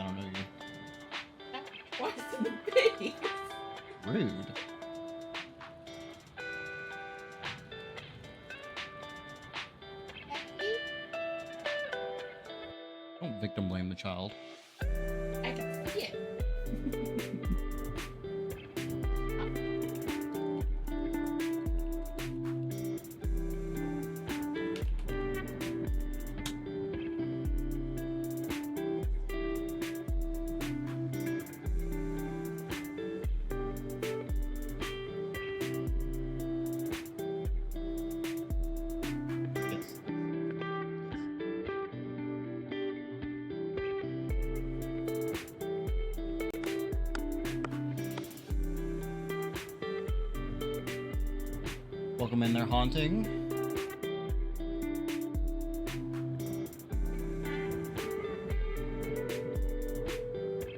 don't know you. Twice in the face. Rude. Don't victim blame the child. I can see it. Yes. Welcome in there, haunting.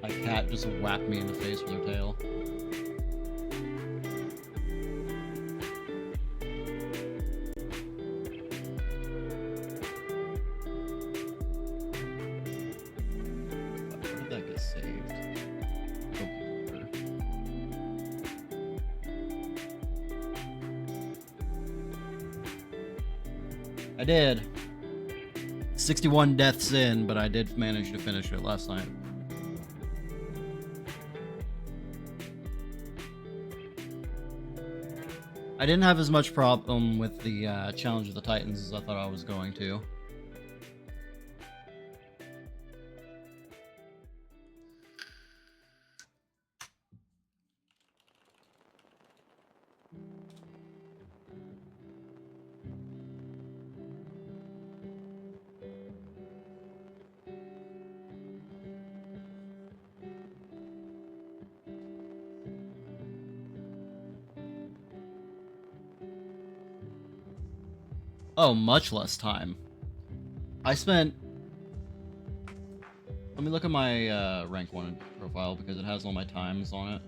My cat just whacked me in the face with her tail. Where did that get saved? Over. I did. 61 deaths in, but I did manage to finish it last night. I didn't have as much problem with the Challenge of the Titans as I thought I was going to. Oh, much less time. I spent... Let me look at my rank 1 profile because it has all my times on it.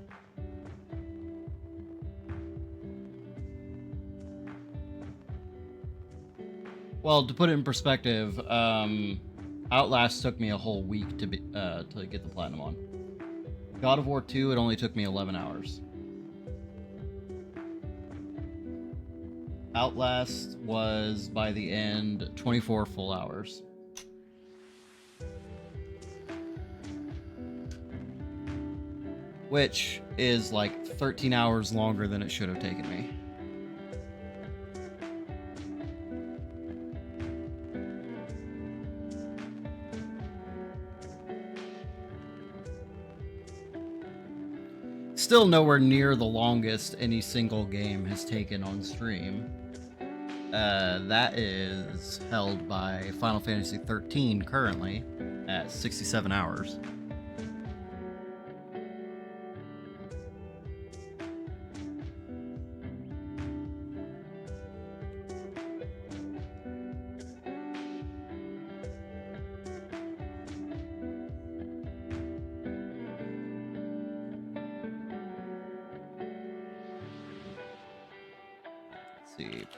Well, to put it in perspective, Outlast took me a whole week to get the platinum on. God of War 2, it only took me 11 hours. Outlast was, by the end, 24 full hours. Which is like 13 hours longer than it should have taken me. Still nowhere near the longest any single game has taken on stream. That is held by Final Fantasy XIII currently at 67 hours.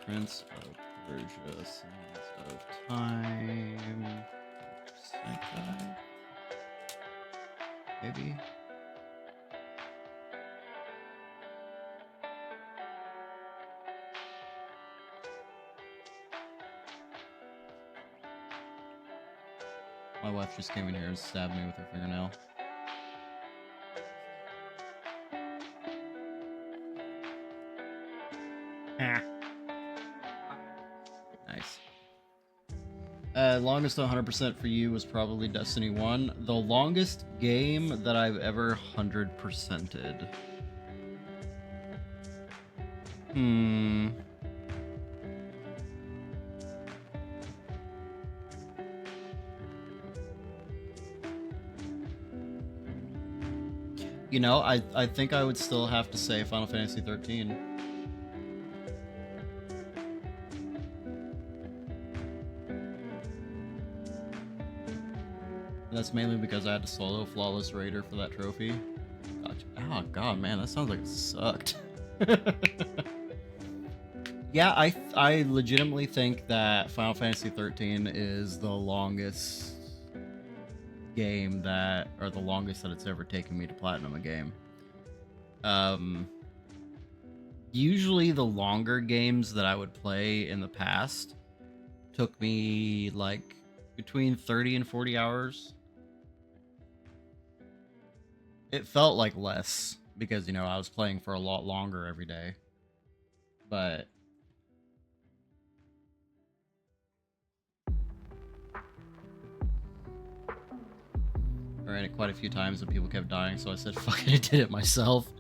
Prince of Persia, Sands of Time. Sentai? Maybe? My wife just came in here and stabbed me with her fingernail. Nice. Longest 100% for you was probably Destiny 1. The longest game that I've ever 100%ed. You know, I think I would still have to say Final Fantasy 13. That's mainly because I had to solo Flawless Raider for that trophy. Gotcha. Oh god, man, that sounds like it sucked. Yeah, I legitimately think that Final Fantasy 13 is the longest game that, or the longest that it's ever taken me to platinum a game. Usually the longer games that I would play in the past took me like between 30 and 40 hours. It felt like less because, you know, I was playing for a lot longer every day. But I ran it quite a few times and people kept dying, so I said, fuck it, I did it myself.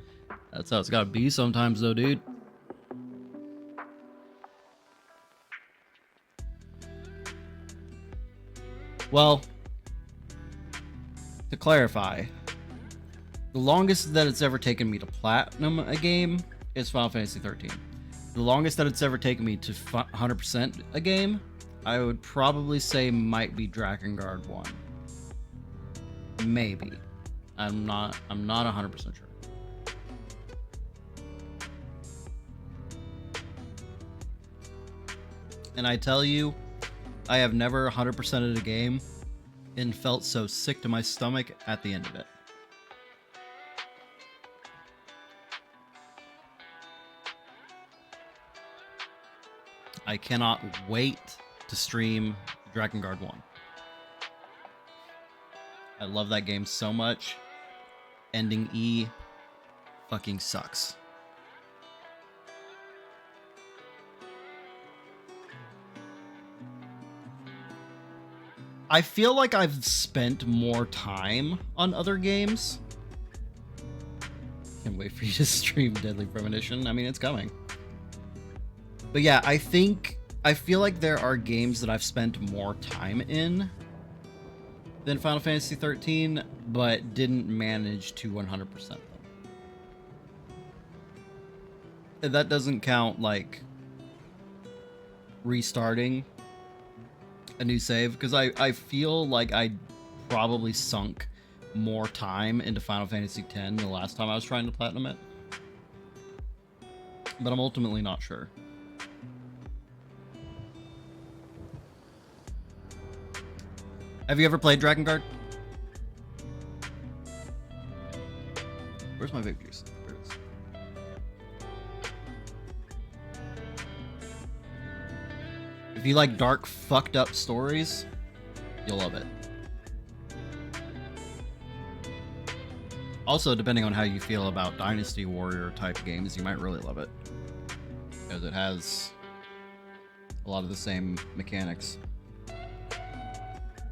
That's how it's gotta be sometimes, though, dude. Well, to clarify, the longest that it's ever taken me to platinum a game is Final Fantasy 13. The longest that it's ever taken me to 100% a game, I would probably say might be Drakengard 1. Maybe. I'm not 100% sure. And I tell you, I have never 100%ed a game and felt so sick to my stomach at the end of it. I cannot wait to stream Drakengard 1. I love that game so much. Ending E fucking sucks. I feel like I've spent more time on other games. Can't wait for you to stream Deadly Premonition. I mean, it's coming. But yeah, I feel like there are games that I've spent more time in than Final Fantasy 13, but didn't manage to 100% them. And that doesn't count, like, restarting a new save, because I feel like I probably sunk more time into Final Fantasy X the last time I was trying to platinum it. But I'm ultimately not sure. Have you ever played Drakengard? Where's my vape juice? There it is. If you like dark, fucked up stories, you'll love it. Also, depending on how you feel about Dynasty Warrior type games, you might really love it. Because it has a lot of the same mechanics.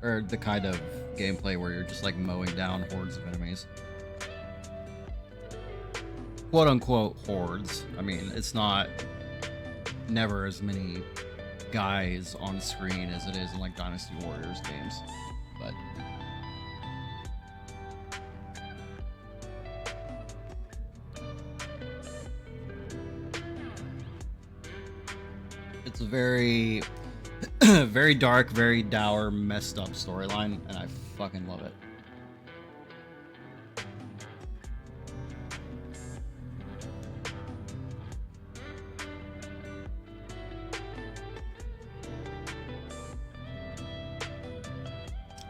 Or the kind of gameplay where you're just like mowing down hordes of enemies. Quote unquote hordes. I mean, it's not never as many guys on screen as it is in like Dynasty Warriors games. But it's a very very dark, very dour, messed up storyline, and I fucking love it.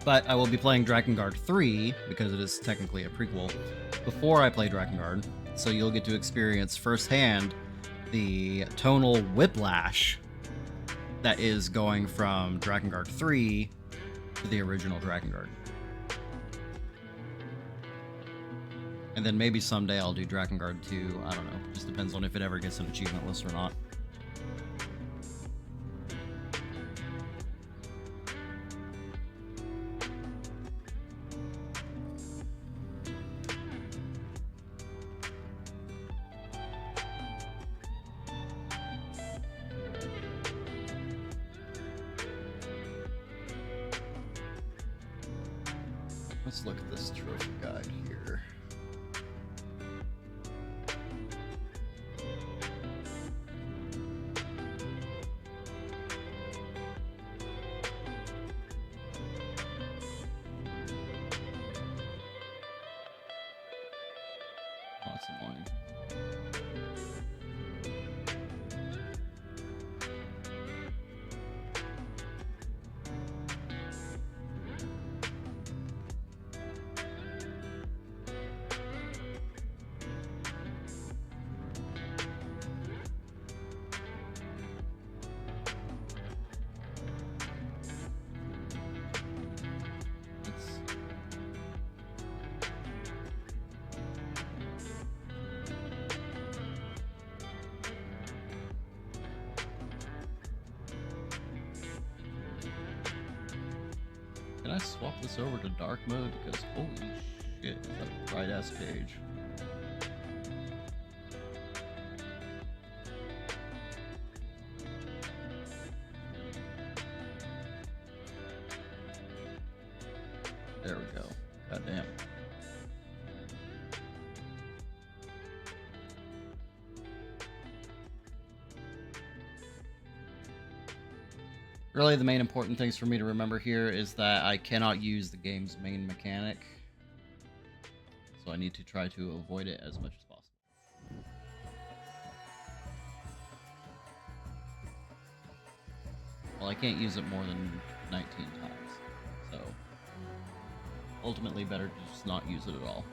But I will be playing Drakengard 3, because it is technically a prequel, before I play Drakengard, so you'll get to experience firsthand the tonal whiplash that is going from Drakengard 3 to the original Drakengard. And then maybe someday I'll do Drakengard 2, I don't know. Just depends on if it ever gets an achievement list or not. Let's look at this trophy guide here. Oh, that's annoying. Can I swap this over to dark mode? Because holy shit, is that a bright ass page. There we go. God damn. Really, the main important things for me to remember here is that I cannot use the game's main mechanic. So I need to try to avoid it as much as possible. Well, I can't use it more than 19 times. So ultimately better to just not use it at all.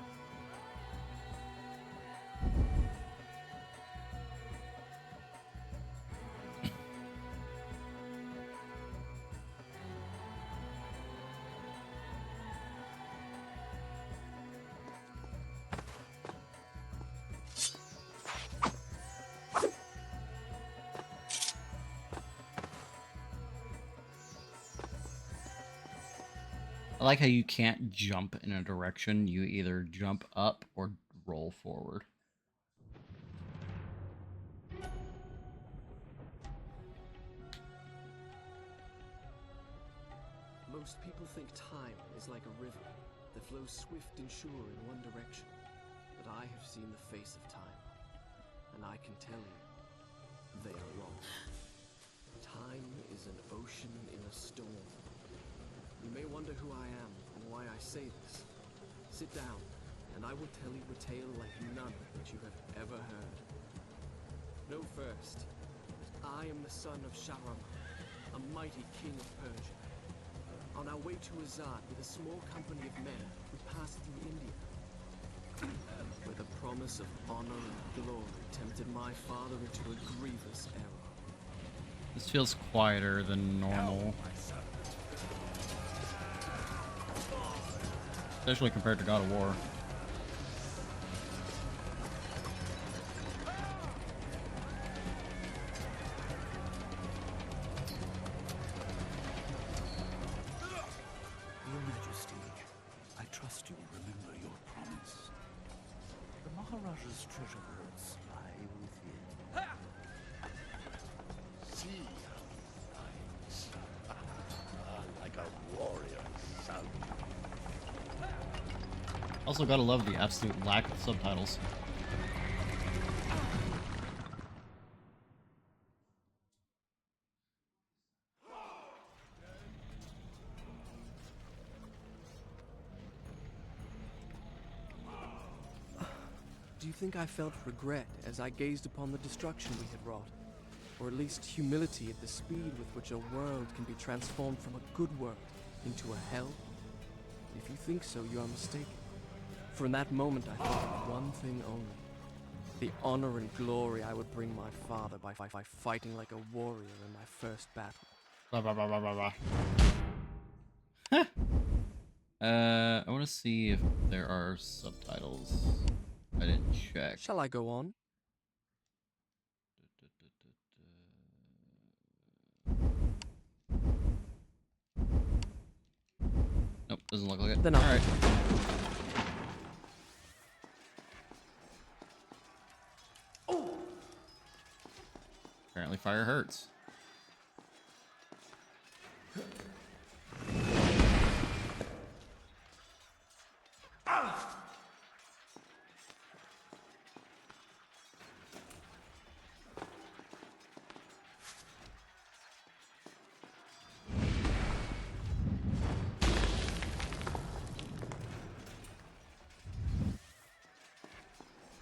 I like how you can't jump in a direction. You either jump up or roll forward. Most people think time is like a river that flows swift and sure in one direction. But I have seen the face of time, and I can tell you, they are wrong. Time is an ocean in a storm. You may wonder who I am and why I say this. Sit down, and I will tell you a tale like none that you have ever heard. Know first, that I am the son of Shahram, a mighty king of Persia. On our way to Azad with a small company of men, we passed through India, where the promise of honor and glory tempted my father into a grievous error. This feels quieter than normal. Especially compared to God of War. Your Majesty, I trust you will remember your promise. The Maharaja's treasure hoards lie within. See how he fights. Like a warrior son. Also gotta love the absolute lack of subtitles. Do you think I felt regret as I gazed upon the destruction we had wrought? Or at least humility at the speed with which a world can be transformed from a good world into a hell? If you think so, you are mistaken. For in that moment I thought of one thing only. The honor and glory I would bring my father by fighting like a warrior in my first battle. Blah, blah, blah, blah, blah, blah. I want to see if there are subtitles. I didn't check. Shall I go on? Nope, doesn't look like it. Then I'll Alright. Apparently fire hurts.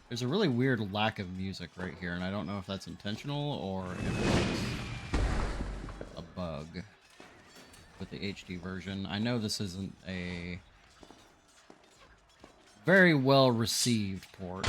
There's a really weird lack of music right here, and I don't know if that's intentional or if it's a bug with the HD version. I know this isn't a very well received port.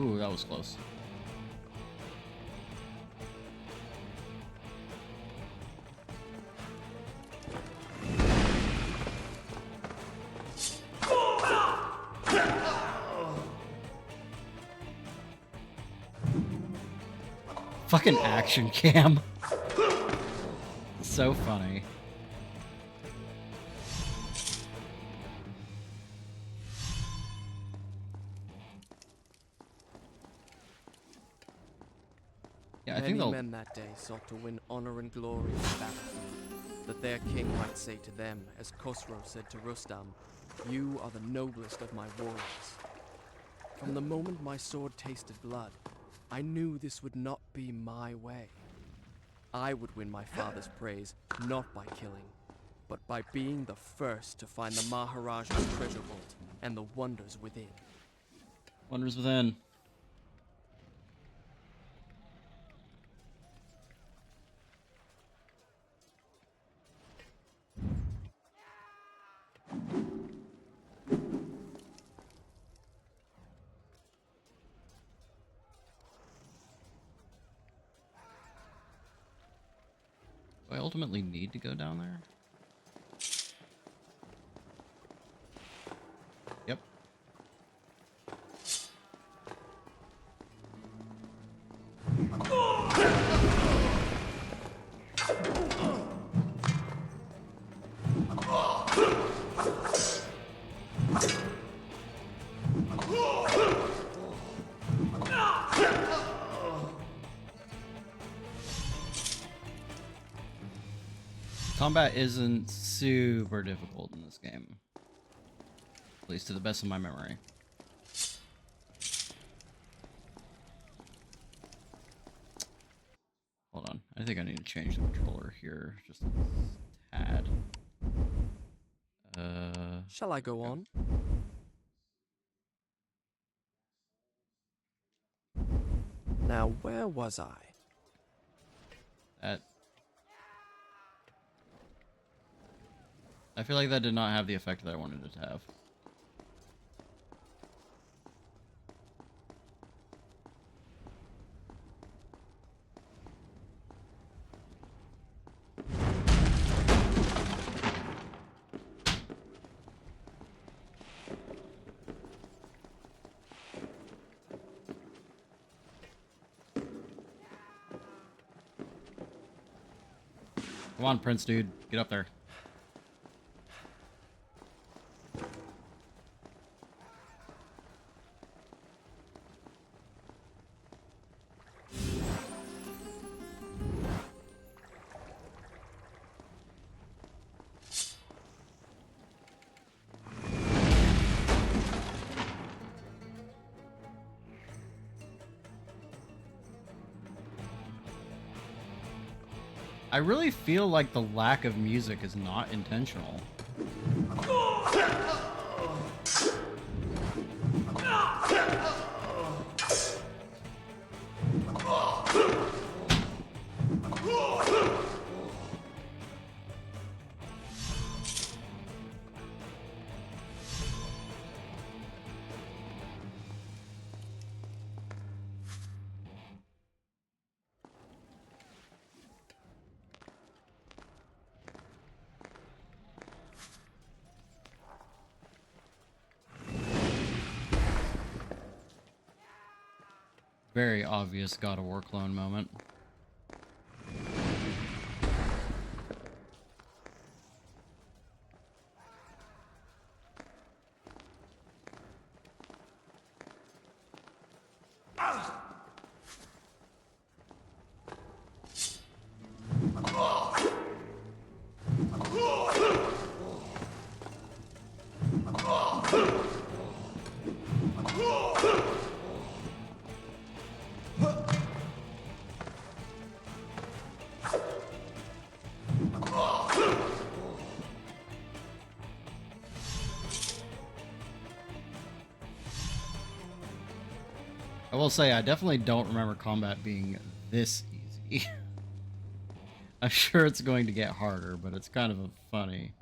Ooh, that was close. Fucking action cam. So funny. Yeah, I think Many they'll... men that day sought to win honor and glory in the battlefield, that their king might say to them, as Khosrow said to Rustam, "You are the noblest of my warriors." From the moment my sword tasted blood, I knew this would not be my way. I would win my father's praise not by killing, but by being the first to find the Maharaja's treasure vault and the wonders within. Wonders within. Do I ultimately need to go down there? Yep. Combat isn't super difficult in this game. At least to the best of my memory. Hold on. I think I need to change the controller here just a tad. Shall I go on? Now, where was I? That... I feel like that did not have the effect that I wanted it to have. Come on, Prince dude. Get up there. I really feel like the lack of music is not intentional. Very obvious God of War clone moment. I will say, I definitely don't remember combat being this easy. I'm sure it's going to get harder, but it's kind of funny.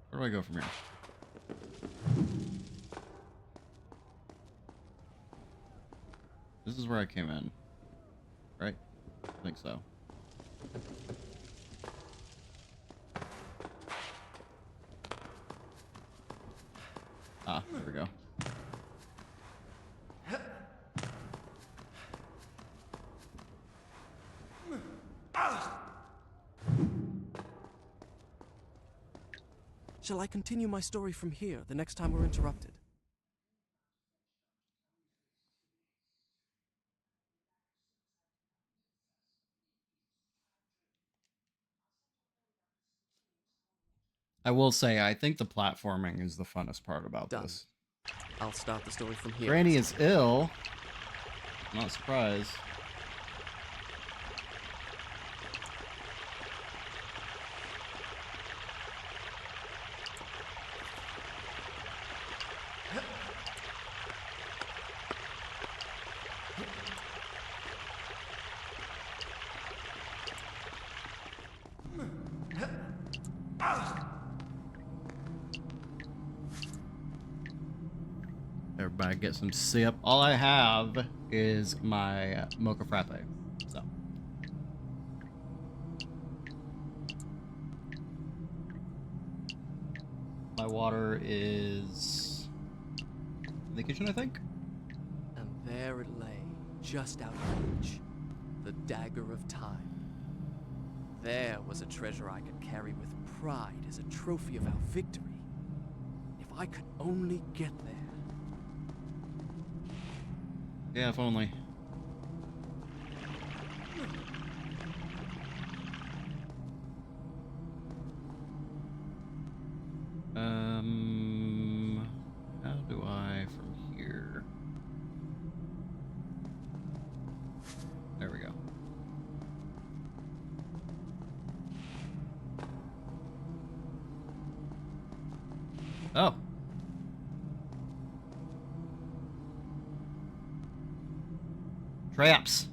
Where do I go from here? This is where I came in. Right? I think so. Ah, there we go. Shall I continue my story from here the next time we're interrupted? I will say, I think the platforming is the funnest part about Done. this. I'll start the story from here. Granny is ill. Not surprised. Everybody get some sip. All I have is my mocha frappe. So. My water is in the kitchen, I think. And there it lay, just out of reach. The dagger of time. There was a treasure I could carry with pride as a trophy of our victory. If I could only get there. Yeah, if only. How do I from here? There we go. Oh. Traps.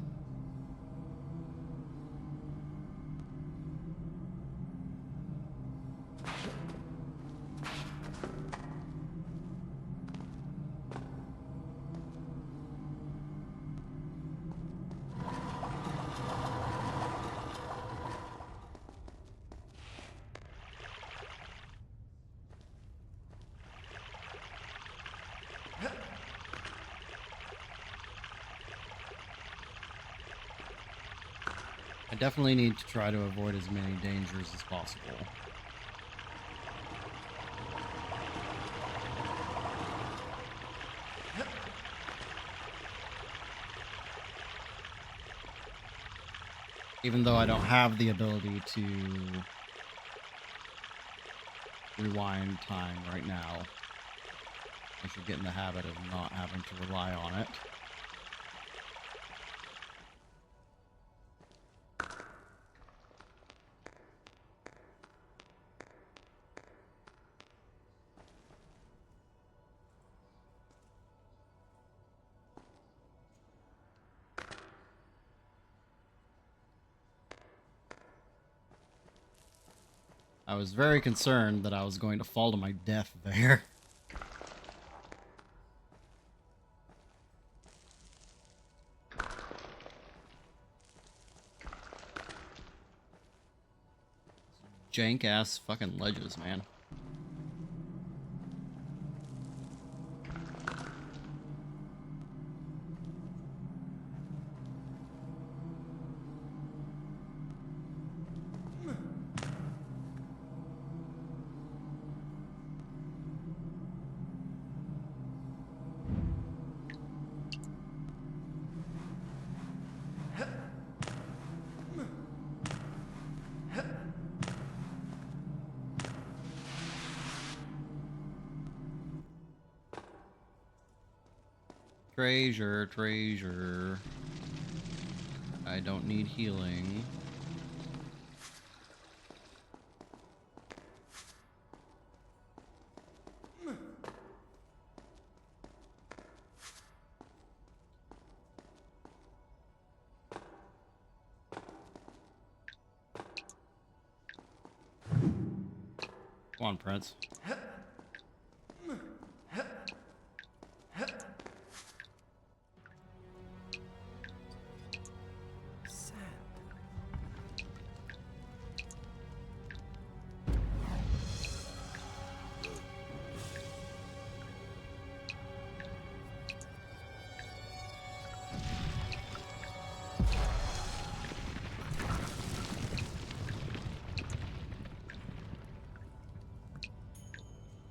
I definitely need to try to avoid as many dangers as possible. Even though I don't have the ability to rewind time right now, I should get in the habit of not having to rely on it. I was very concerned that I was going to fall to my death there. Jank ass fucking ledges, man. Treasure, treasure. I don't need healing. Come on, Prince.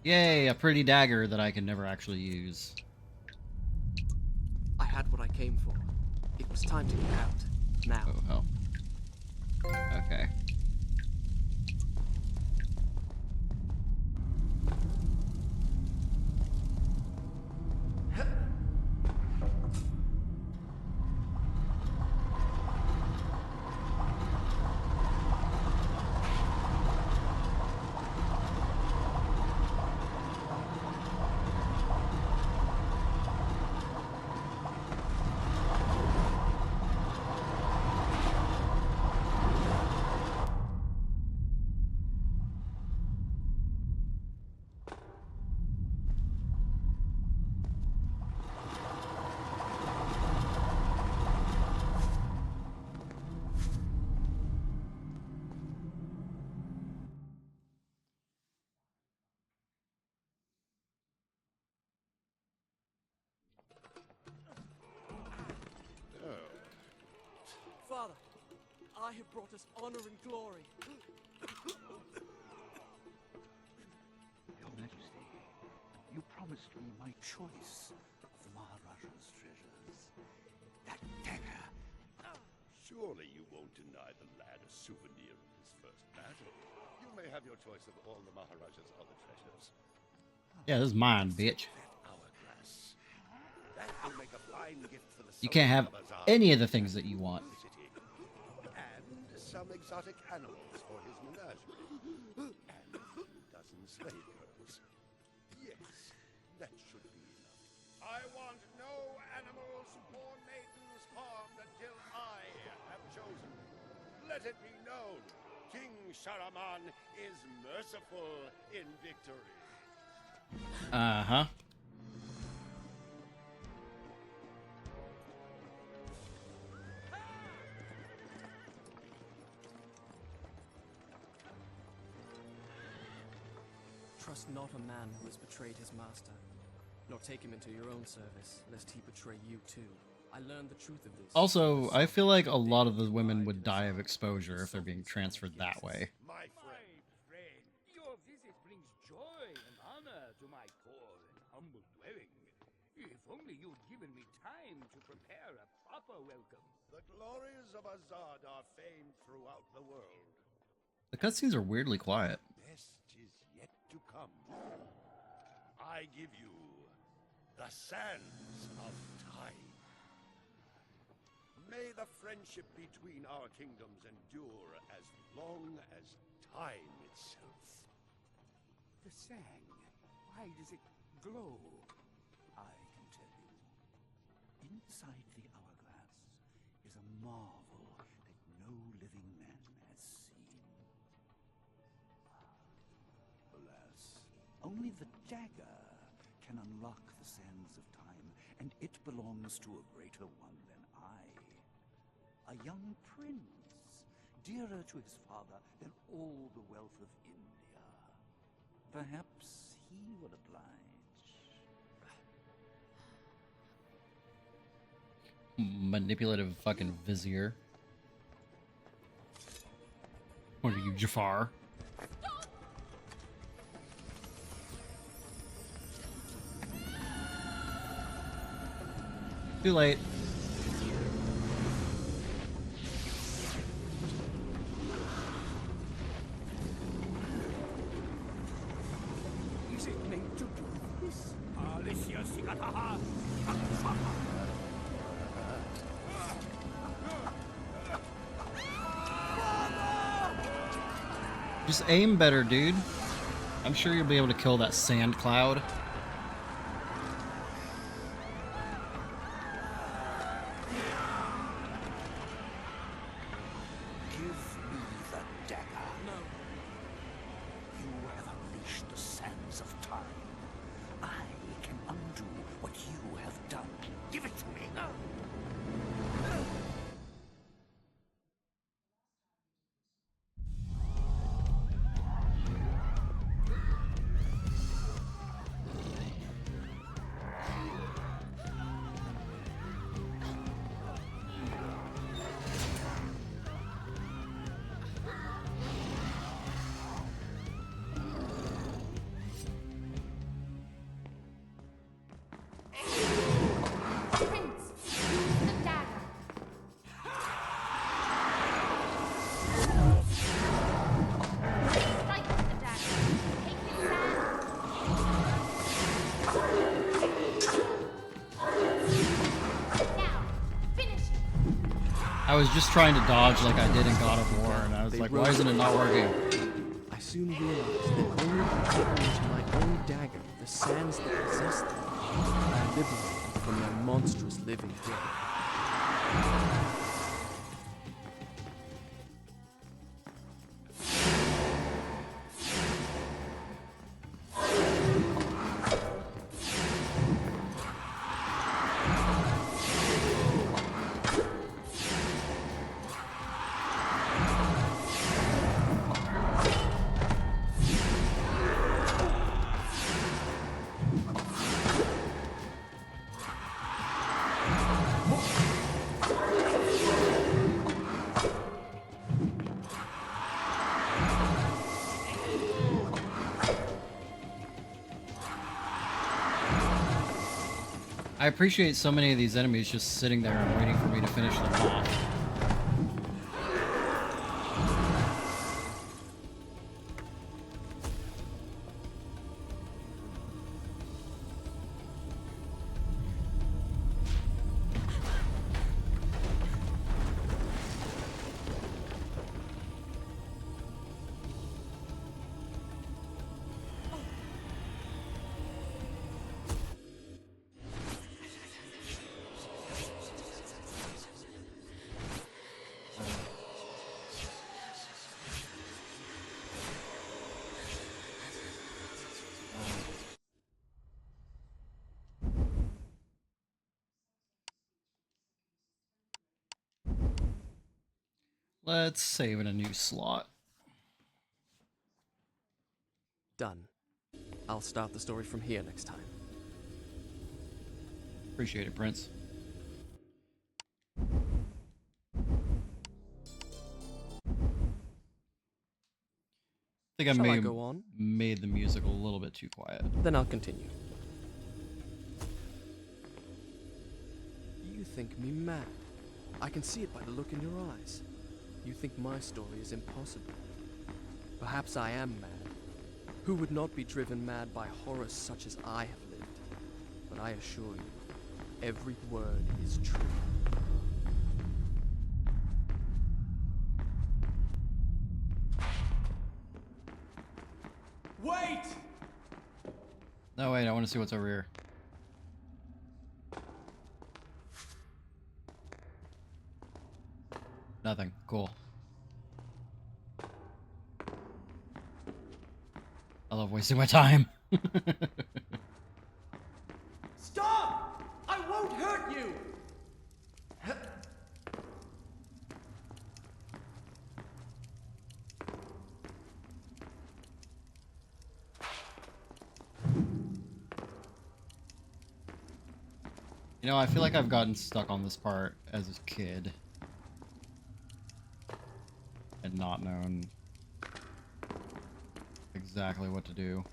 Yay, a pretty dagger that I can never actually use. I had what I came for. It was time to get out. Now. Oh, hell. Okay. Father, I have brought us honor and glory. Your Majesty, you promised me my choice of the Maharaja's treasures. That dagger. Surely you won't deny the lad a souvenir of his first battle. You may have your choice of all the Maharaja's other treasures. Yeah, this is mine, bitch. That hourglass. That will make a fine gift for the You can't have Sultan of Azad any of the things that you want. city. And some exotic animals for his menagerie. And a few dozen slave girls. Yes, that should be enough. I want no animals or maidens harmed until I have chosen. Let it be known, King Sharaman is merciful in victory. Uh-huh. Trust not a man who has betrayed his master, nor take him into your own service, lest he betray you too. I learned the truth of this. Also, I feel like a lot of the women would die of exposure if they're being transferred that way. My friend. Your visit brings joy and honor to my poor and humble dwelling. If only you'd given me time to prepare a proper welcome. The glories of Azad are famed throughout the world. The cutscenes are weirdly quiet. Best is yet to come. I give you the sands of time. May the friendship between our kingdoms endure as long as time itself. The sand, why does it glow? I can tell you. Inside the hourglass is a marvel that no living man has seen. Alas, only the dagger can unlock the sands of time, and it belongs to a greater one than I. A young prince, dearer to his father than all the wealth of India. Perhaps he will oblige. Manipulative fucking vizier. What are you, Jafar? Too late. Is it meant to do this? Alicia Sigataha! Just aim better, dude. I'm sure you'll be able to kill that sand cloud. Give me the dagger. No. You have unleashed the sands of time. I can undo what you have done. Give it to me. was just trying to dodge like I did in God of War, and I was They like, rose why isn't it not working? I soon realized that only by taking into my own dagger the sands that possess them, I liberated them from their monstrous living death. I appreciate so many of these enemies just sitting there and waiting for me to finish them off. Let's save in a new slot. Done. I'll start the story from here next time. Appreciate it, Prince. I think I Shall may I have go on? made the music a little bit too quiet. Then I'll continue. You think me mad. I can see it by the look in your eyes. You think my story is impossible. Perhaps I am mad. Who would not be driven mad by horrors such as I have lived? But I assure you, every word is true. Wait! No, wait, I want to see what's over here. Nothing. Cool. I love wasting my time. Stop! I won't hurt you! You know, I feel like I've gotten stuck on this part as a kid. And not known exactly what to do.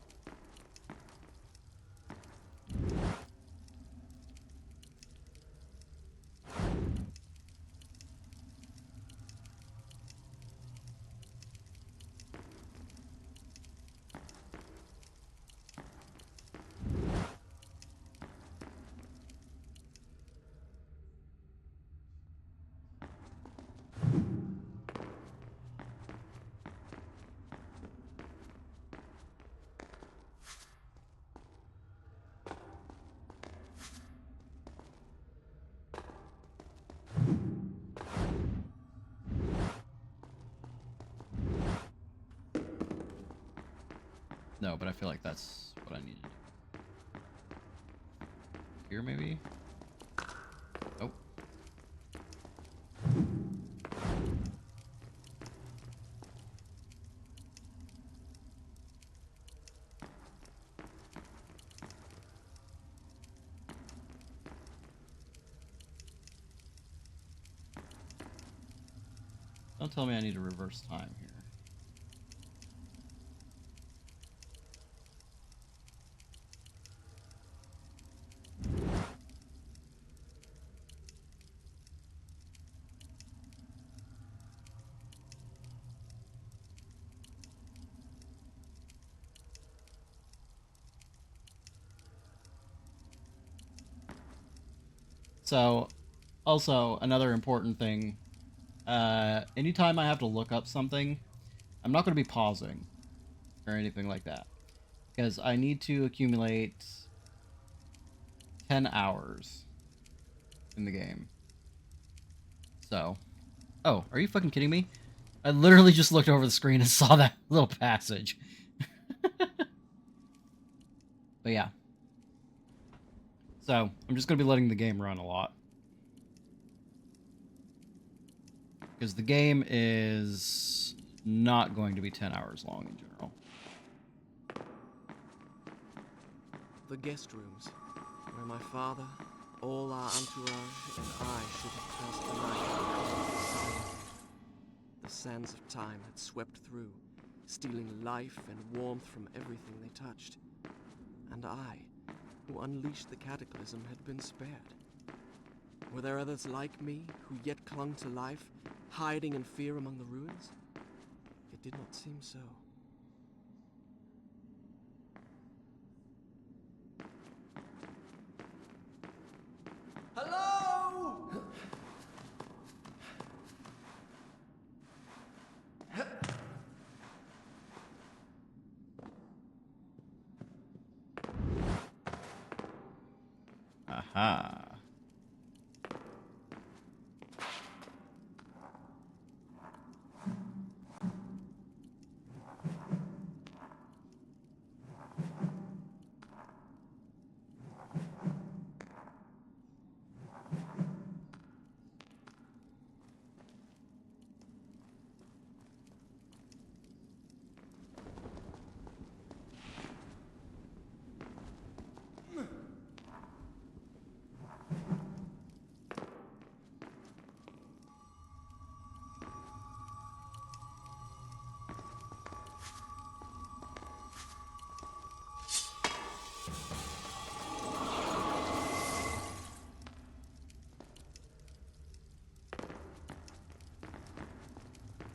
No, but I feel like that's what I need to do. Here, maybe? Oh. Don't tell me I need to reverse time here. So, also, another important thing Anytime I have to look up something, I'm not going to be pausing or anything like that. Because I need to accumulate 10 hours in the game. So. Oh, are you fucking kidding me? I literally just looked over the screen and saw that little passage. But yeah. So, I'm just going to be letting the game run a lot. Because the game is not going to be 10 hours long in general. The guest rooms, where my father, all our entourage, and I should have passed the night. The sands of time had swept through, stealing life and warmth from everything they touched. And I, who unleashed the cataclysm, had been spared. Were there others like me, who yet clung to life, hiding in fear among the ruins? It did not seem so. Hello? Aha.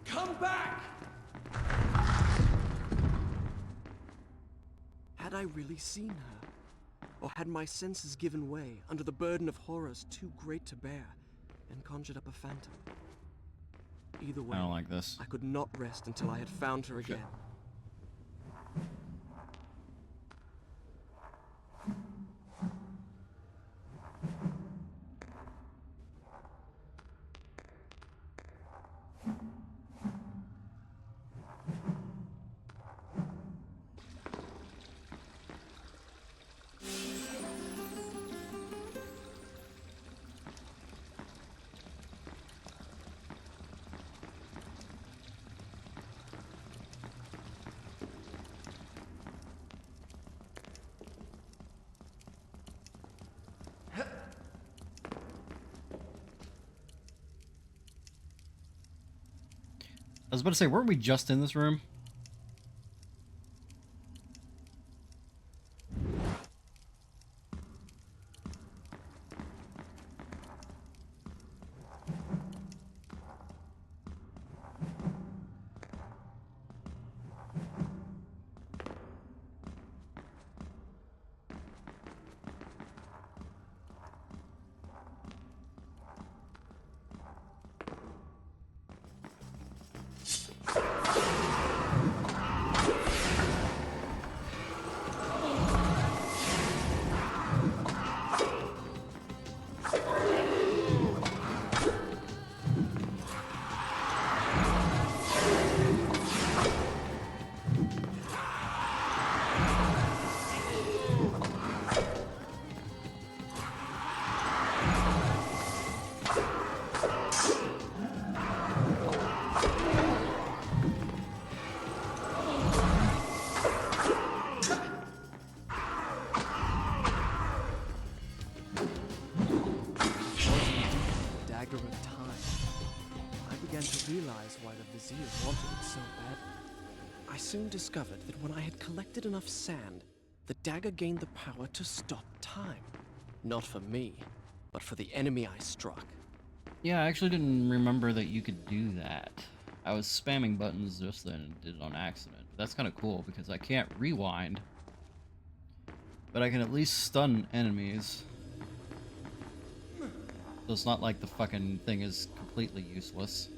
Come back! Had I really seen her? Or had my senses given way under the burden of horrors too great to bear and conjured up a phantom? Either way, I don't like this. I could not rest until I had found her again. I was about to say, weren't we just in this room? Dagger of time. I began to realize why the Vizier wanted it so badly. I soon discovered that when I had collected enough sand, the dagger gained the power to stop time. Not for me, but for the enemy I struck. Yeah, I actually didn't remember that you could do that. I was spamming buttons just then and did it on accident. That's kind of cool because I can't rewind. But I can at least stun enemies. So it's not like the fucking thing is completely useless.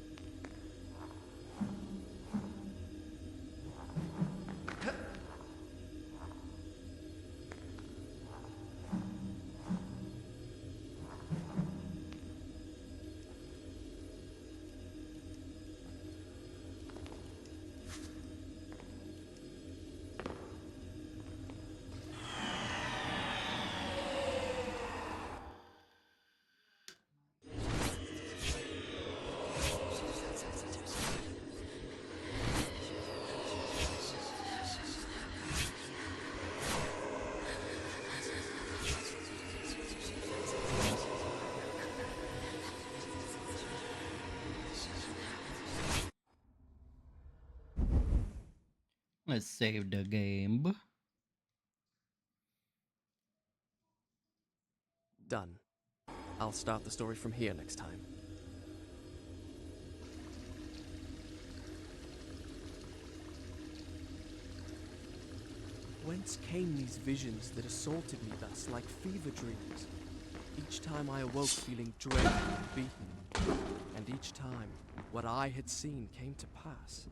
Let's save the game. Done. I'll start the story from here next time. Whence came these visions that assaulted me thus like fever dreams? Each time I awoke feeling dread and beaten, and each time what I had seen came to pass,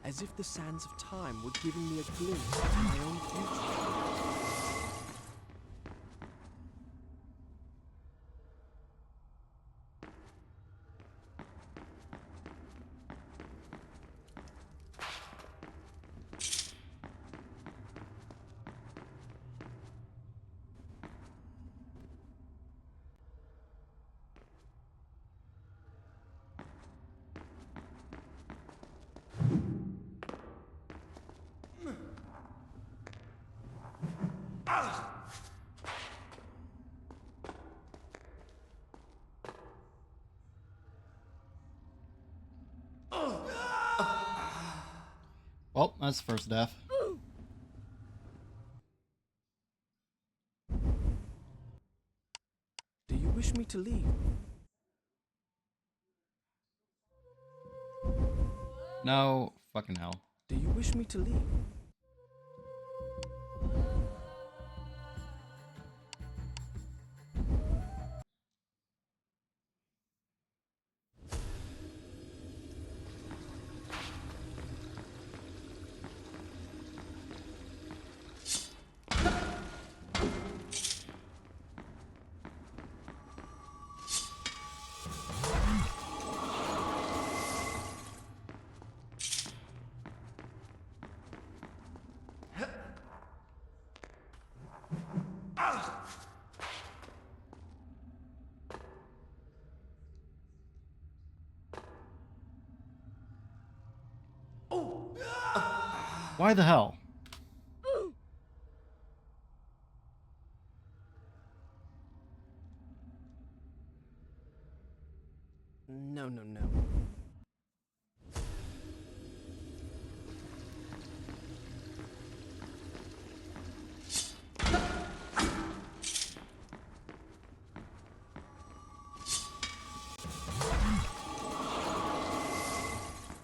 as if the sands of time were giving me a glimpse of my own future. Well, that's the first death. Do you wish me to leave? No, fucking hell. Do you wish me to leave? Why the hell? No, no, no.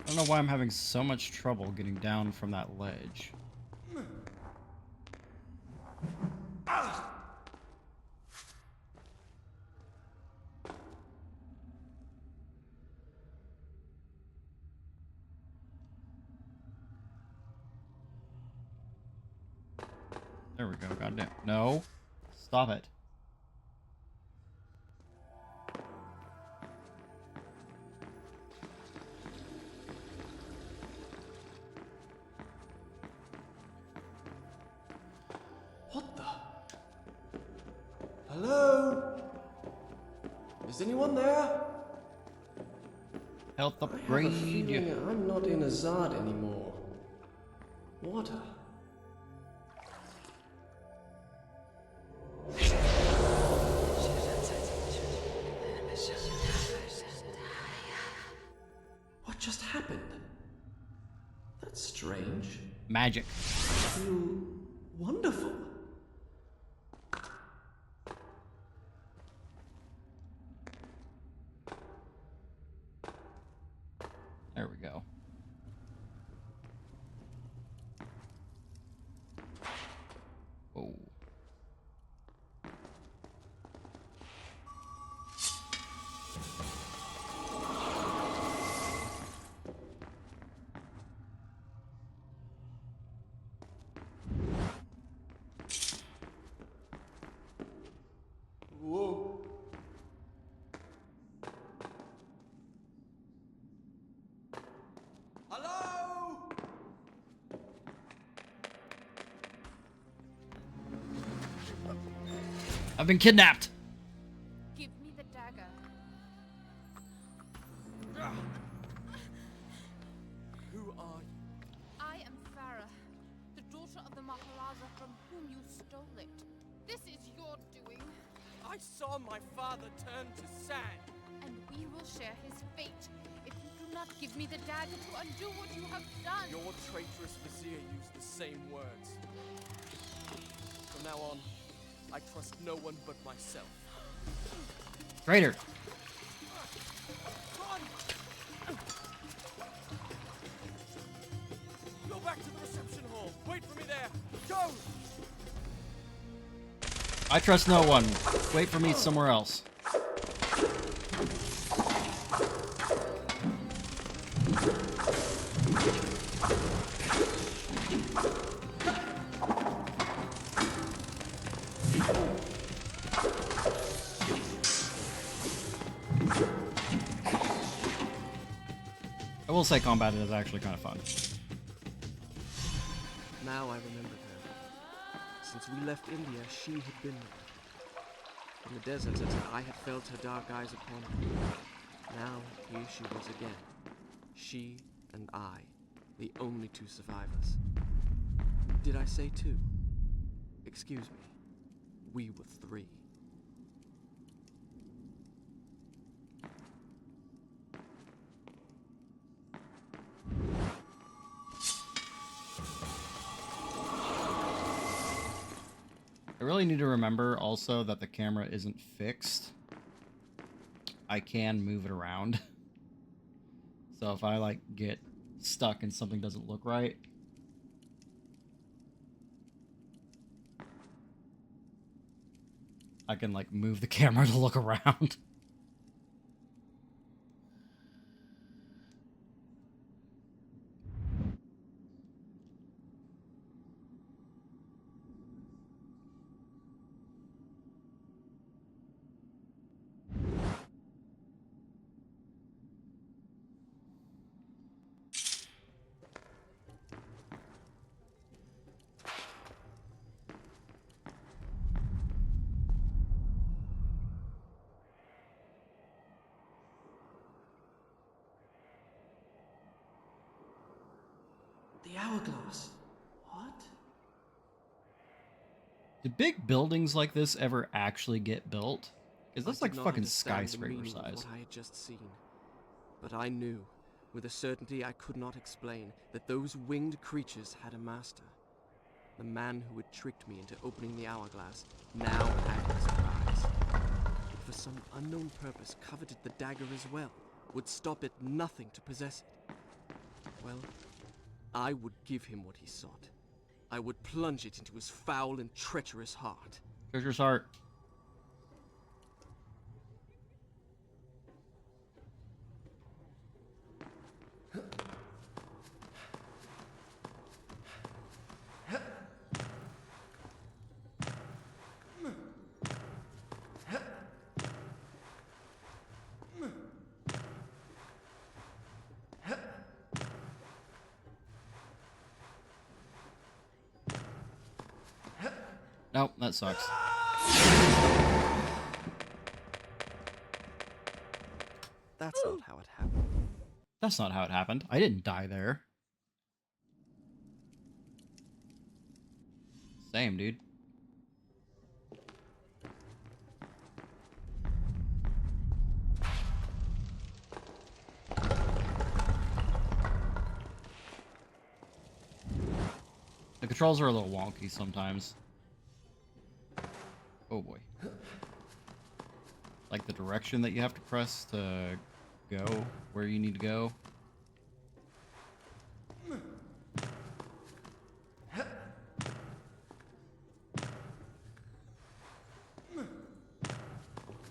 I don't know why I'm having so much trouble getting down from that ledge. There we go, goddamn. No. Stop it. What the? Hello? Is anyone there? Health I have a upgrade. feeling I'm not in Azad anymore. Water. What just happened? That's strange. Magic. I feel wonderful. There we go. Oh. Whoa. Hello? I've been kidnapped. Give me the dagger. Who are you? I am Farah, the daughter of the Maharaja from whom you stole it. This is your doing, I saw my father turn to sand. and we will share his fate if you do not give me the dagger to undo what you have done. Your traitorous vizier used the same words. From now on, I trust no one but myself. Traitor. Run! Go back to the reception hall. Wait for me there. Go! I trust no one. Wait for me somewhere else. I will say combat is actually kind of fun. Now I remembered her. Since we left India, she had been there. In the desert, I had felt her dark eyes upon me. Now, here she was again. She and I, the only two survivors. Did I say two? Excuse me. We were three. I really need to remember also that the camera isn't fixed. I can move it around. So if I like get stuck and something doesn't look right, I can like move the camera to look around. The hourglass. What? Do big buildings like this ever actually get built? Because that's I like did not fucking understand the skyscraper meaning of size. what I had just seen. But I knew, with a certainty I could not explain, that those winged creatures had a master. The man who had tricked me into opening the hourglass now had his prize. But for some unknown purpose coveted the dagger as well, would stop at nothing to possess it. Well, I would give him what he sought. I would plunge it into his foul and treacherous heart. Treasure's heart. Nope, that sucks. That's not how it happened. That's not how it happened. I didn't die there. Same, dude. The controls are a little wonky sometimes. Oh boy. Like the direction that you have to press to go where you need to go.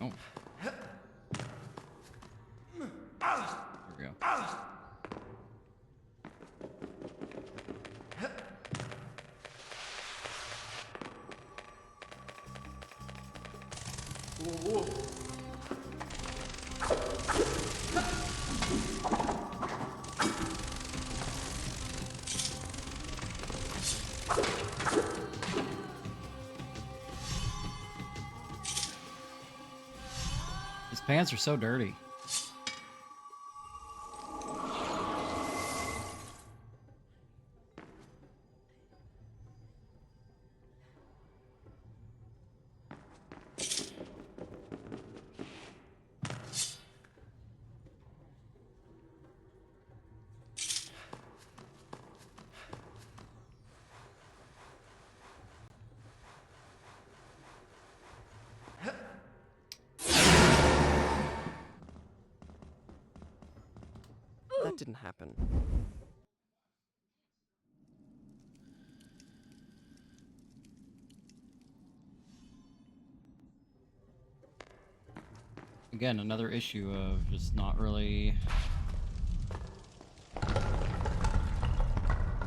Oh. There we go. His pants are so dirty. didn't happen. Again, another issue of just not really...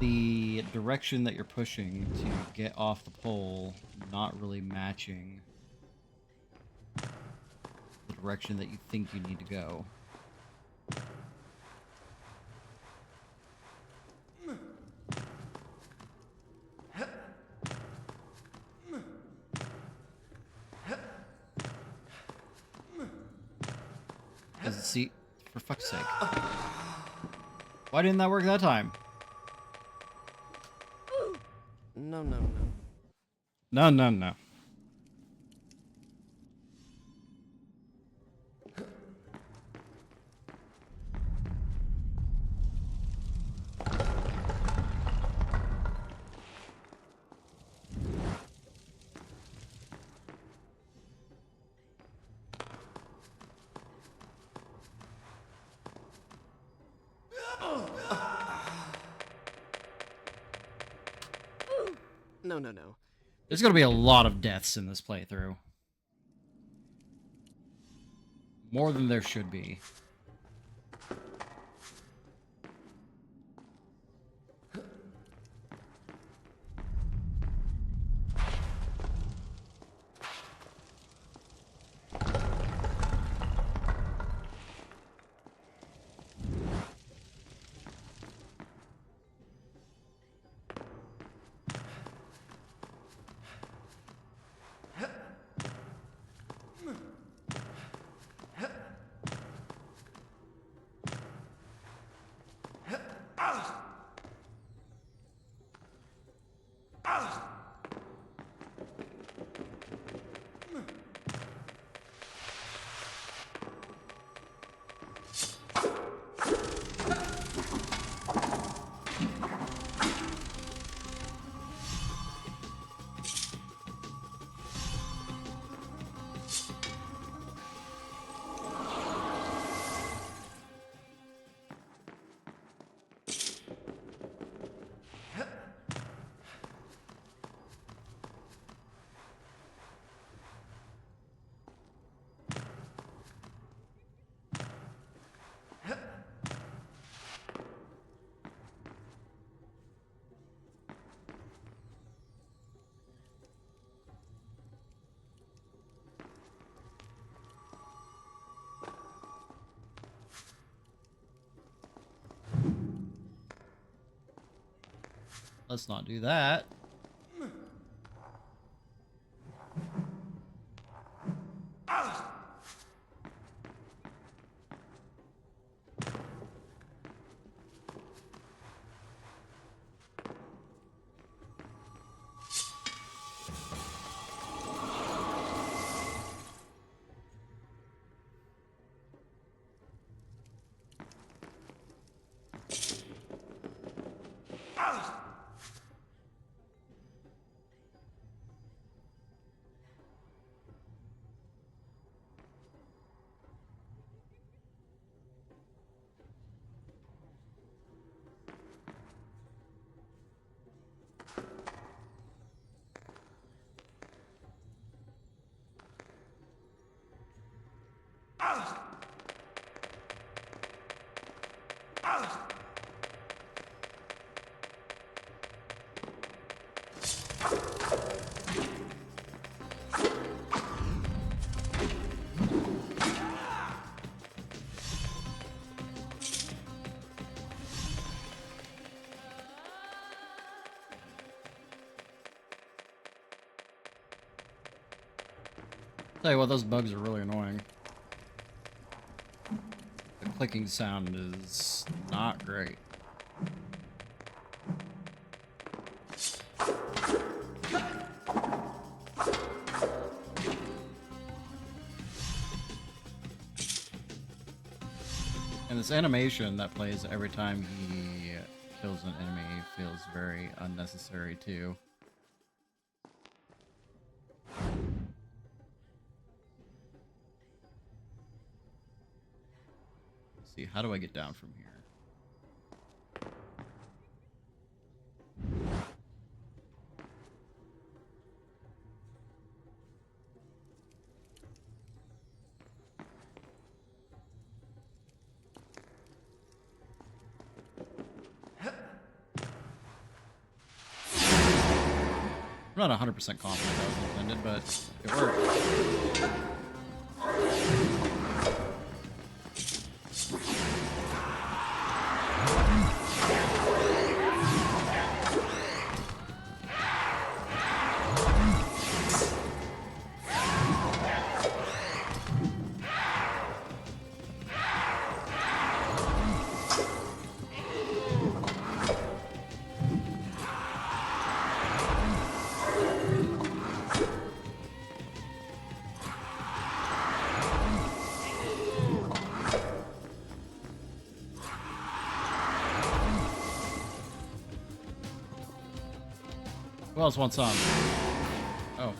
the direction that you're pushing to get off the pole not really matching the direction that you think you need to go. See, for fuck's sake. Why didn't that work that time? No, no, no. No, no, no. No, no, no. There's gonna be a lot of deaths in this playthrough. More than there should be. Let's not do that. Tell you what, those bugs are really annoying. The clicking sound is not great. And this animation that plays every time he kills an enemy feels very unnecessary too. Let's see, how do I get down from here? I'm not 100% confident that was intended, but it worked. Who else wants some? Oh.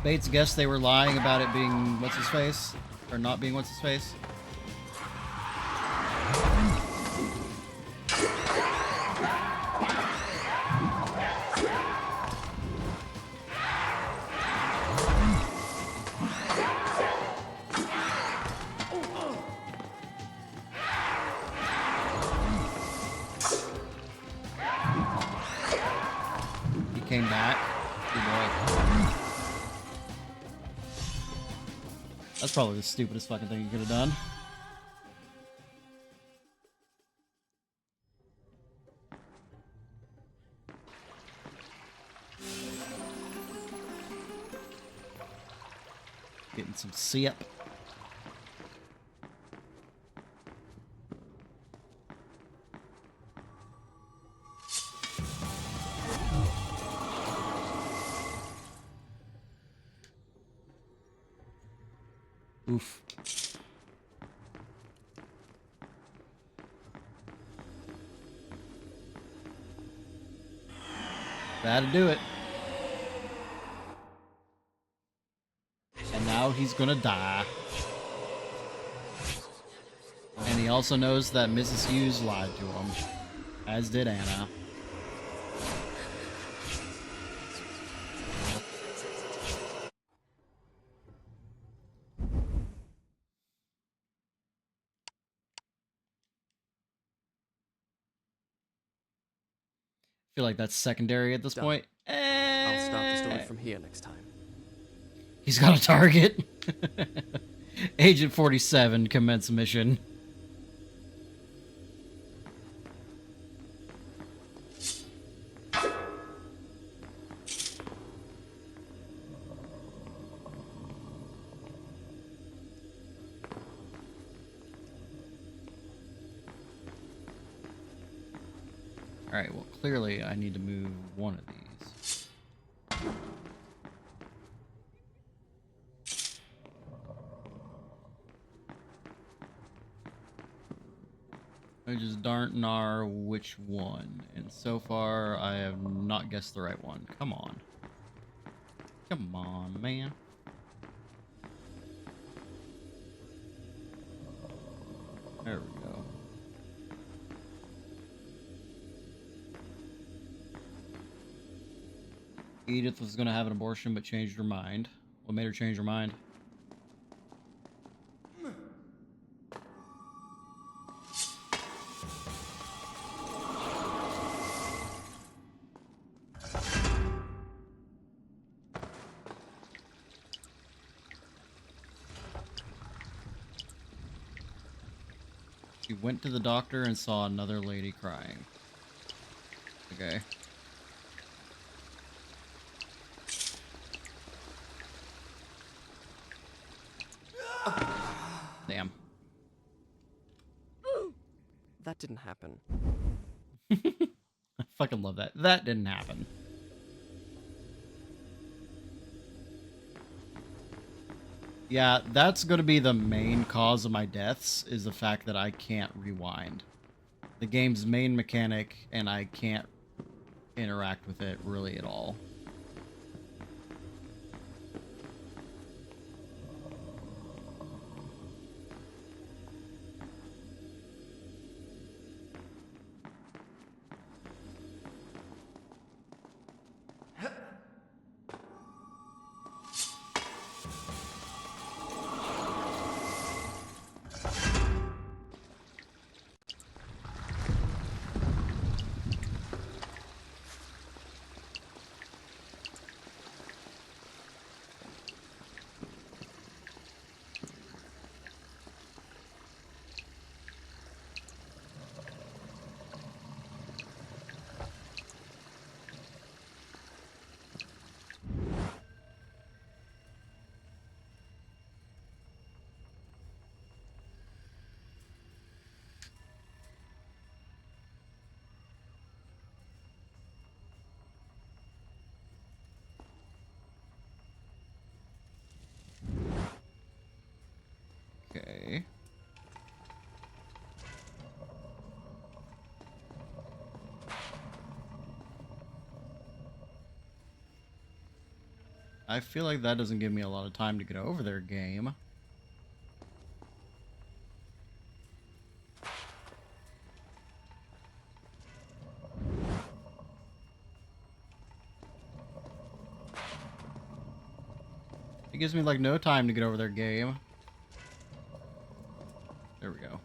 Bates guessed they were lying about it being what's-his-face? Or not being what's-his-face? He came back. Good boy. That's probably the stupidest fucking thing you could have done. Getting some sip. Oof. That'll do it. And now he's gonna die. And he also knows that Mrs. Hughes lied to him, as did Anna. I feel like that's secondary at this Done. point. I'll start the story from here next time. He's got a target. Agent 47, commence mission. Alright, well, clearly I need to move one of these. I just darn gnar which one. And so far, I have not guessed the right one. Come on. Come on, man. There we go. Edith was going to have an abortion but changed her mind. What made her change her mind? She went to the doctor and saw another lady crying. Okay. Damn. That didn't happen. I fucking love that. That didn't happen. Yeah, that's going to be the main cause of my deaths, is the fact that I can't rewind. The game's main mechanic, and I can't interact with it really at all. Okay. I feel like that doesn't give me a lot of time to get over their game. It gives me like no time to get over their game. There we go.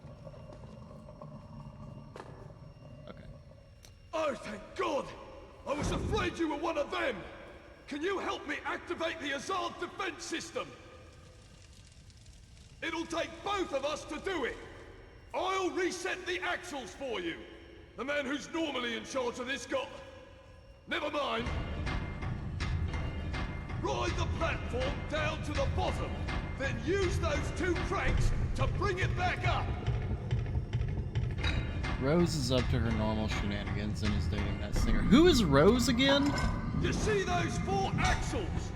Okay. Oh, thank God! I was afraid you were one of them! Can you help me activate the Azad defense system? It'll take both of us to do it! I'll reset the axles for you! The man who's normally in charge of this got... Never mind! Ride the platform down to the bottom, then use those two cranks to bring it back up! Rose is up to her normal shenanigans and is dating that singer. Who is Rose again? You see those 4 axles?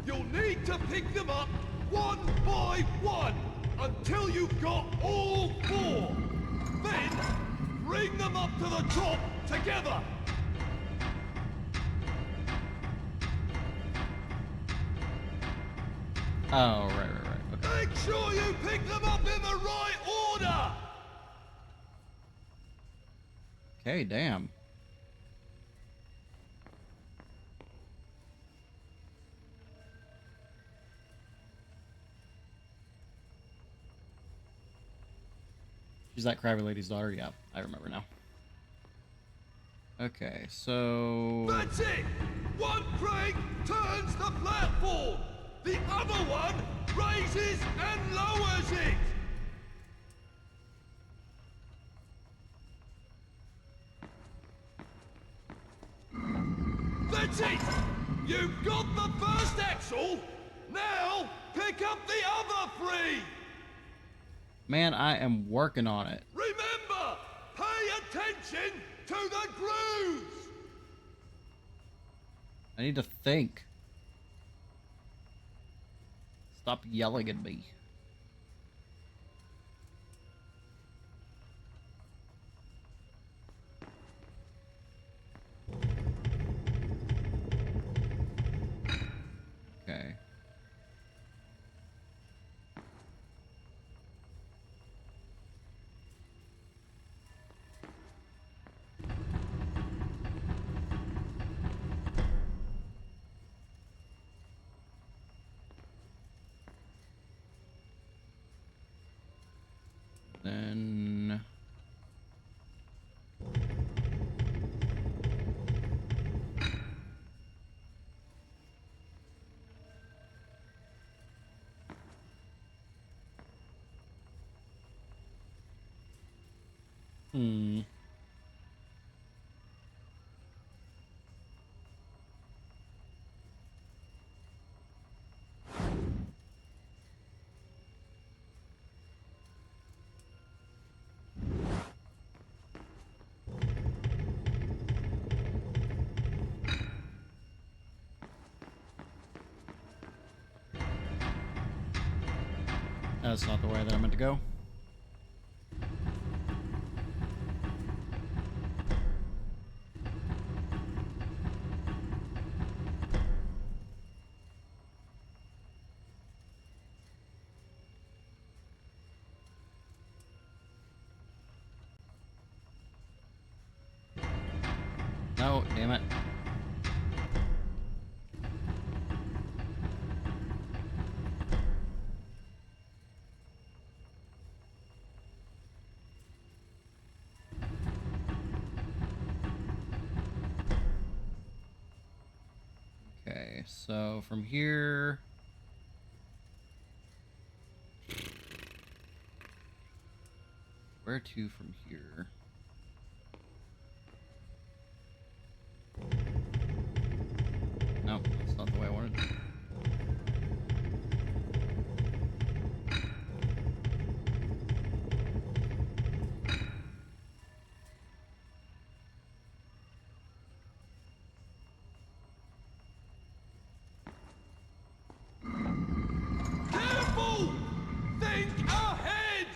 You'll need to pick them up one by one until you've got all 4. Then, bring them up to the top together. Oh, right. Okay. Make sure you pick them up in the right order. Okay, damn. She's that crabby lady's daughter? Yeah, I remember now. Okay, so... That's it! One crank turns the platform. The other one raises and lowers it. That's it! You've got the first axle! Now, pick up the other 3! Man, I am working on it. Remember, pay attention to the grooves! I need to think. Stop yelling at me. Okay. Then... Hmm. that's not the way that I meant to go. No, damn it. Okay, so from here... Where to from here? No, that's not the way I wanted. Careful! Think ahead!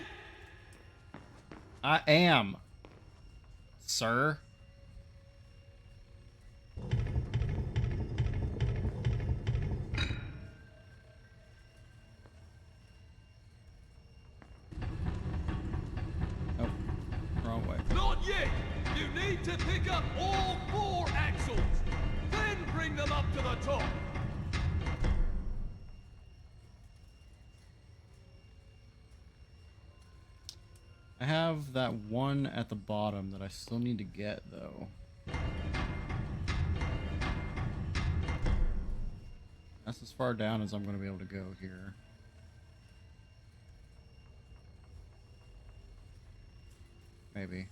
I am, sir. Oh, wrong way. Not yet! You need to pick up all 4 axles, then bring them up to the top. I have that one at the bottom that I still need to get, though. That's as far down as I'm going to be able to go here. Maybe.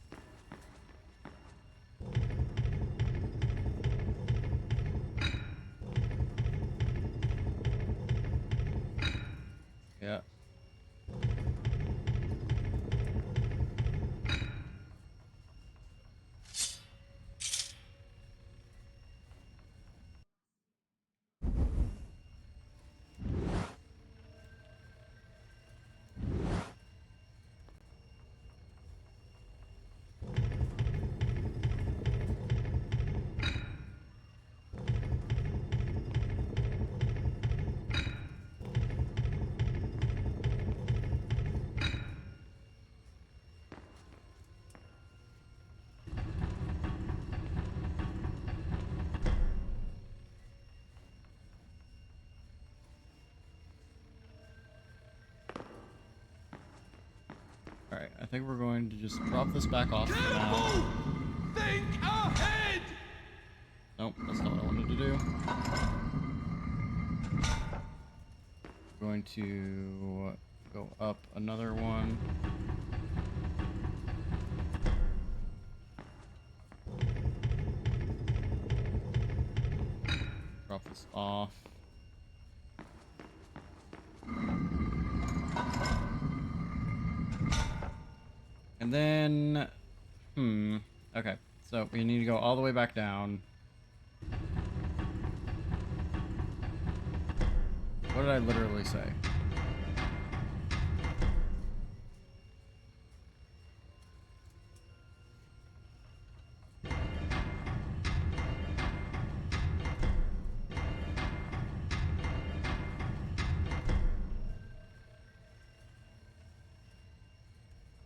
Yeah. Alright, I think we're going to just drop this back off for now. Careful! Think ahead! Nope, that's not what I wanted to do. We're going to go up another one. Drop this off. And then, okay, so we need to go all the way back down. What did I literally say?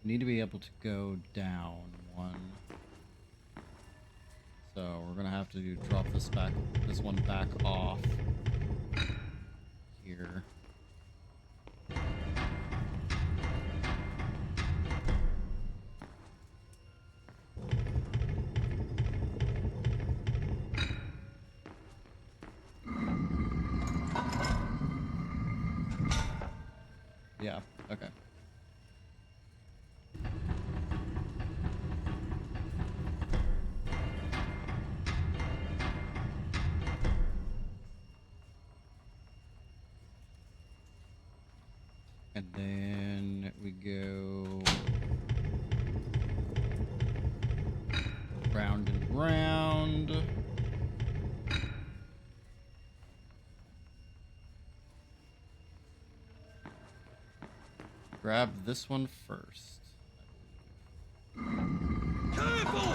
Need to be able to go down one. So we're gonna have to drop this one back off here. Yeah, okay. And then we go round and round. grab this one first, I believe. Careful!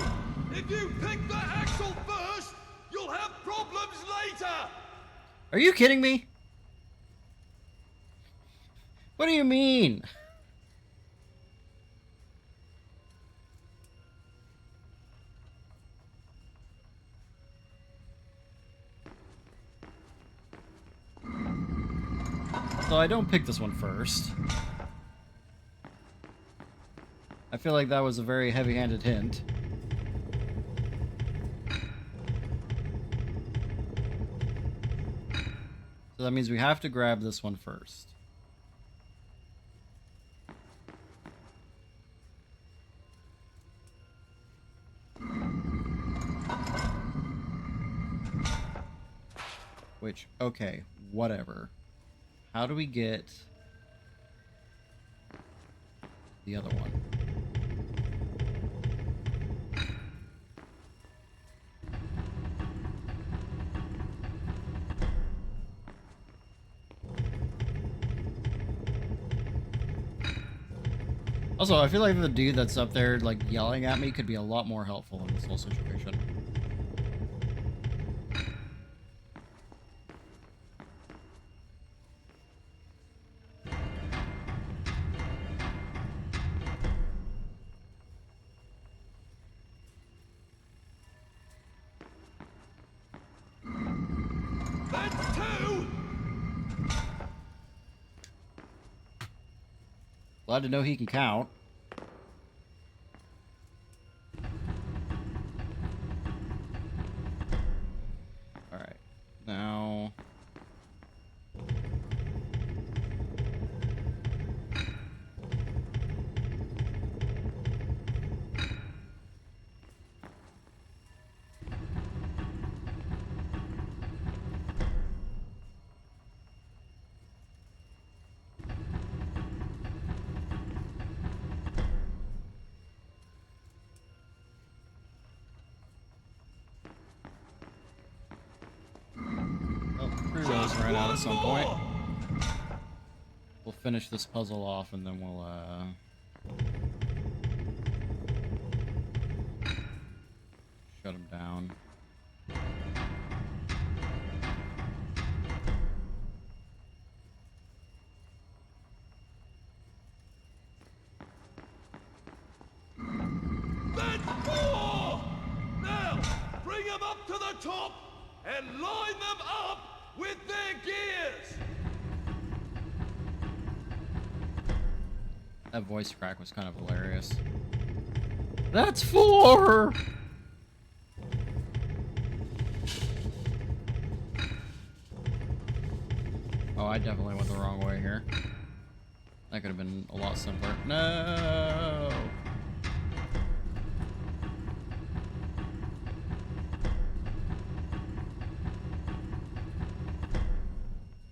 If you pick the axle first, you'll have problems later! Are you kidding me? What do you mean? So I don't pick this one first. I feel like that was a very heavy-handed hint. So that means we have to grab this one first. Which, okay, whatever. How do we get the other one? Also, I feel like the dude that's up there, like, yelling at me could be a lot more helpful in this whole situation. That's two! Glad to know he can count. Alright, now... Pre-rolls ran out at some point. We'll finish this puzzle off and then we'll shut him down. That's four! Now, bring them up to the top and line them up with their gears! That voice crack was kind of hilarious. That's 4! Oh, I definitely went the wrong way here. That could have been a lot simpler. No!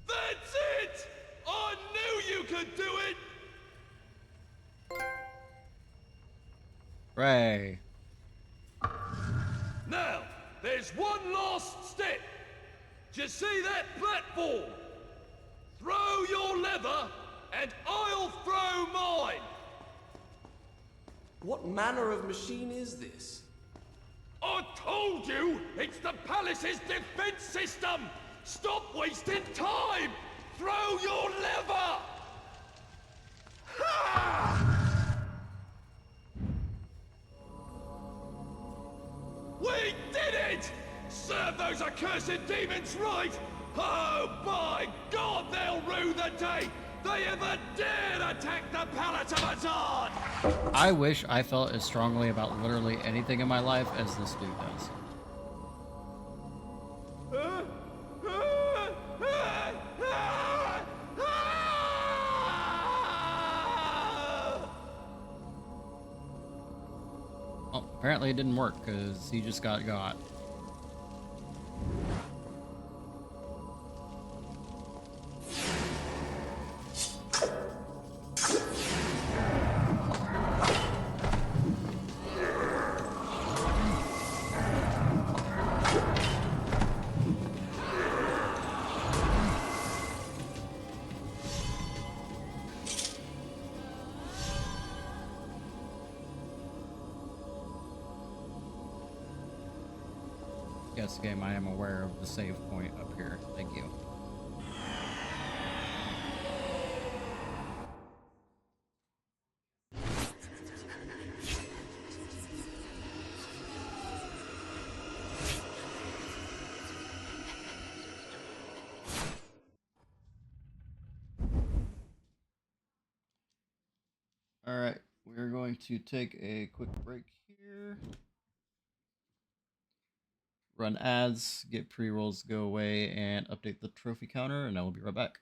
That's it! I knew you could do it! Hooray. Now, there's one last step. Do you see that platform? Throw your lever, and I'll throw mine. What manner of machine is this? I told you, it's the palace's defense system. Stop wasting time. Throw your lever. Ha! We did it! Serve those accursed demons right! Oh, by God, they'll rue the day they ever dared attack the Palace of Azad! I wish I felt as strongly about literally anything in my life as this dude does. Well, apparently it didn't work because he just got. Yes, game, I am aware of the save point up here. Thank you. Alright, we're going to take a quick break here. Run ads, get pre-rolls to go away, and update the trophy counter, and I will be right back.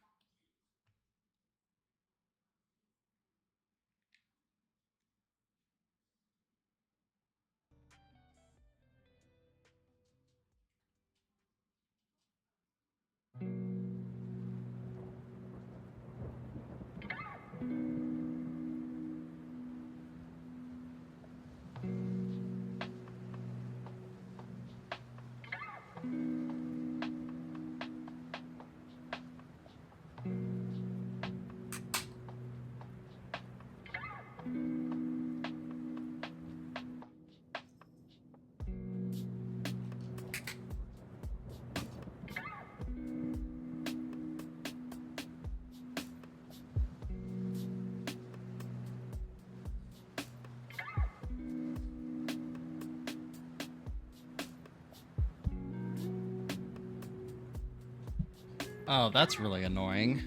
Oh, that's really annoying.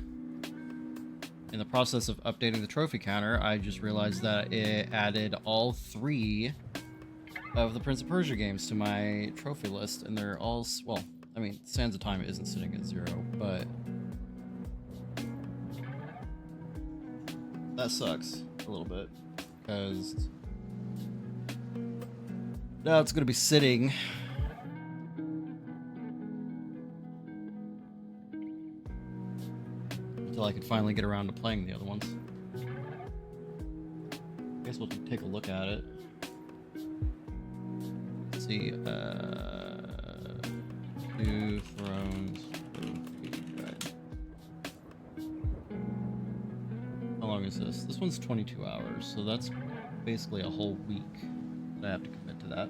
In the process of updating the trophy counter, I just realized that it added all 3 of the Prince of Persia games to my trophy list, and they're all, well, I mean, Sands of Time isn't sitting at 0, but that sucks a little bit, because now it's going to be sitting until I can finally get around to playing the other ones. I guess we'll take a look at it. Let's see, 2 Thrones. Right. How long is this? This one's 22 hours, so that's basically a whole week that I have to commit to that.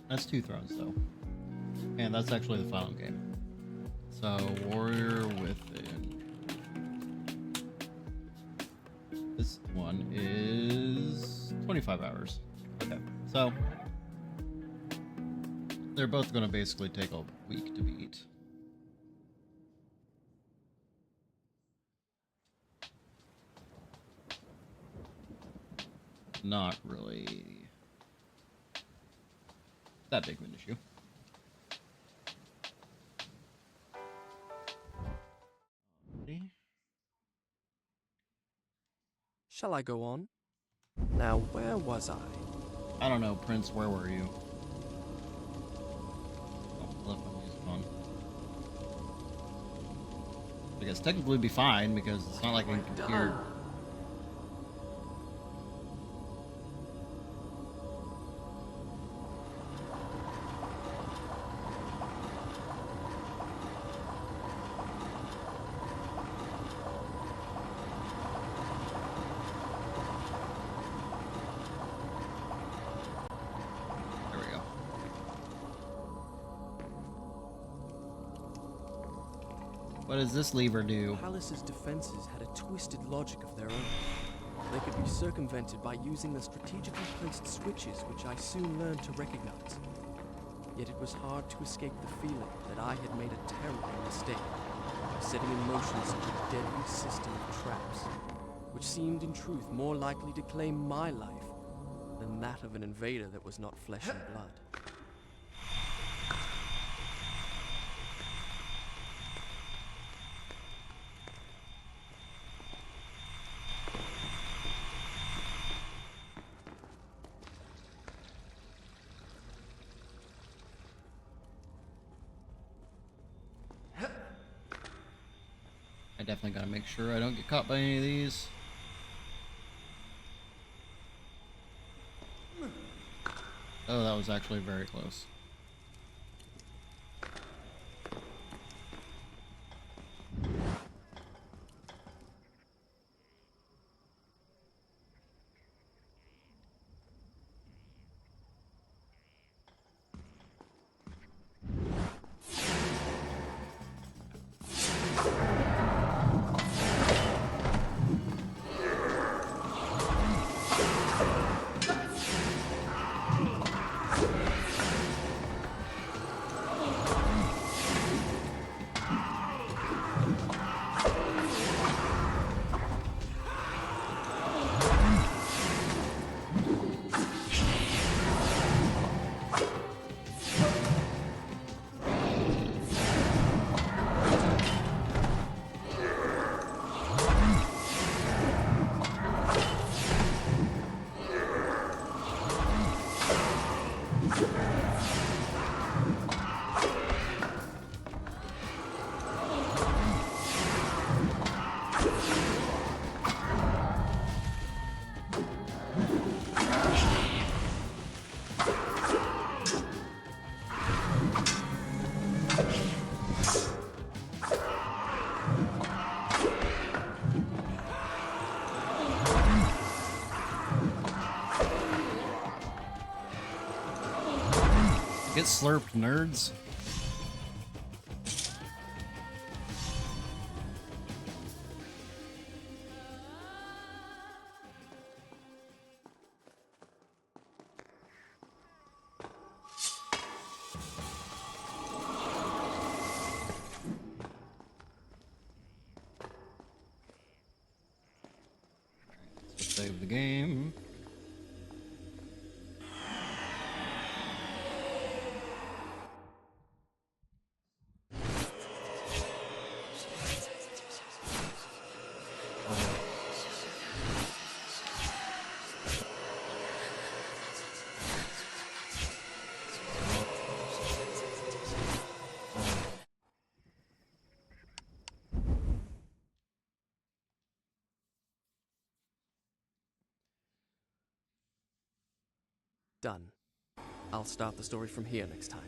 That's 2 Thrones, though. And that's actually the final game. So, Warrior Within. This one is 25 hours. Okay, so they're both going to basically take a week to beat. Not really that big of an issue. Shall I go on? Now, where was I? I don't know, Prince, where were you? Oh, I left my music on. I guess technically it'd be fine because it's not like I can hear. What does this lever do? The palace's defenses had a twisted logic of their own. They could be circumvented by using the strategically placed switches, which I soon learned to recognize. Yet it was hard to escape the feeling that I had made a terrible mistake by setting in motion such a deadly system of traps, which seemed in truth more likely to claim my life than that of an invader that was not flesh and blood. I definitely gotta make sure I don't get caught by any of these. Oh, that was actually very close. Get slurped, nerds. Let's save the game. Done. I'll start the story from here next time.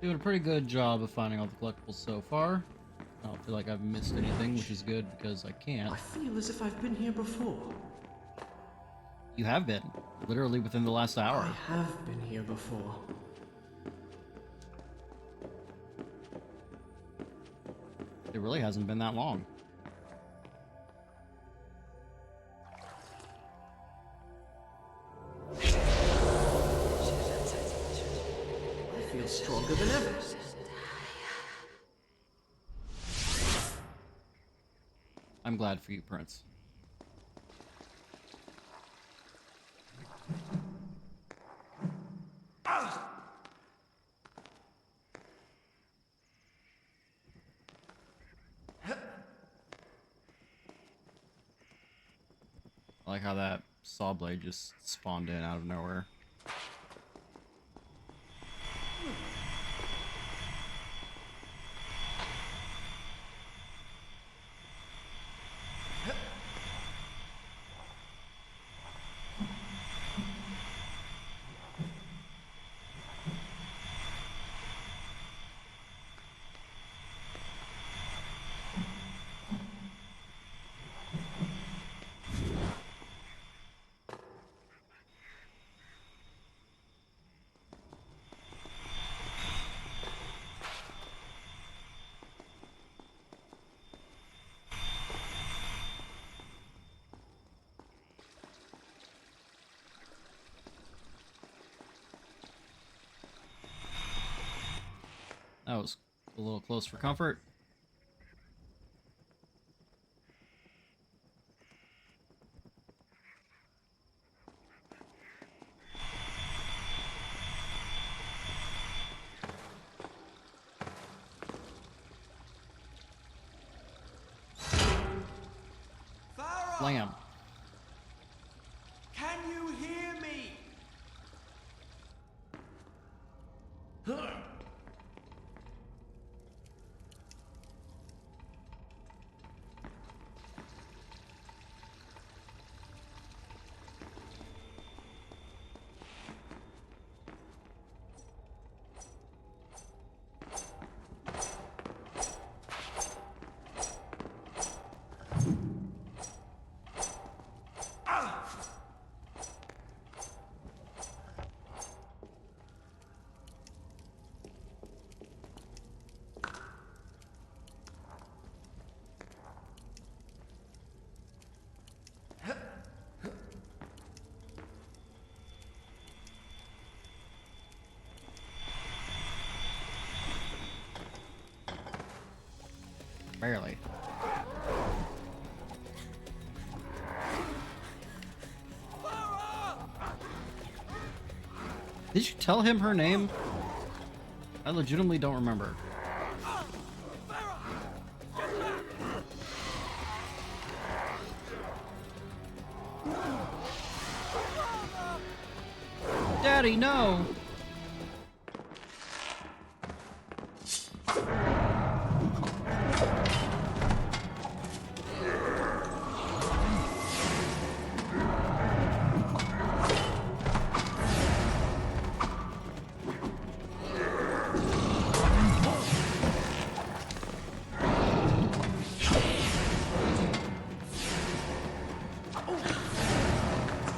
Doing a pretty good job of finding all the collectibles so far. I don't feel like I've missed anything, which is good because I can't. I feel as if I've been here before. You have been, literally within the last hour. I have been here before. It really hasn't been that long. I feel stronger than ever. I'm glad for you, Prince. I like how that saw blade just spawned in out of nowhere. That was a little close for comfort. Farah! Slam. Can you hear me? Barely. Did you tell him her name? I legitimately don't remember. Daddy, no!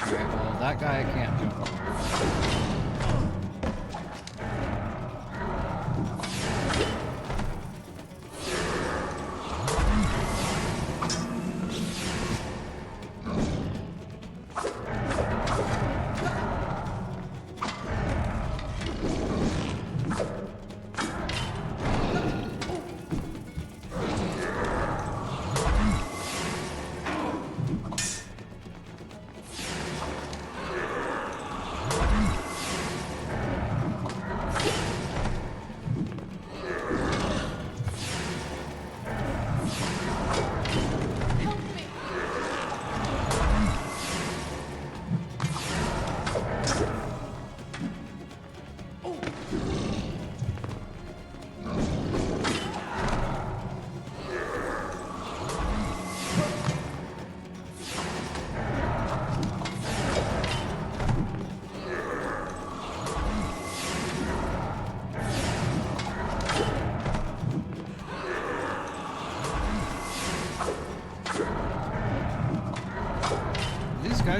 Alright, well, that guy can't jump over.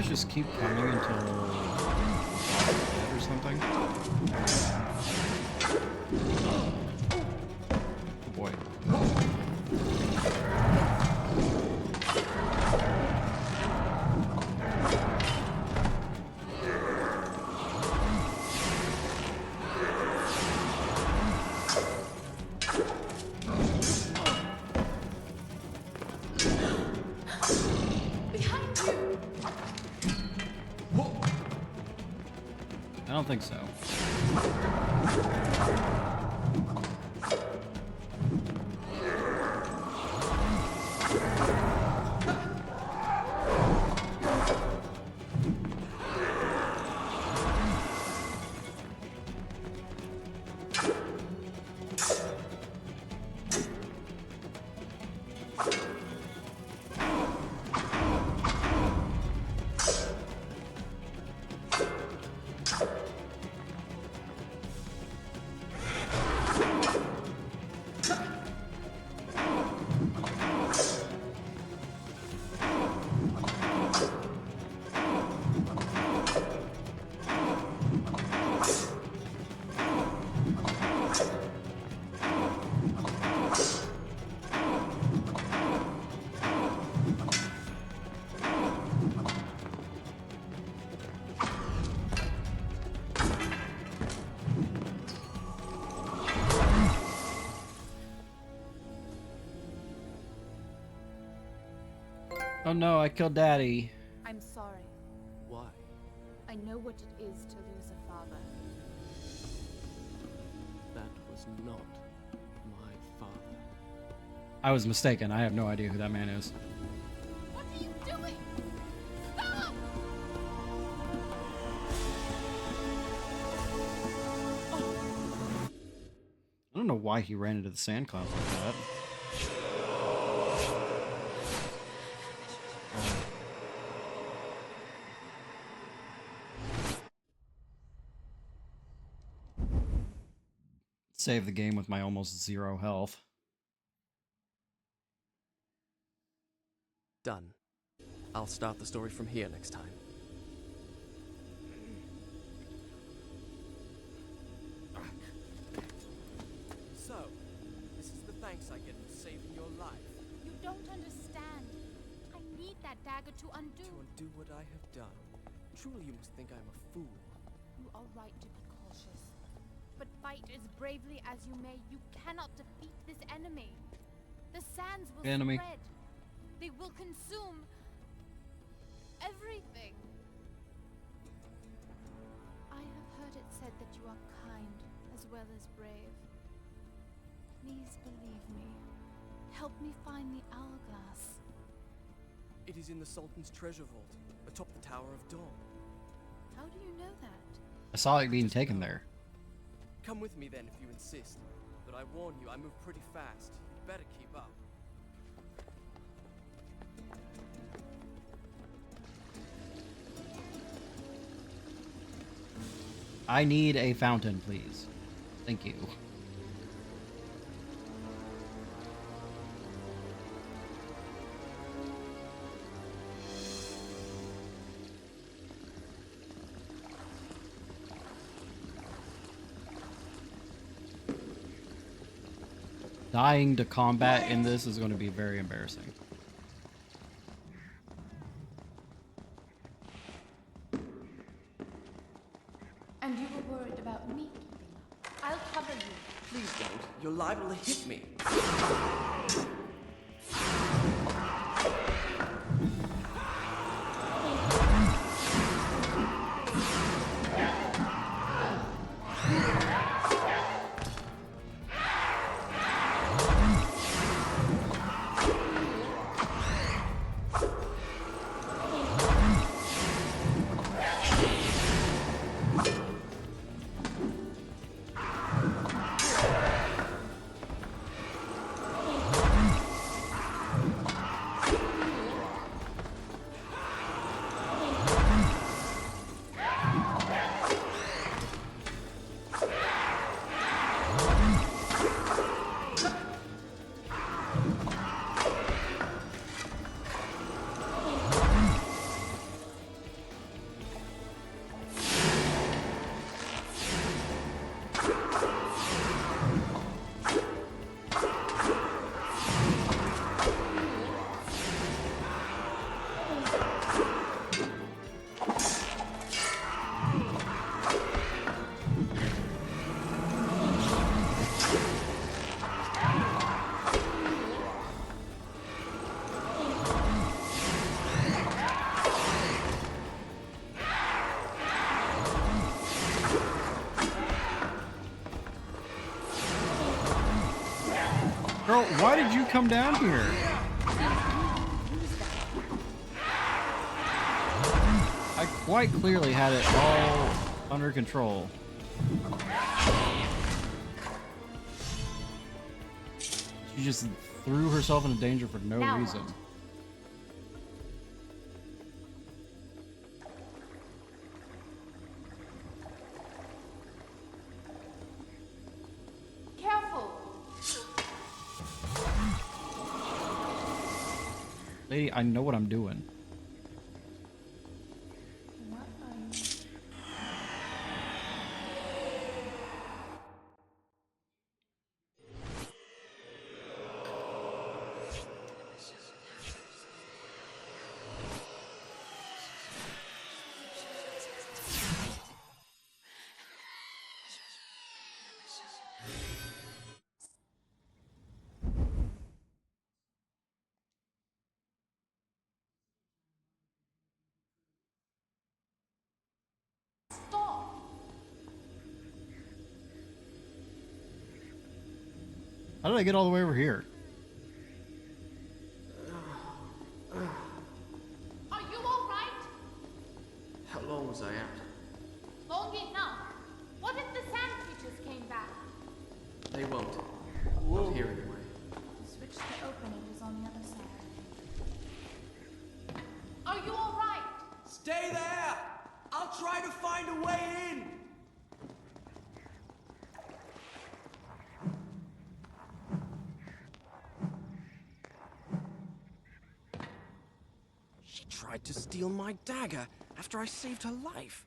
guys just keep coming until dead or something? Oh boy. I don't think so. Oh no, I killed Daddy. I'm sorry. Why? I know what it is to lose a father. That was not my father. I was mistaken. I have no idea who that man is. What are you doing? Stop! I don't know why he ran into the sand clouds like that. Save the game with my almost 0 health. Done. I'll start the story from here next time. So, this is the thanks I get for saving your life. You don't understand. I need that dagger to undo. To undo what I have done. Truly you must think I'm a fool. You are right to be cautious. But fight as bravely as you may, you cannot defeat this enemy. The sands will spread. They will consume everything. I have heard it said that you are kind as well as brave. Please believe me. Help me find the hourglass. It is in the Sultan's treasure vault, atop the Tower of Dawn. How do you know that? I saw it being taken there. Come with me then if you insist. But I warn you, I move pretty fast. You'd better keep up. I need a fountain, please. Thank you. Dying to combat in this is going to be very embarrassing. And you were worried about me keeping up. I'll cover you. Please don't. You're liable to hit me. Girl, why did you come down here? I quite clearly had it all under control. She just threw herself into danger for no Now reason. what? Careful. Lady, I know what I'm doing. What are you? Stop! How did I get all the way over here? Are you alright? How long was I out? Long enough. What if the sand creatures came back? They won't. Not here anyway. The switch to open it is on the other side. Are you alright? Stay there! I'll try to find a way in! She tried to steal my dagger after I saved her life.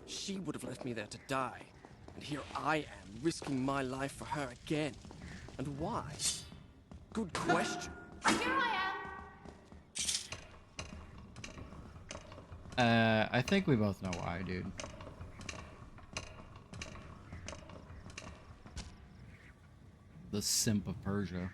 She would have left me there to die. And here I am, risking my life for her again. And why? Good question. Here I am. I think we both know why, dude. The simp of Persia.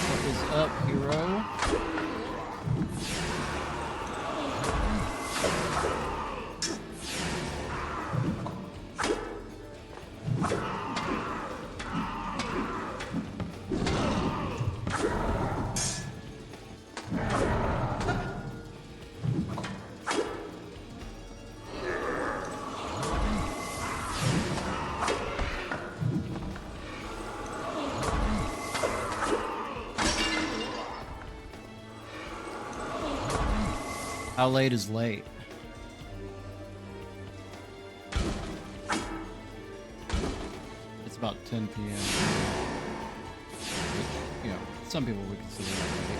What is up, hero? How late is late? It's about 10 p.m. Which, you know, some people would consider that late.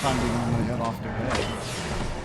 Time to normally head off to bed.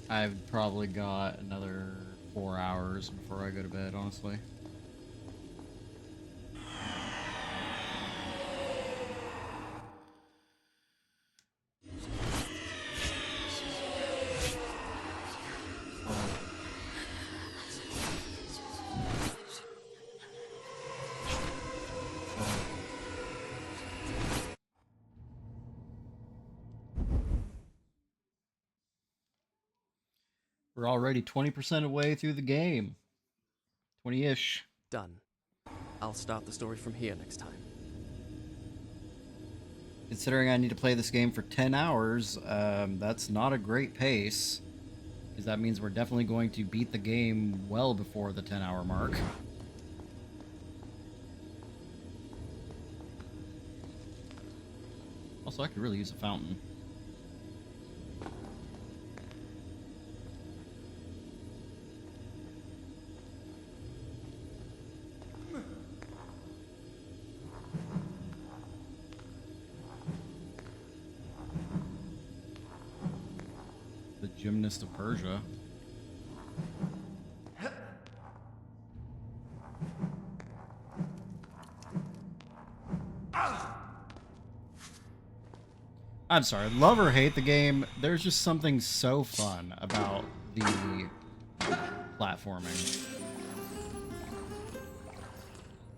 I've probably got another 4 hours before I go to bed, honestly. We're already 20% away through the game. 20-ish. Done. I'll start the story from here next time. Considering I need to play this game for 10 hours, that's not a great pace. Because that means we're definitely going to beat the game well before the 10-hour mark. Also, I could really use a fountain. The Gymnast of Persia. I'm sorry, love or hate the game, there's just something so fun about the platforming.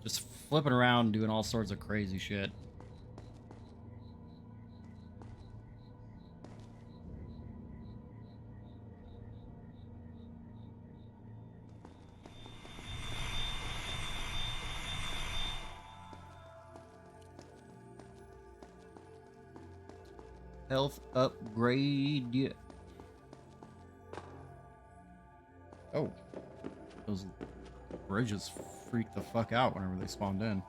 Just flipping around doing all sorts of crazy shit. Health upgrade. Oh. Those bridges freaked the fuck out whenever they spawned in.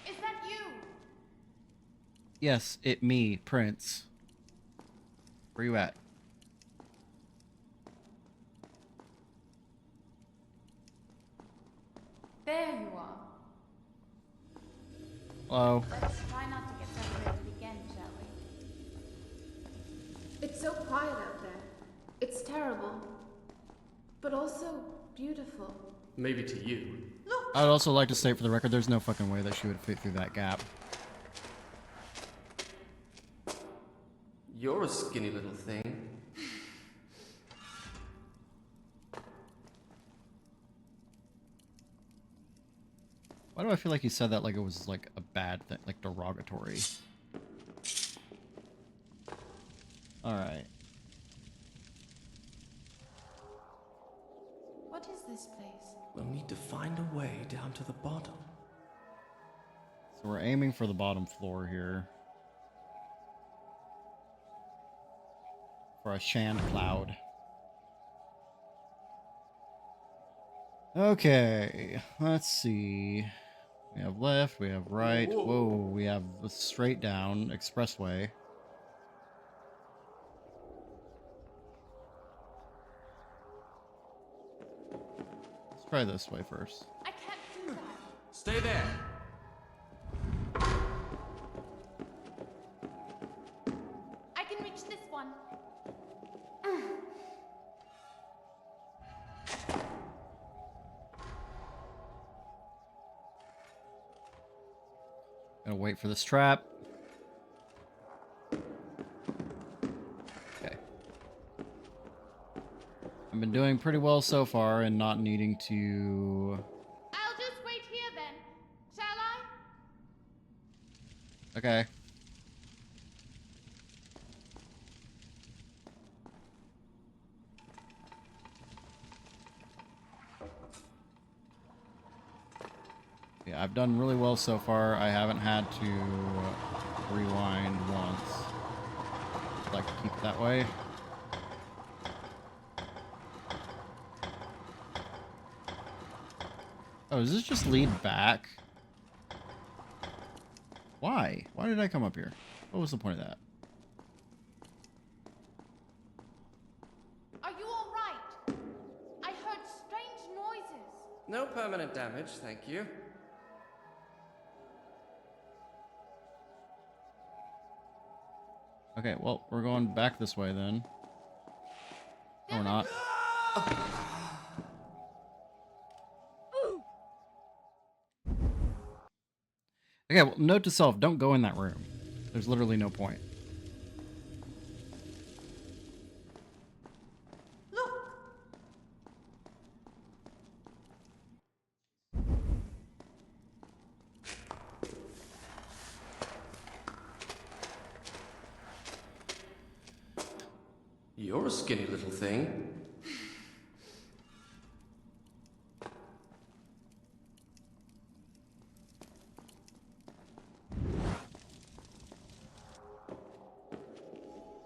Is that you? Yes, it me, Prince. Where you at? There you are. Hello. Let's try not to get separated again, shall we? It's so quiet out there. It's terrible. But also beautiful. Maybe to you. Look! I would also like to state for the record, there's no fucking way that she would fit through that gap. You're a skinny little thing. Why do I feel like you said that like it was like a bad thing, like derogatory? Alright. What is this place? We'll need to find a way down to the bottom. So we're aiming for the bottom floor here. For a Shand Cloud. Okay, let's see. We have left, we have right. Whoa, we have the straight down expressway. Let's try this way first. I can't do that. Stay there. I can reach this one. Gonna wait for this trap. been doing pretty well so far and not needing to... I'll just wait here then. Shall I? Okay. Yeah, I've done really well so far. I haven't had to rewind once. I'd like to keep it that way. Oh, does this just lead back? Why? Why did I come up here? What was the point of that? Are you all right? I heard strange noises. No permanent damage, thank you. Okay, well, we're going back this way then. No, we're not. Okay, well, note to self, don't go in that room. There's literally no point. Look! You're a skinny little thing.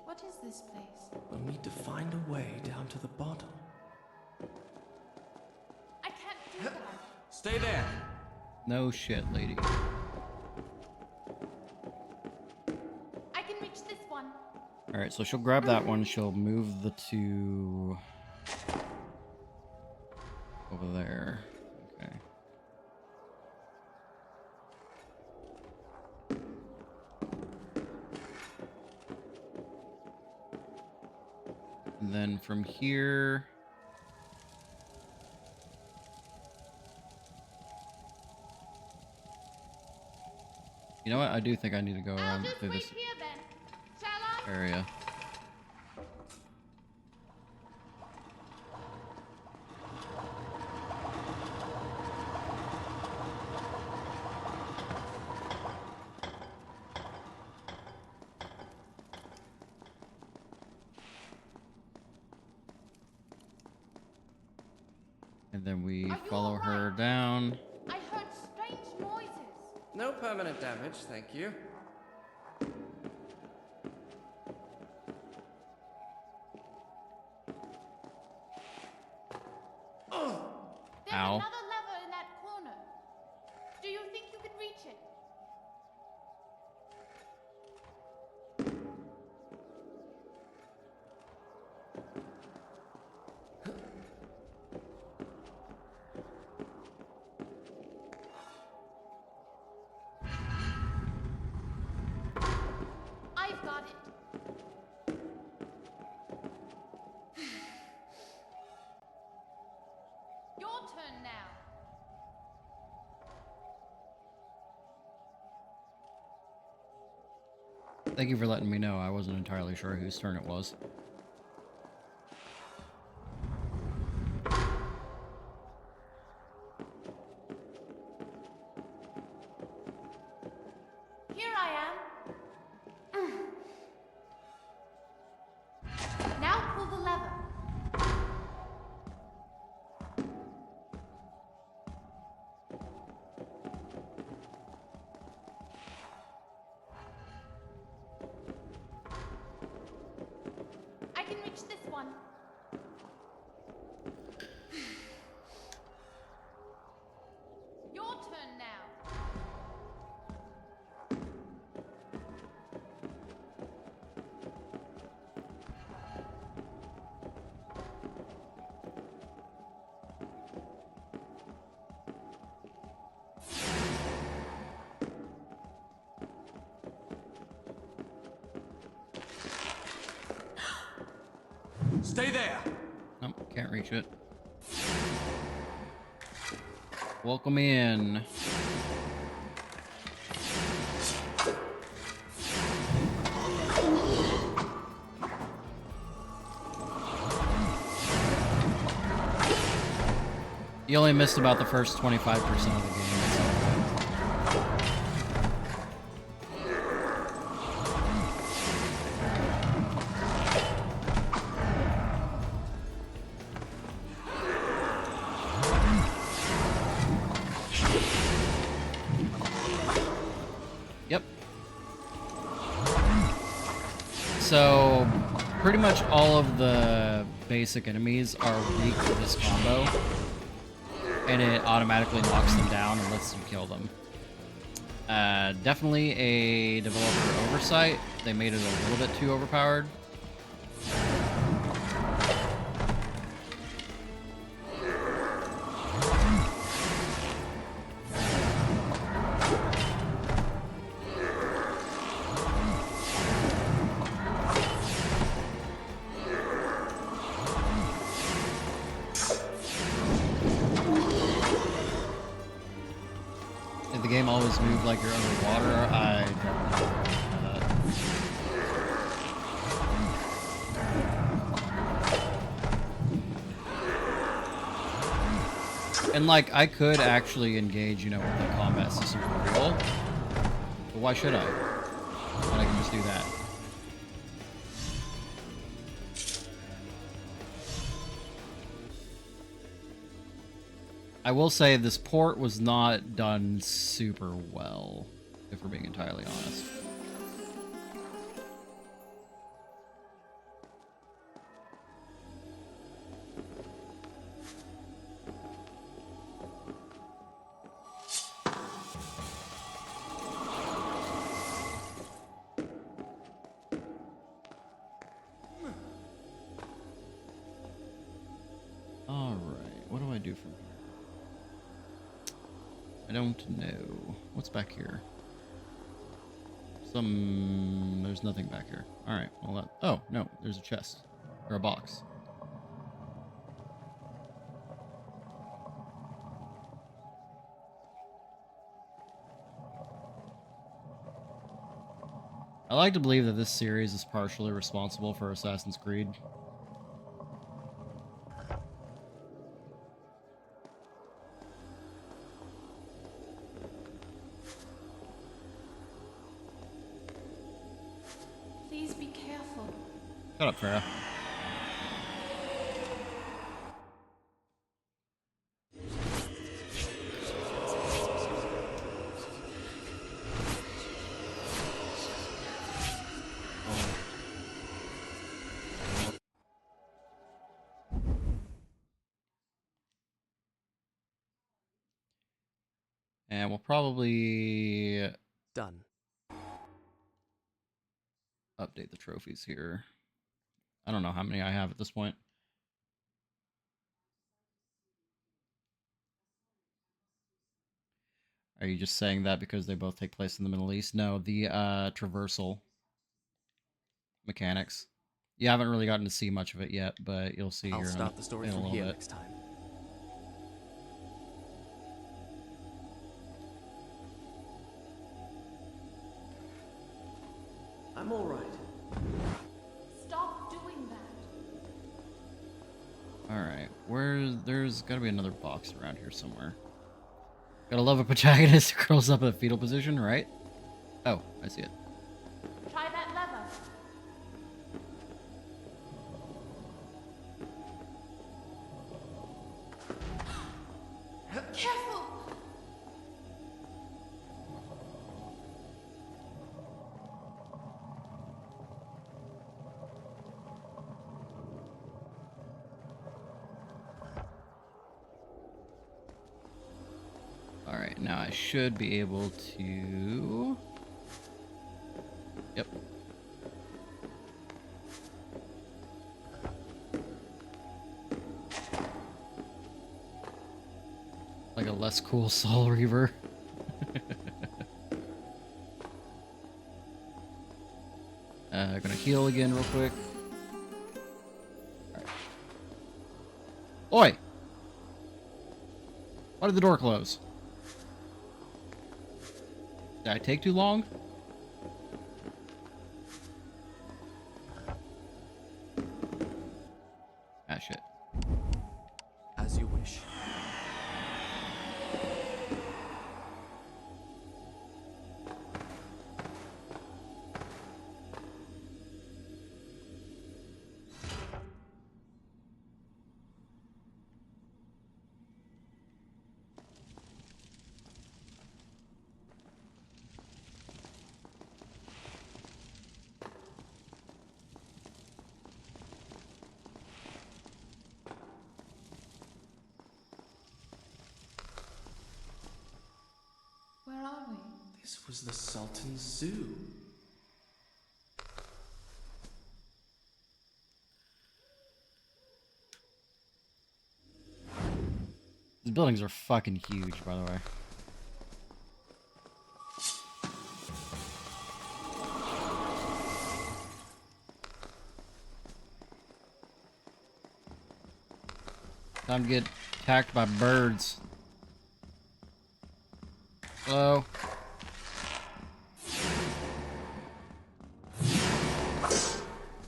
What is this place? We'll need to find a way down to the bottom. I can't do that. Stay there. No shit, lady. I can reach this one. Alright, so she'll grab that one. She'll move the two over there. Okay. And then from here... You know what? I do think I need to go I'll around just through wait this here then. Shall I? area. And then we Are you follow all her right? down. I heard strange noises. No permanent damage, thank you. There's Ow. another lever in that corner. Do you think you could reach it? I've got it. Your turn now. Thank you for letting me know. I wasn't entirely sure whose turn it was. Here I am. Now pull the lever. I can reach this one. Your turn now. Stay there. Nope, can't reach it. Welcome in. You only missed about the first 25% of the game. That's all. Yep. So, pretty much all of the basic enemies are weak to this combo, and it automatically knocks them down and lets you kill them. Definitely a developer oversight. They made it a little bit too overpowered. Did the game always move like you're underwater? I don't know. And like, I could actually engage, you know, with the combat system for real, but why should I? When I can just do that. I will say this port was not done super well, if we're being entirely honest. Alright, what do I do from here? I don't know. What's back here? There's nothing back here. Alright, well that... Oh, no, there's a chest. Or a box. I like to believe that this series is partially responsible for Assassin's Creed. Please be careful. Shut up, Farah. And we'll probably Done. update the trophies here. I don't know how many I have at this point. Are you just saying that because they both take place in the Middle East? No, the traversal mechanics. You haven't really gotten to see much of it yet, but you'll see I'll here start the story in a from little here bit. next time. I'm all right. Stop doing that. Alright, there's gotta be another box around here somewhere. Gotta love a protagonist who curls up in a fetal position, right? Oh, I see it. Try that lever. Careful. Alright, now I should be able to... Yep. Like a less cool Soul Reaver. Gonna heal again real quick. Alright. Oi! Why did the door close? Did I take too long? Ah, shit. As you wish. This was the Sultan's zoo. These buildings are fucking huge, by the way. Time to get attacked by birds. Hello?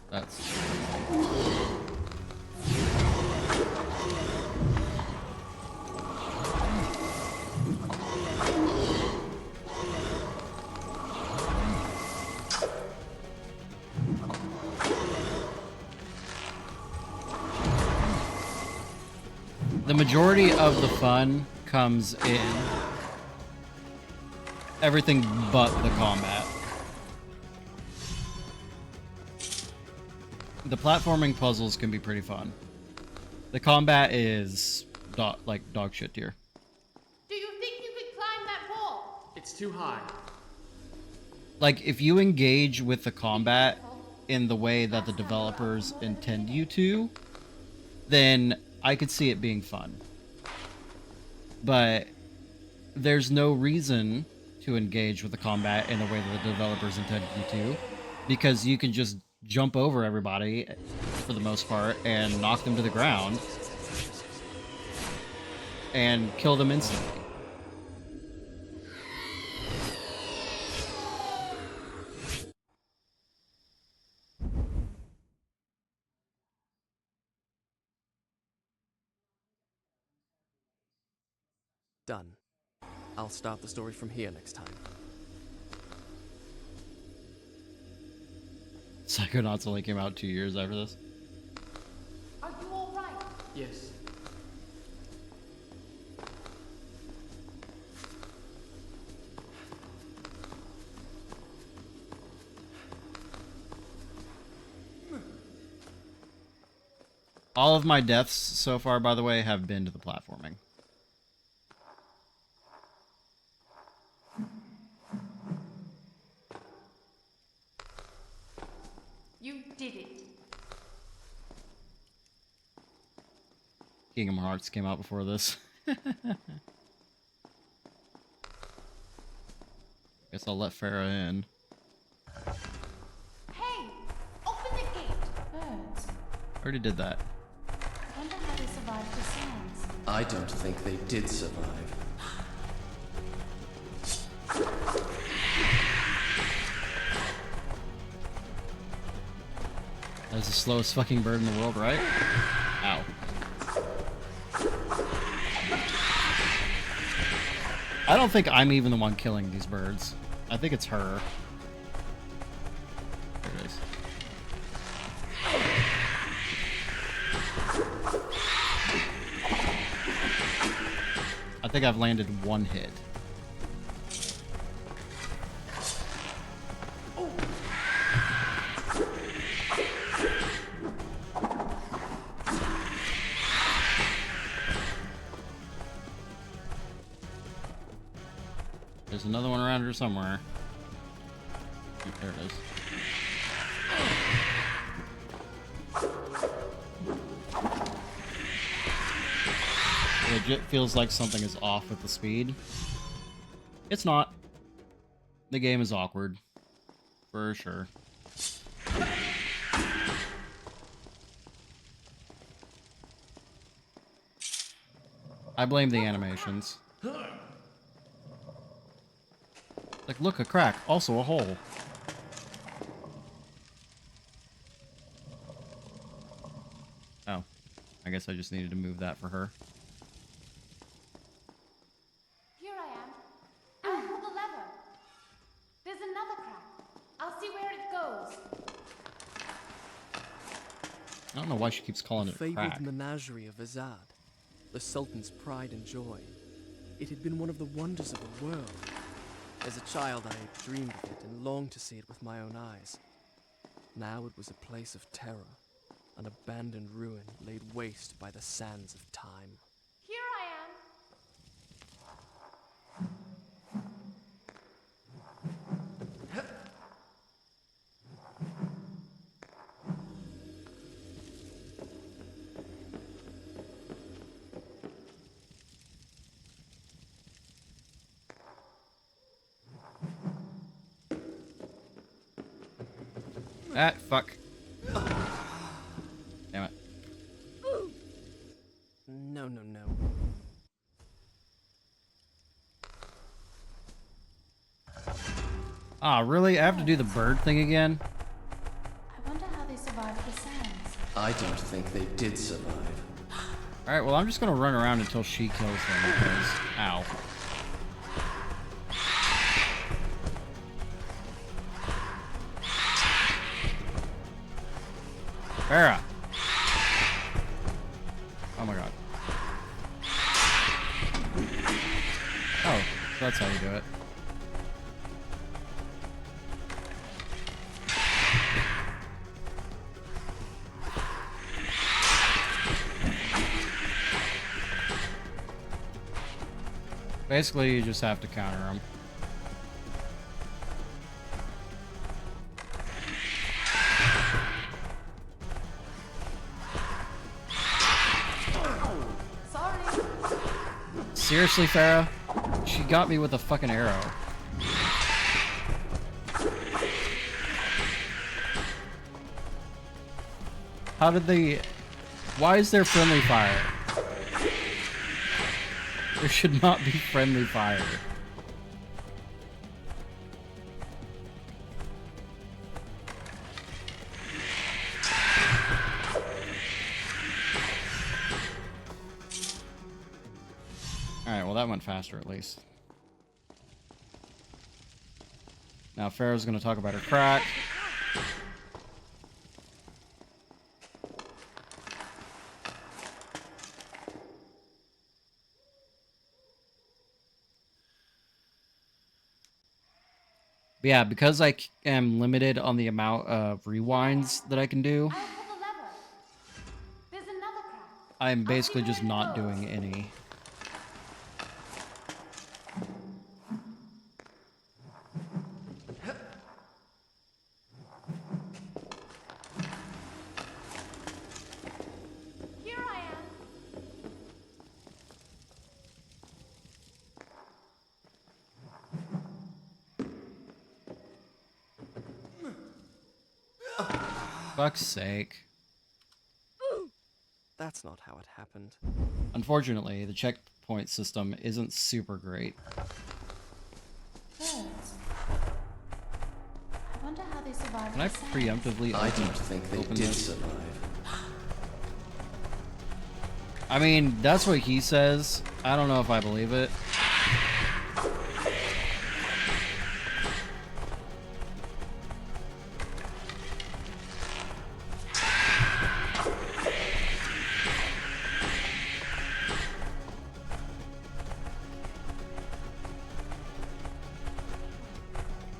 That's... The majority of the fun comes in everything but the combat. The platforming puzzles can be pretty fun. The combat is like dog shit tier. Do you think you could climb that wall? It's too high. Like, if you engage with the combat in the way that the developers intend you to, then I could see it being fun. But there's no reason to engage with the combat in the way that the developers intended you to, because you can just jump over everybody for the most part and knock them to the ground and kill them instantly. Done. I'll start the story from here next time. Psychonauts only came out 2 years after this. Are you all right? Yes. All of my deaths so far, by the way, have been to the platforming. You did it. Kingdom Hearts came out before this. Guess I'll let Farah in. Hey! Open the gate! Birds. Already did that. I wonder how they survived the sands. I don't think they did survive. That's the slowest fucking bird in the world, right? Ow. I don't think I'm even the one killing these birds. I think it's her. There it is. I think I've landed one hit. There's another one around here somewhere. Oh, there it is. It legit feels like something is off with the speed. It's not. The game is awkward. For sure. I blame the animations. Like, look, a crack. Also a hole. Oh. I guess I just needed to move that for her. Here I am. I'll pull the lever. There's another crack. I'll see where it goes. I don't know why she keeps calling it a Fabled crack. menagerie of Azad, the Sultan's pride and joy. It had been one of the wonders of the world. As a child, I had dreamed of it and longed to see it with my own eyes. Now it was a place of terror, an abandoned ruin laid waste by the sands of time. Here I am. Ah, fuck. Damn it. No, no, no. Ah, really? I have to do the bird thing again? I wonder how they survived the sands. I don't think they did survive. Alright, well, I'm just gonna run around until she kills them because... Ow. Farah! Oh my god. Oh, so that's how you do it. Basically, you just have to counter them. Sorry. Seriously, Farah? She got me with a fucking arrow. How did they... Why is there friendly fire? There should not be friendly fire. Alright, well that went faster at least. Now Farrah's gonna talk about her crack. But yeah, because I am limited on the amount of rewinds that I can do, I'll pull the lever. There's another crack. I'm basically just not doing any. Here I am. Fuck's sake. That's not how it happened. Unfortunately, the checkpoint system isn't super great. Birds. I wonder how they survived Can I the sands. preemptively I open, don't think they open did this? survive. I mean, that's what he says. I don't know if I believe it.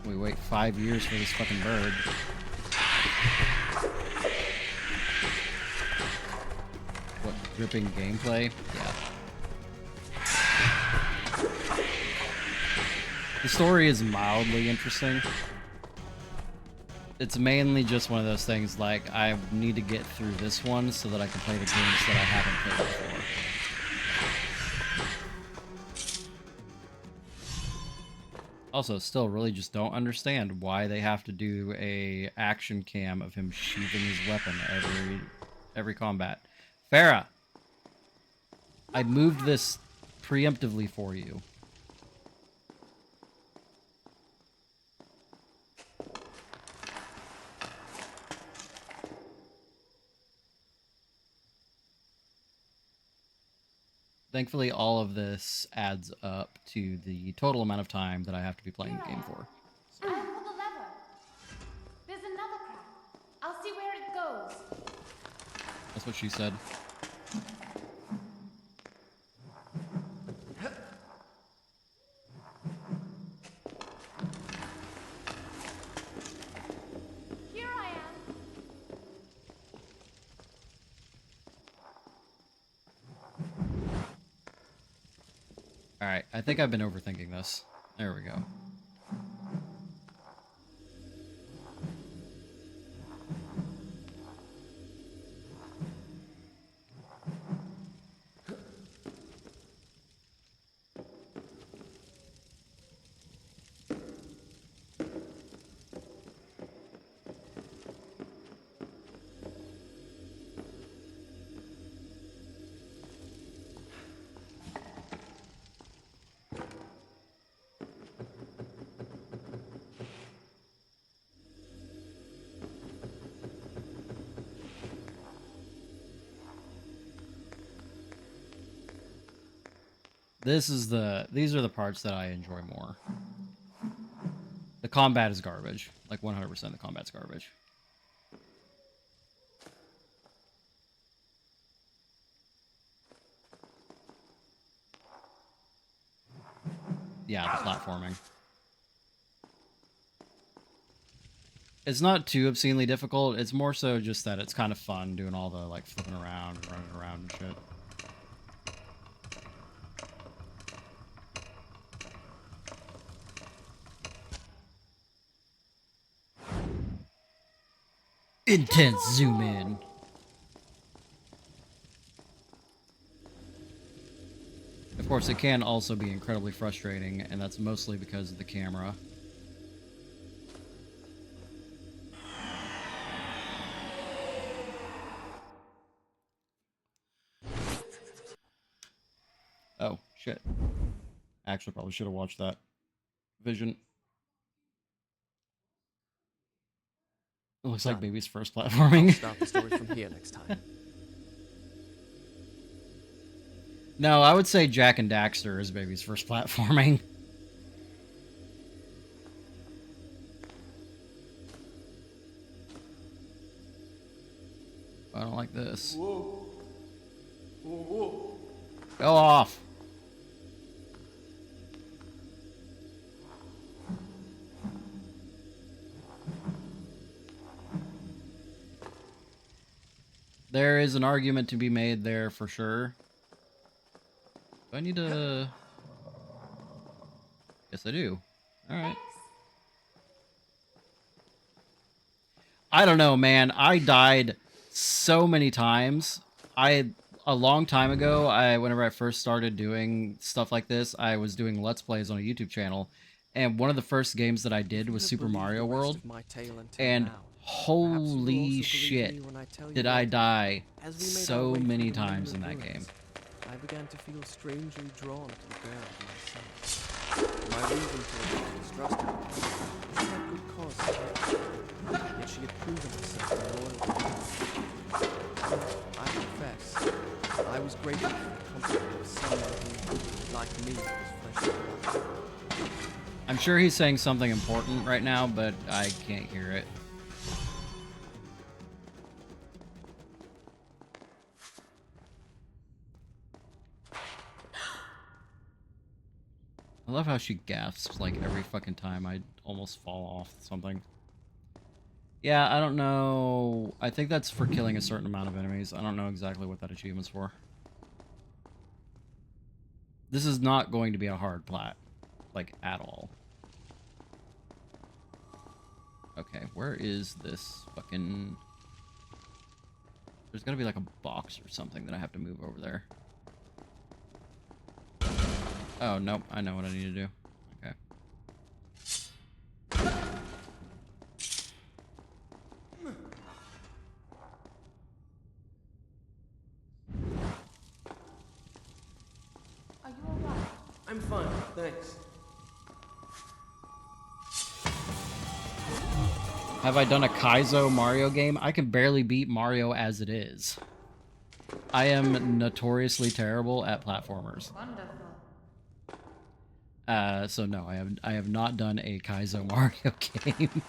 We wait 5 years for this fucking bird. What, gripping gameplay? Yeah. The story is mildly interesting. It's mainly just one of those things like, I need to get through this one so that I can play the games that I haven't played before. Also, still really just don't understand why they have to do a action cam of him sheathing his weapon every combat. Farah! I moved this preemptively for you. Thankfully, all of this adds up to the total amount of time that I have to be playing the game for. I'll pull the lever. There's another crack. I'll see where it goes. That's what she said. Here I am. Alright, I think I've been overthinking this. There we go. These are the parts that I enjoy more. The combat is garbage. Like 100% the combat's garbage. Yeah, the platforming. It's not too obscenely difficult. It's more so just that it's kind of fun doing all the like flipping around and running around and shit. Intense zoom in. Of course, it can also be incredibly frustrating, and that's mostly because of the camera. Oh, shit. Actually, probably should have watched that vision. It looks like baby's first platforming. I'll start the story from here next time. No, I would say Jack and Daxter is baby's first platforming. I don't like this. Whoa. Whoa, whoa. Go off. There is an argument to be made there for sure. Do I need to... Yes, I do. Alright. I don't know, man. I died so many times. A long time ago, whenever I first started doing stuff like this, I was doing Let's Plays on a YouTube channel. And one of the first games that I did was Super Mario World. And holy shit, did I die so many times in that game. I began to feel strangely drawn to the girl myself. My reason for distrust her was had good cause to hate. Yet she had proven herself loyal. I confess, I was grateful for the company of someone who, like me, was flesh and blood. I'm sure he's saying something important right now, but I can't hear it. I love how she gasps like every fucking time I almost fall off something. Yeah, I don't know. I think that's for killing a certain amount of enemies. I don't know exactly what that achievement's for. This is not going to be a hard plat. Like, at all. Okay, where is this fucking... There's gotta be like a box or something that I have to move over there. Oh, nope. I know what I need to do. Okay. Are you alright? I'm fine, thanks. Have I done a Kaizo Mario game? I can barely beat Mario as it is. I am notoriously terrible at platformers. Wonderful. So no, I have not done a Kaizo Mario game.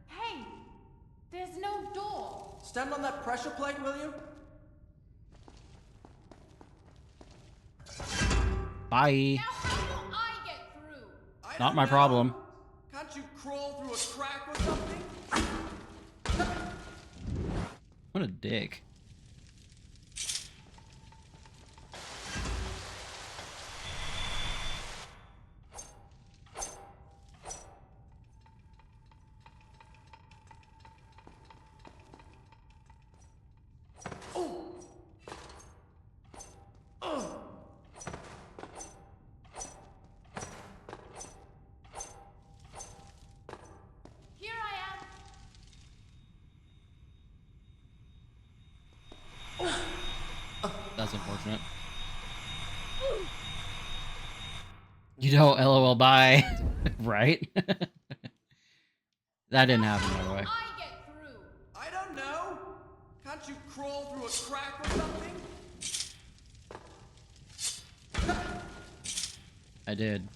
Hey! There's no door! Stand on that pressure plate, will you? Bye. Now how will I get through? I Not don't my know. problem. Can't you crawl through a crack or something? What a dick. Here I am! That's unfortunate. You don't LOL bye. Right? That didn't happen, by the way. I get through! I don't know. Can't you crawl through a crack or something? I did.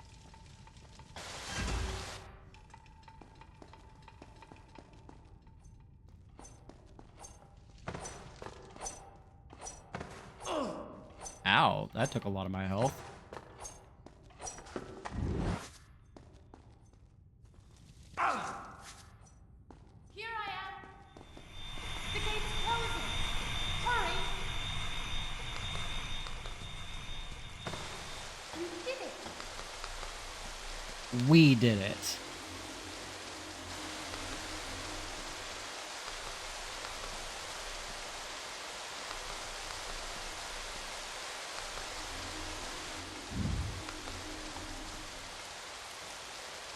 Ow, that took a lot of my health. Here I am. The gate's closing. Hurry. You did it. We did it.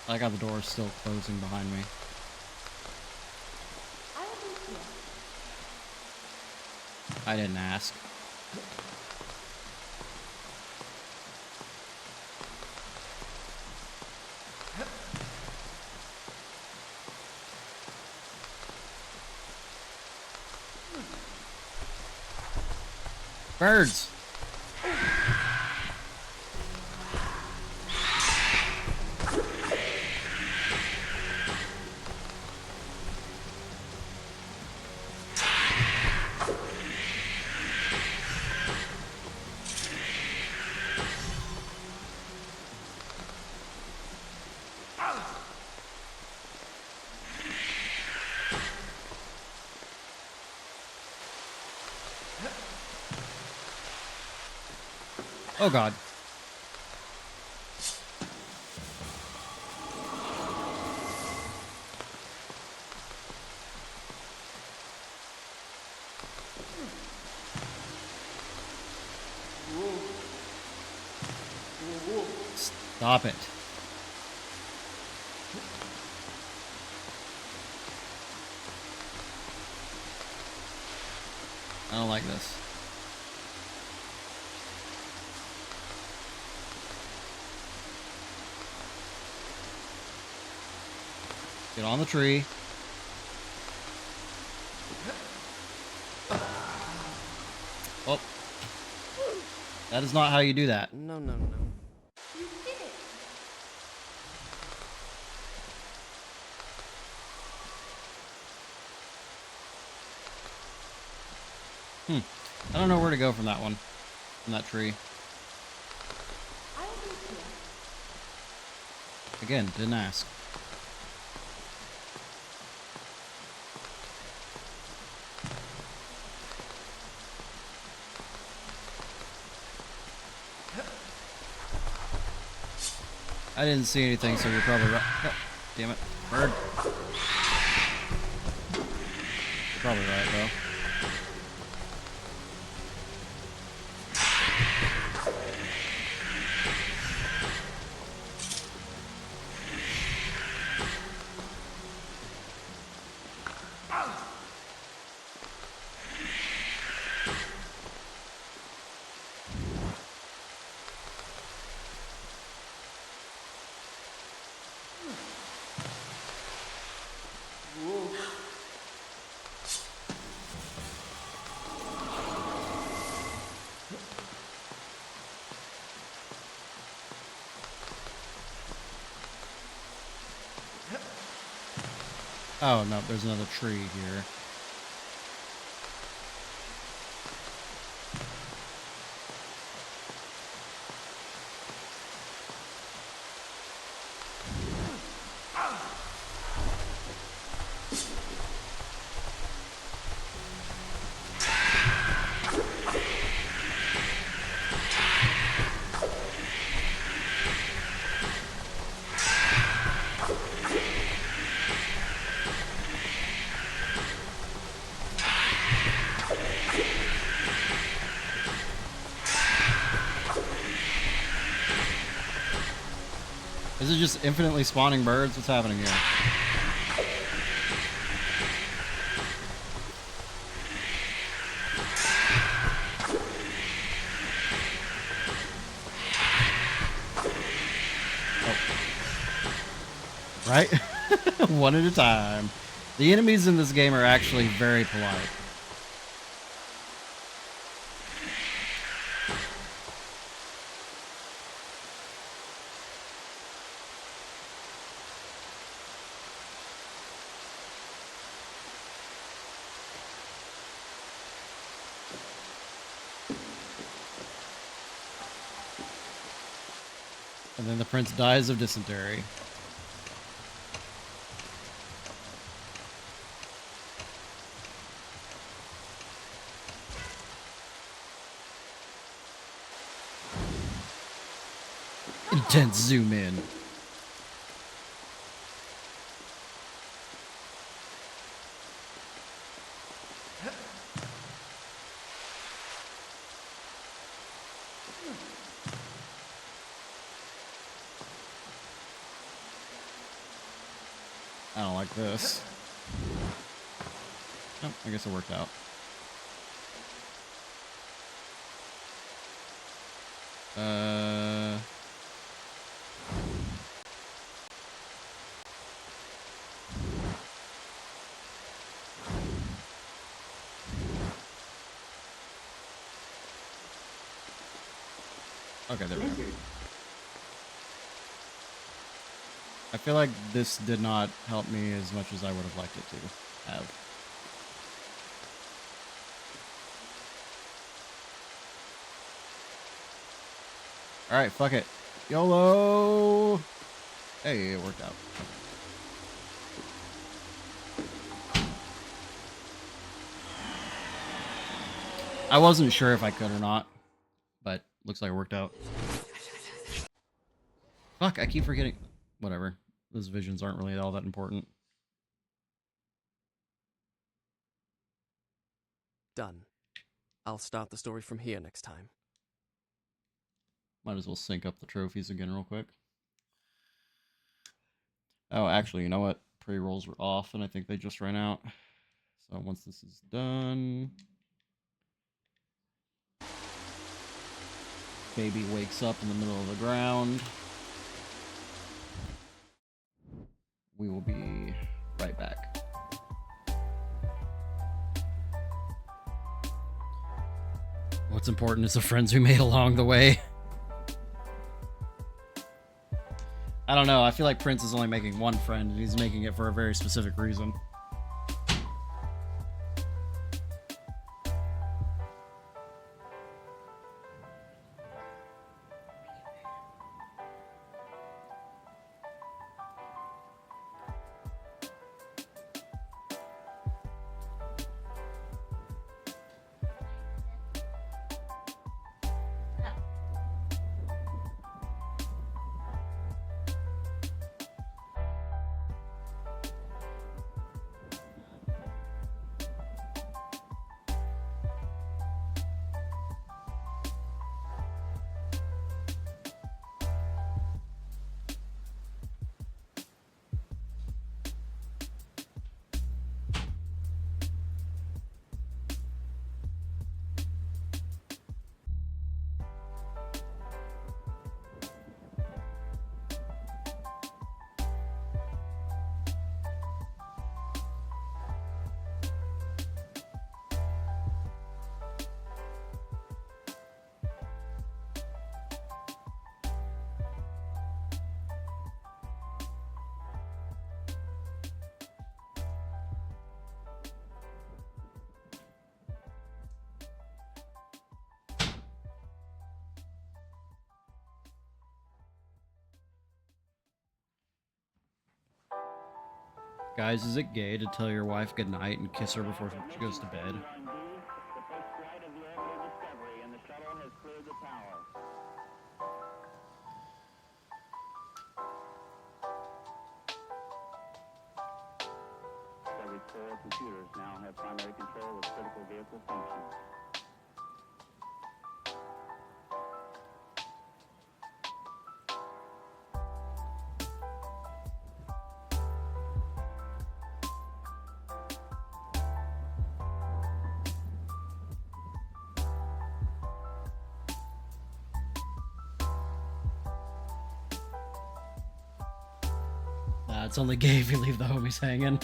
I got the door still closing behind me. I will be here. I didn't ask. Birds! Oh god. Stop it. I don't like this. Get on the tree. Oh. That is not how you do that. No, no, no. You did it. I don't know where to go from that one. From that tree. I will be here. Again, didn't ask. I didn't see anything, so you're probably right. Oh, damn it. Bird. You're probably right, though. Oh, no, there's another tree here. Is it just infinitely spawning birds? What's happening here? Oh. Right? One at a time. The enemies in this game are actually very polite. And then the prince dies of dysentery. Intense zoom in. I don't like this. Oh, I guess it worked out. Okay, there we go. I feel like this did not help me as much as I would have liked it to have. Alright, fuck it. YOLO! Hey, it worked out. I wasn't sure if I could or not, but looks like it worked out. Fuck, I keep forgetting. Whatever. Those visions aren't really all that important. Done. I'll start the story from here next time. Might as well sync up the trophies again real quick. Oh, actually, you know what? Pre-rolls were off, and I think they just ran out. So once this is done... Baby wakes up in the middle of the ground. We will be right back. What's important is the friends we made along the way. I don't know, I feel like Prince is only making one friend, and he's making it for a very specific reason. Guys, is it gay to tell your wife goodnight and kiss her before she goes to bed? Every core computers now have primary control of critical vehicle functions. It's only gay if you leave the homies hanging.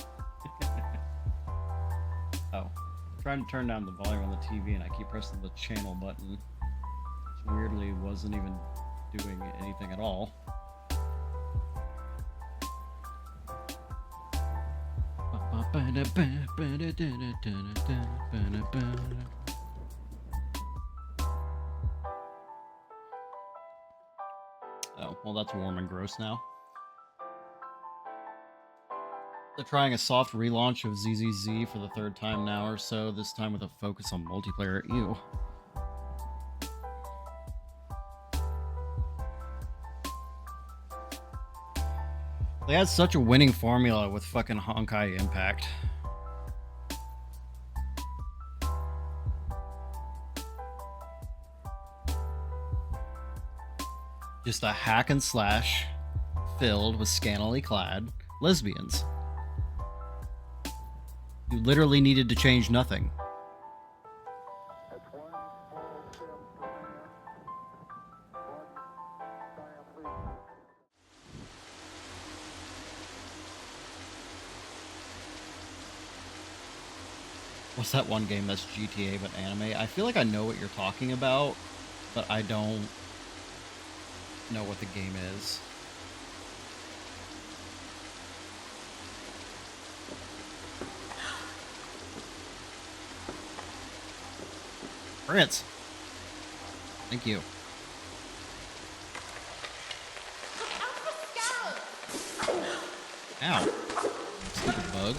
Oh. I'm trying to turn down the volume on the TV and I keep pressing the channel button, which weirdly wasn't even doing anything at all. Oh, well, that's warm and gross now. They're trying a soft relaunch of ZZZ for the third time now or so, this time with a focus on multiplayer. Ew. They had such a winning formula with fucking Honkai Impact. Just a hack and slash filled with scantily clad lesbians. You literally needed to change nothing. What's that one game that's GTA but anime? I feel like I know what you're talking about, but I don't know what the game is. Prince! Thank you. Ow. Stupid bug.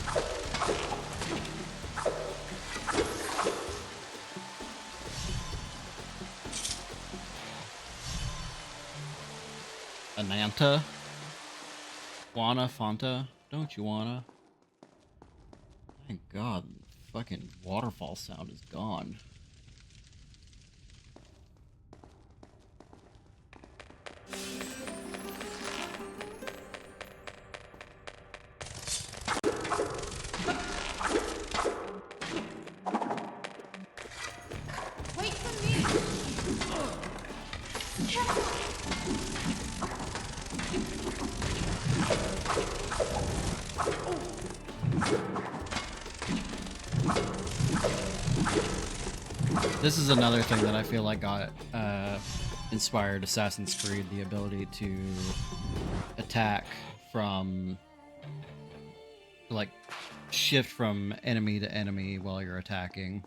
Ananta? Wanna, Fanta? Don't you wanna? Thank God, the fucking waterfall sound is gone. Wait for me! This is another thing that I feel like got inspired Assassin's Creed, the ability to attack from, like, shift from enemy to enemy while you're attacking.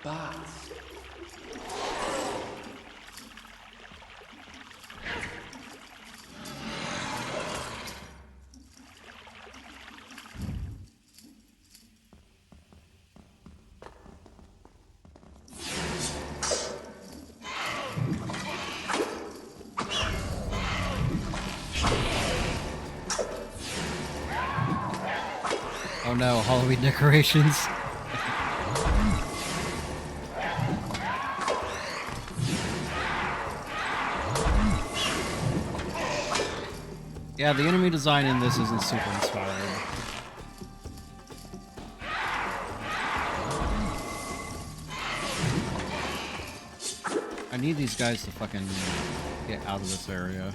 Bats. Oh no, Halloween decorations. Yeah, the enemy design in this isn't super inspired. I need these guys to fucking get out of this area.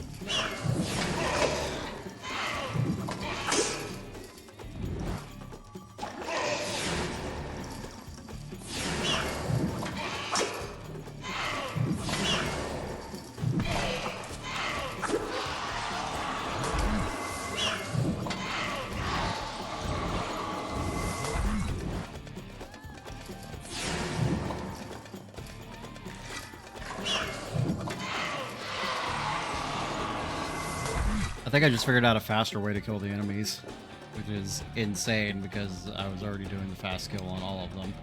I think I just figured out a faster way to kill the enemies, which is insane because I was already doing the fast kill on all of them.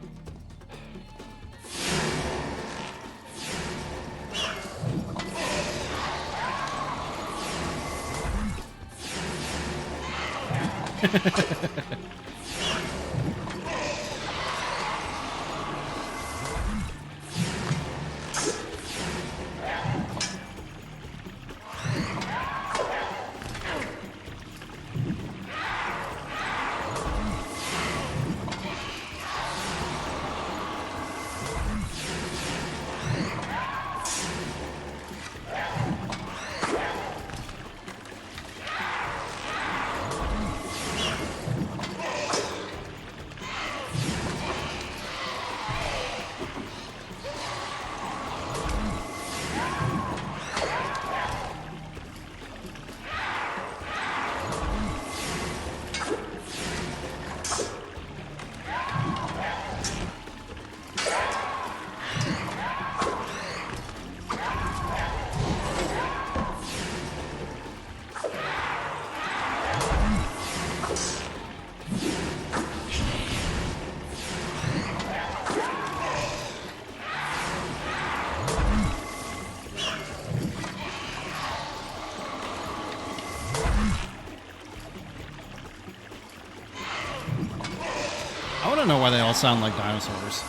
don't know why they all sound like dinosaurs.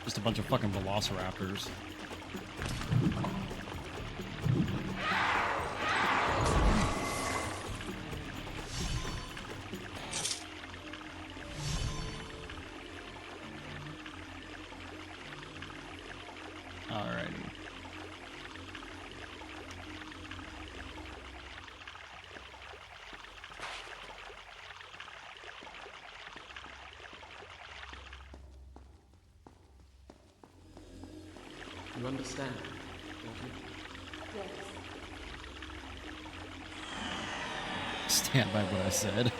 Just a bunch of fucking velociraptors. Alrighty. You understand, don't you? Yes. Stand by what I said.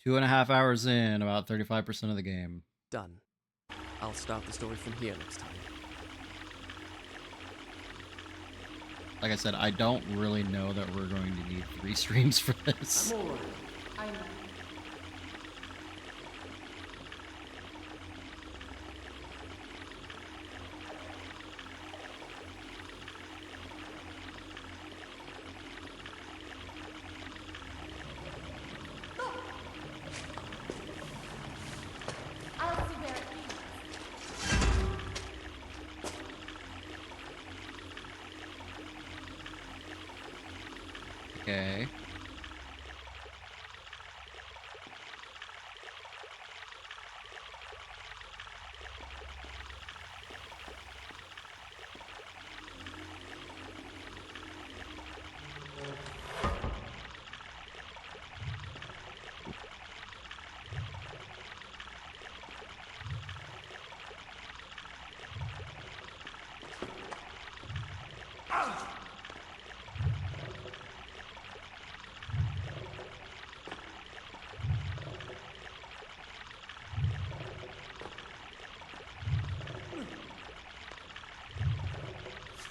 2.5 hours in, about 35% of the game. Done. I'll start the story from here next time. Like I said, I don't really know that we're going to need 3 streams for this. I'm alright. I know. I'll see where it leads. Okay.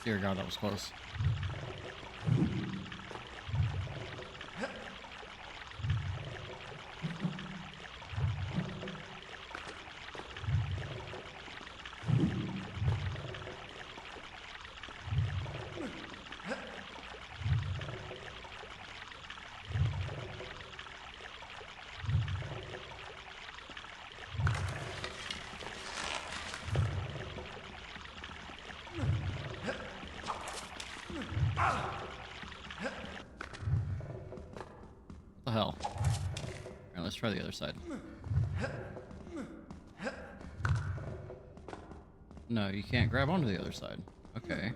Dear God, that was close. What the hell? Alright, let's try the other side. No, you can't grab onto the other side. Okay.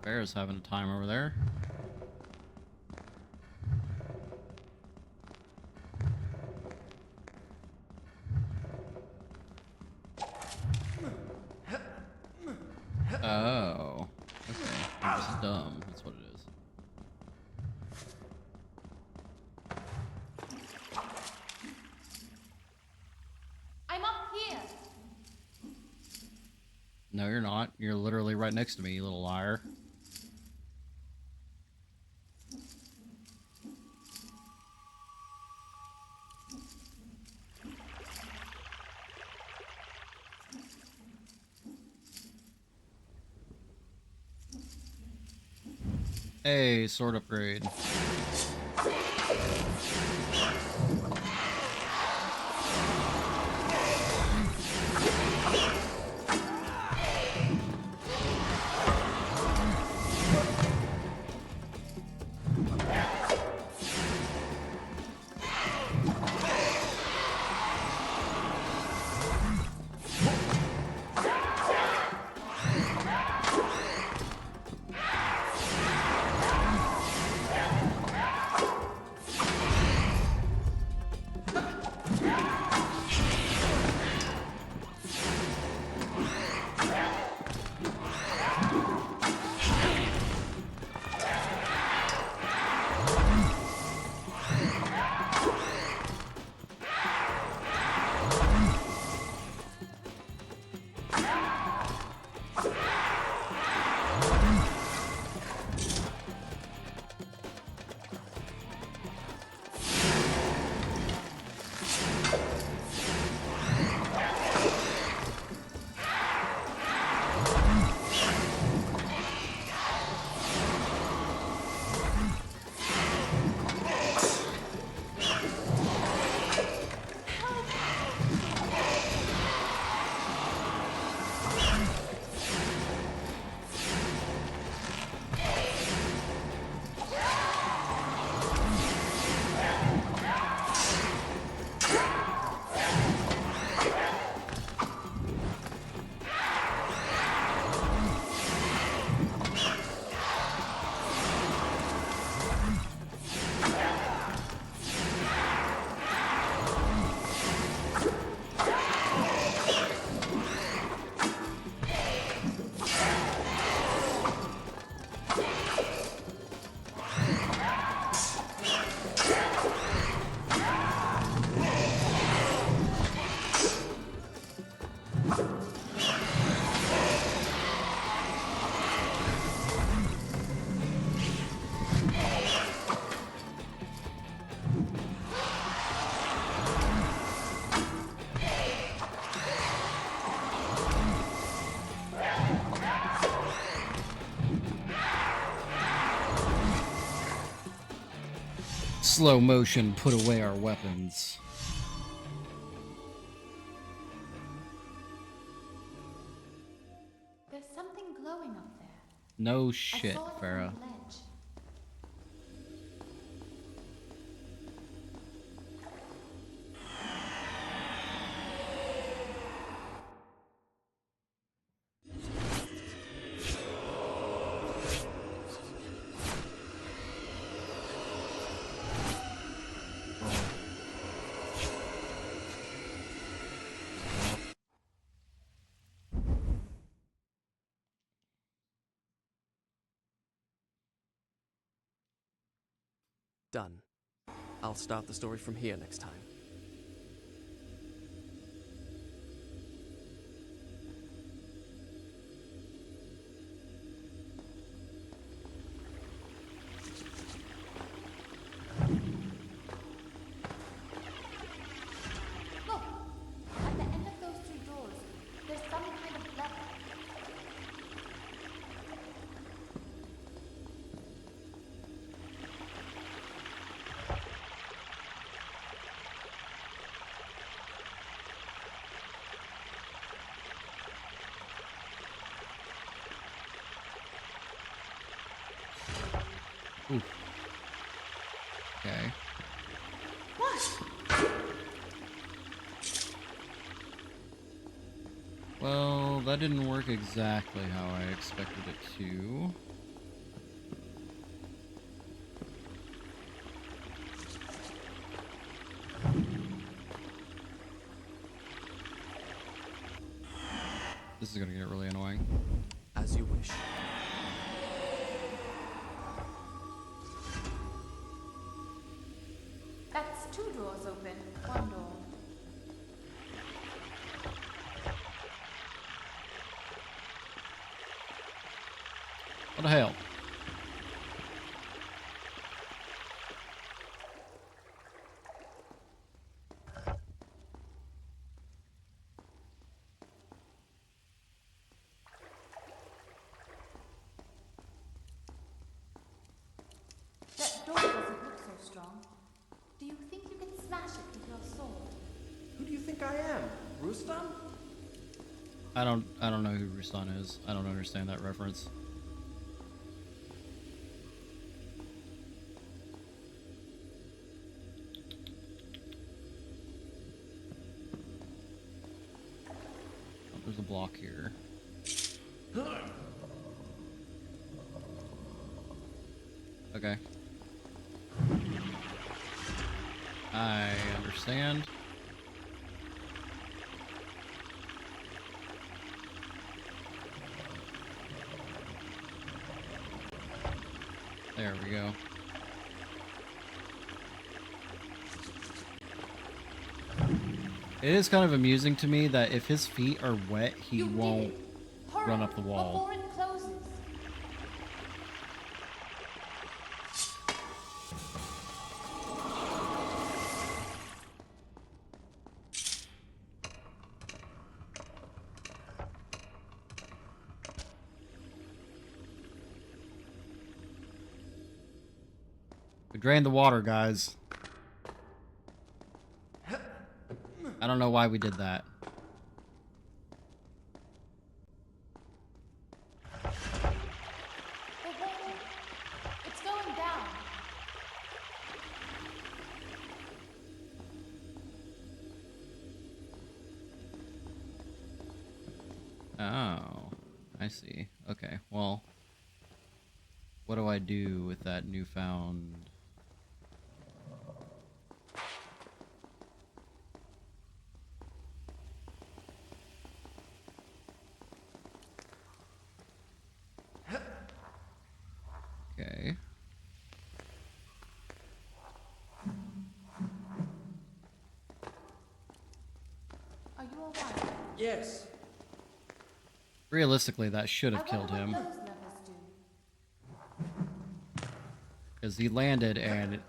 Bear's having a time over there. Oh. Okay. I'm just dumb. That's what it is. I'm up here. No, you're not. You're literally right next to me, you little liar. Hey, sword upgrade. slow motion put away our weapons. There's something glowing up there. No I shit, saw it from Farah. the ledge. Done. I'll start the story from here next time. Look! At the end of those two doors, there's some kind of lever. Ooh. Okay. What? Well, that didn't work exactly how I expected it to. This is gonna get really annoying. As you wish. That's two doors open. One door. What the hell? That door doesn't look so strong. Do you think you can smash it with your sword? Who do you think I am? Rustam? I don't know who Rustan is. I don't understand that reference. Oh, there's a block here. Okay. I understand. There we go. It is kind of amusing to me that if his feet are wet, he won't run up the wall. Before it closes. We drained the water, guys. I don't know why we did that. It's going down. Oh, I see. Okay, well, what do I do with that newfound... Okay. Are you alright? Yes. Realistically, that should have killed him. What those levers do. Because he landed and it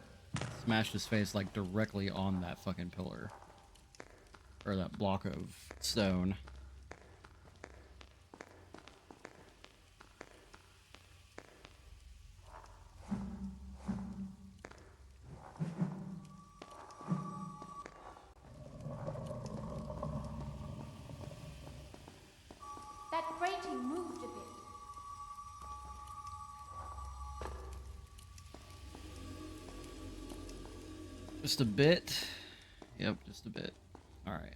smashed his face like directly on that fucking pillar. Or that block of stone. Just a bit. Yep, just a bit. All right.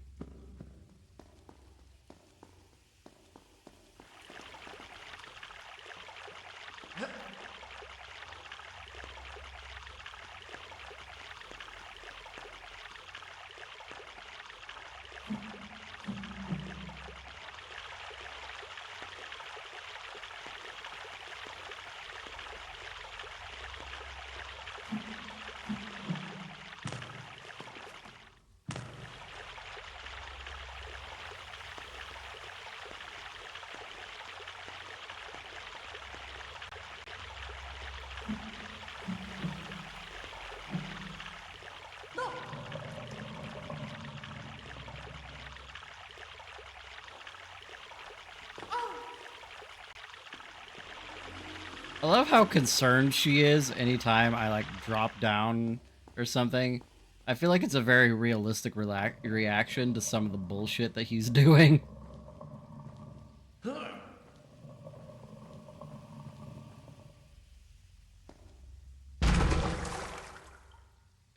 I love how concerned she is anytime I like drop down or something. I feel like it's a very realistic reaction to some of the bullshit that he's doing.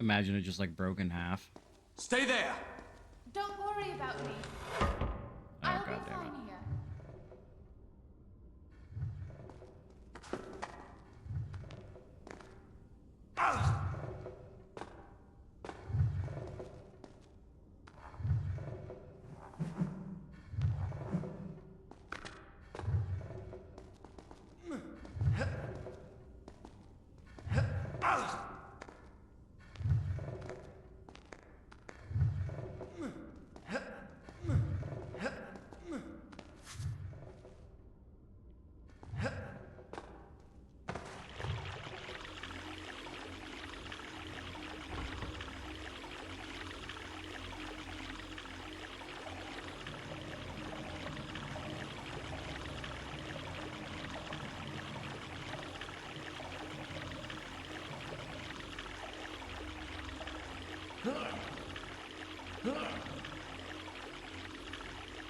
Imagine it just like broke in half. Stay there! Don't worry about me. Oh, I'll God be damn it. fine here.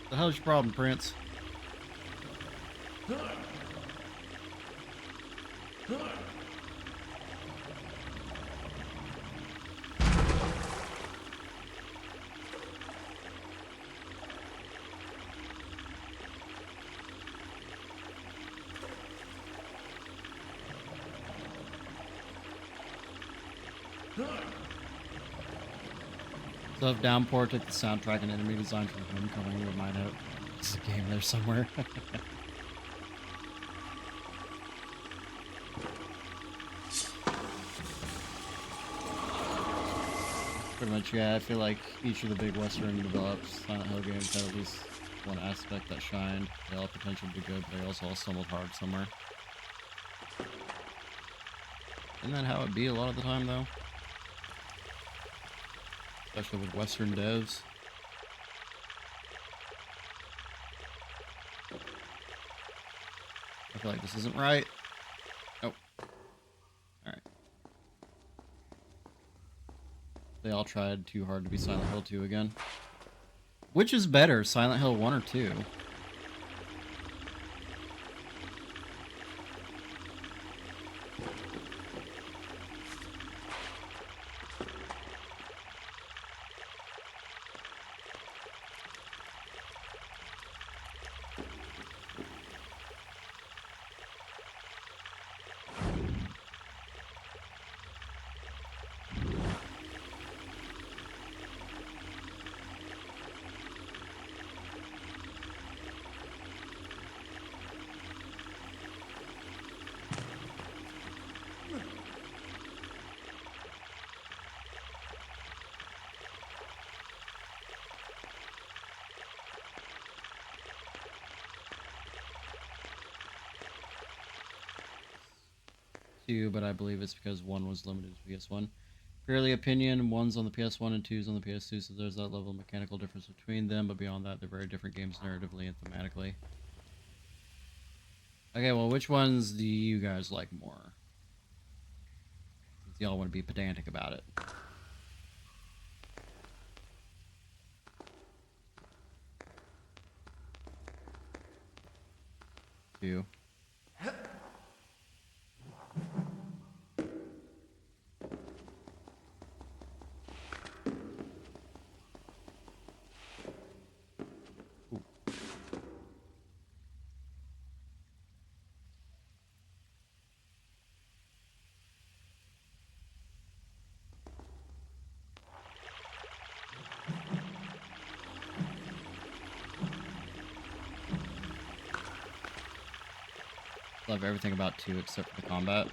The hell's your problem, Prince? So if Downpour took the soundtrack and enemy design from Homecoming, we might have it's a game there somewhere. Pretty much, yeah. I feel like each of the big Western developed Silent Hill games had at least one aspect that shined. They all have potential to be good, but they also all stumbled hard somewhere. Isn't that how it be a lot of the time, though? Especially with Western devs. I feel like this isn't right. Oh. Alright. They all tried too hard to be Silent Hill 2 again. Which is better, Silent Hill 1 or 2? Two, but I believe it's because 1 was limited to PS1. Purely opinion, 1's on the PS1 and 2's on the PS2, so there's that level of mechanical difference between them, but beyond that, they're very different games narratively and thematically. Okay, well, which ones do you guys like more? Since y'all want to be pedantic about it. 2. Love everything about 2 except for the combat.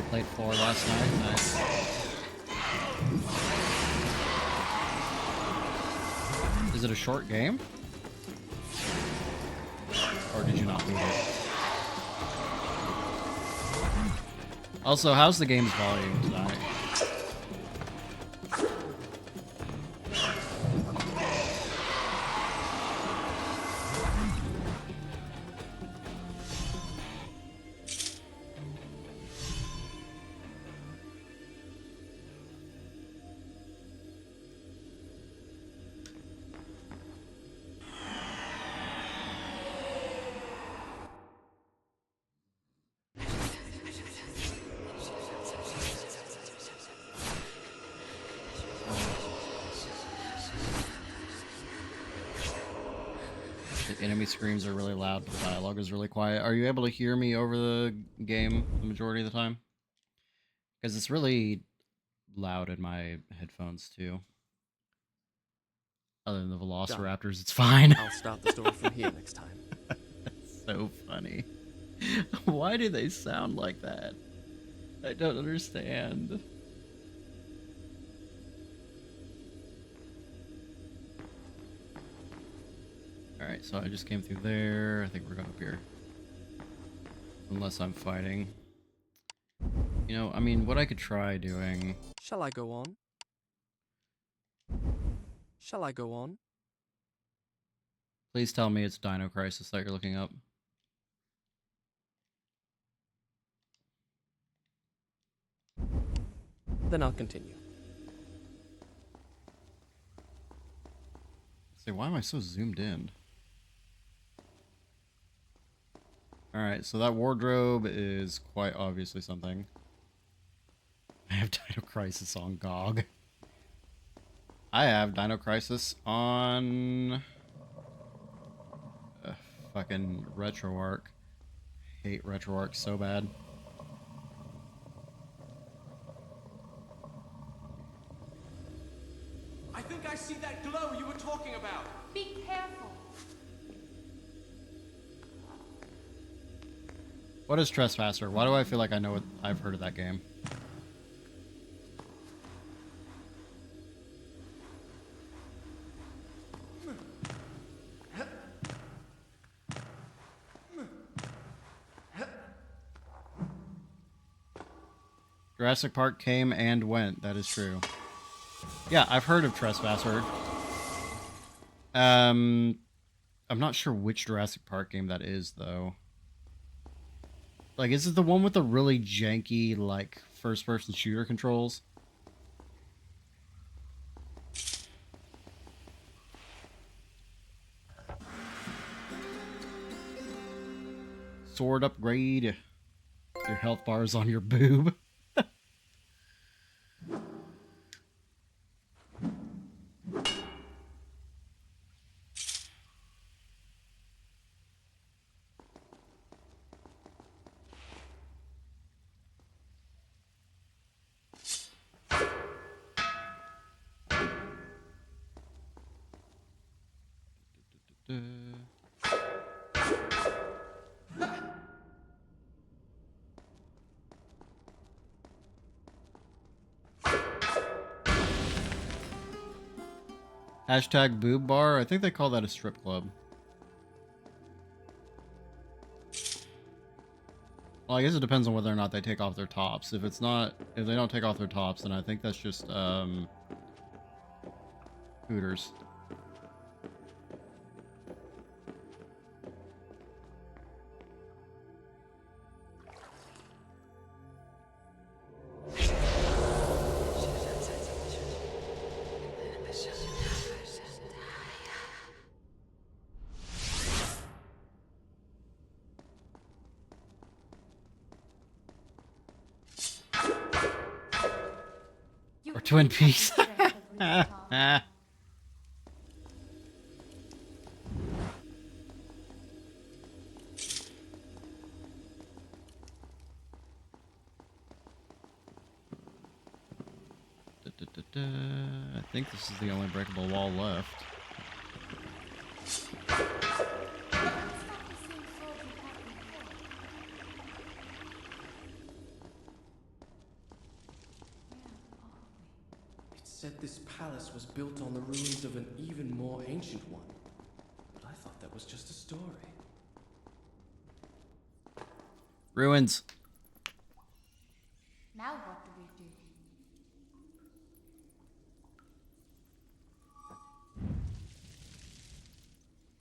Played 4 last night. Nice. Is it a short game? Or did you not beat it? Also, how's the game's volume tonight? The enemy screams are really loud, but the dialogue is really quiet. Are you able to hear me over the game the majority of the time? Because it's really loud in my headphones too. Other than the Velociraptors, it's fine. I'll start the story from here next time. That's so funny. Why do they sound like that? I don't understand. Alright, so I just came through there. I think we're going up here. Unless I'm fighting. You know, I mean, what I could try doing... Shall I go on? Shall I go on? Please tell me it's Dino Crisis that you're looking up. Then I'll continue. Say, why am I so zoomed in? Alright, so that wardrobe is quite obviously something. I have Dino Crisis on GOG. I have Dino Crisis on... fucking RetroArch. Hate RetroArch so bad. I think I see that glow you were talking about. Be careful. What is Trespasser? Why do I feel like I know what I've heard of that game? Jurassic Park came and went. That is true. Yeah, I've heard of Trespasser. I'm not sure which Jurassic Park game that is, though. Like, is it the one with the really janky, like, first-person shooter controls? Sword upgrade. Your health bar is on your boob. Hashtag boob bar. I think they call that a strip club. Well, I guess it depends on whether or not they take off their tops. If they don't take off their tops, then I think that's just, hooters. Or Twin Peaks. I think this is the only breakable wall left. It said this palace was built on the ruins of an even more ancient one. But I thought that was just a story. Ruins. Now what do we do?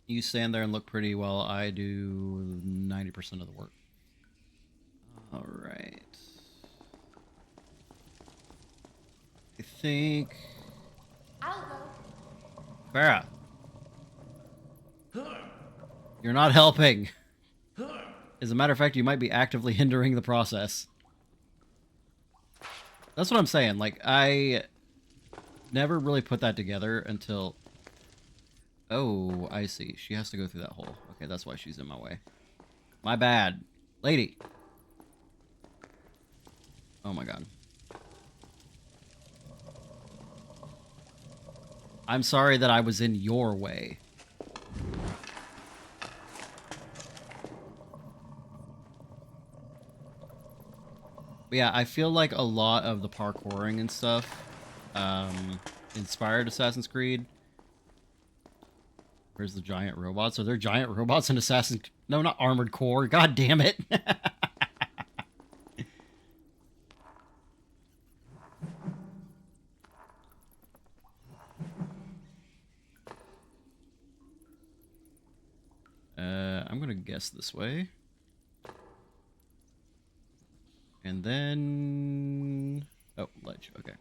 You stand there and look pretty while I do 90% of the work. Alright. I think... I'll go. Farah. You're not helping. As a matter of fact, you might be actively hindering the process. That's what I'm saying. Like, I never really put that together until... Oh, I see. She has to go through that hole. Okay, that's why she's in my way. My bad. Lady. Oh my god. I'm sorry that I was in your way. But yeah, I feel like a lot of the parkouring and stuff inspired Assassin's Creed. Where's the giant robots? Are there giant robots in Assassin's... No, not Armored Core. God damn it. I'm gonna guess this way. And then... Oh, ledge. Okay.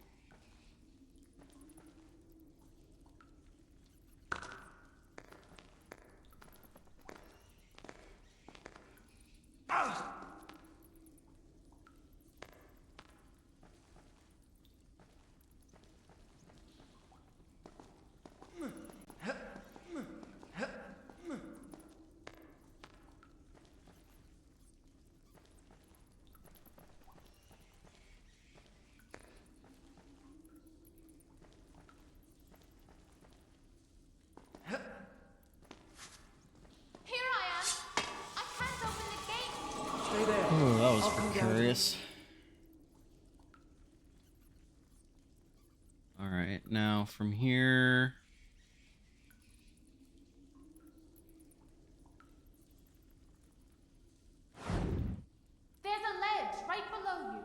Oh, that was precarious. Alright, now from here... There's a ledge right below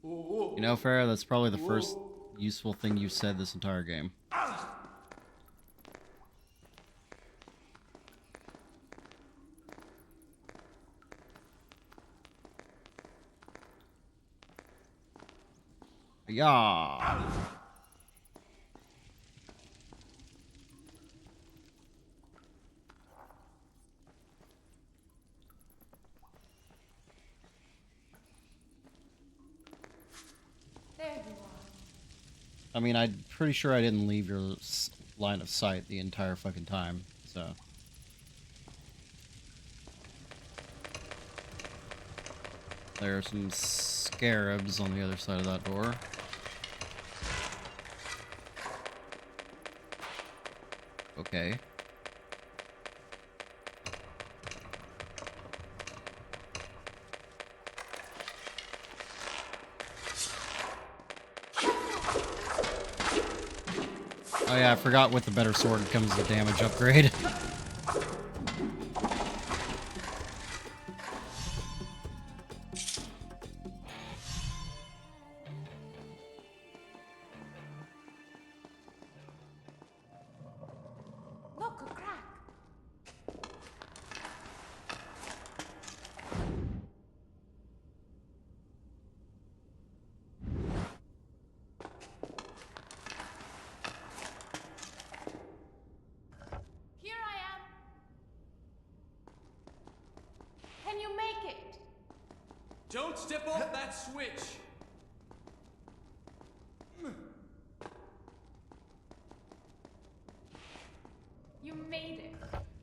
you. You know, Farah, that's probably the first useful thing you've said this entire game. Yeah. There you are. I mean, I'm pretty sure I didn't leave your line of sight the entire fucking time, so... There are some scarabs on the other side of that door. Okay. Oh yeah, I forgot with the better sword comes the damage upgrade. Don't step off that switch! You made it.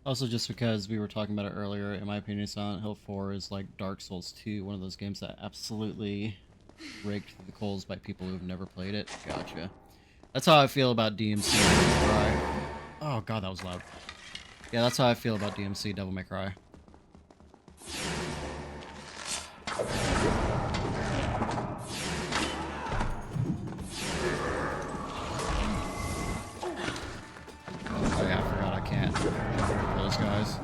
Also, just because we were talking about it earlier, in my opinion, Silent Hill 4 is like Dark Souls 2, one of those games that absolutely raked through the coals by people who've never played it. Gotcha. That's how I feel about DMC Devil May Cry. Oh god, that was loud. Yeah, that's how I feel about DMC Devil May Cry. Oh yeah, I forgot I can't jump over those guys.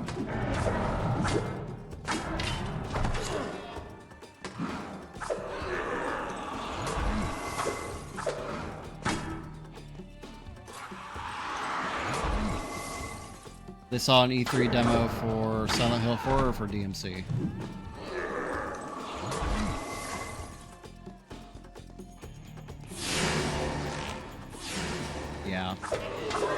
They saw an E3 demo for Silent Hill 4 or for DMC? Yeah.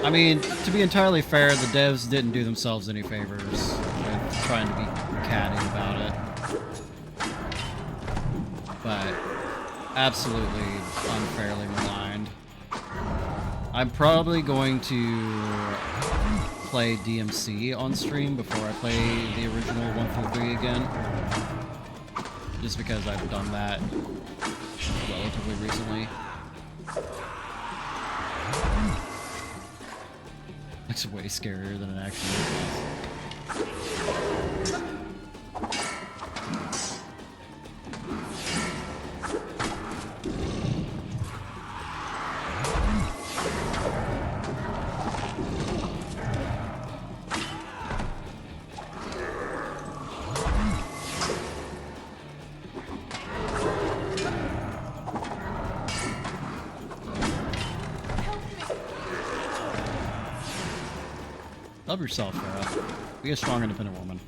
I mean, to be entirely fair, the devs didn't do themselves any favors with trying to be catty about it. But absolutely unfairly maligned. I'm probably going to play DMC on stream before I play the original 1 through 3 again. Just because I've done that relatively recently. It's way scarier than it actually is. Love yourself, Farah. Be a strong, independent woman.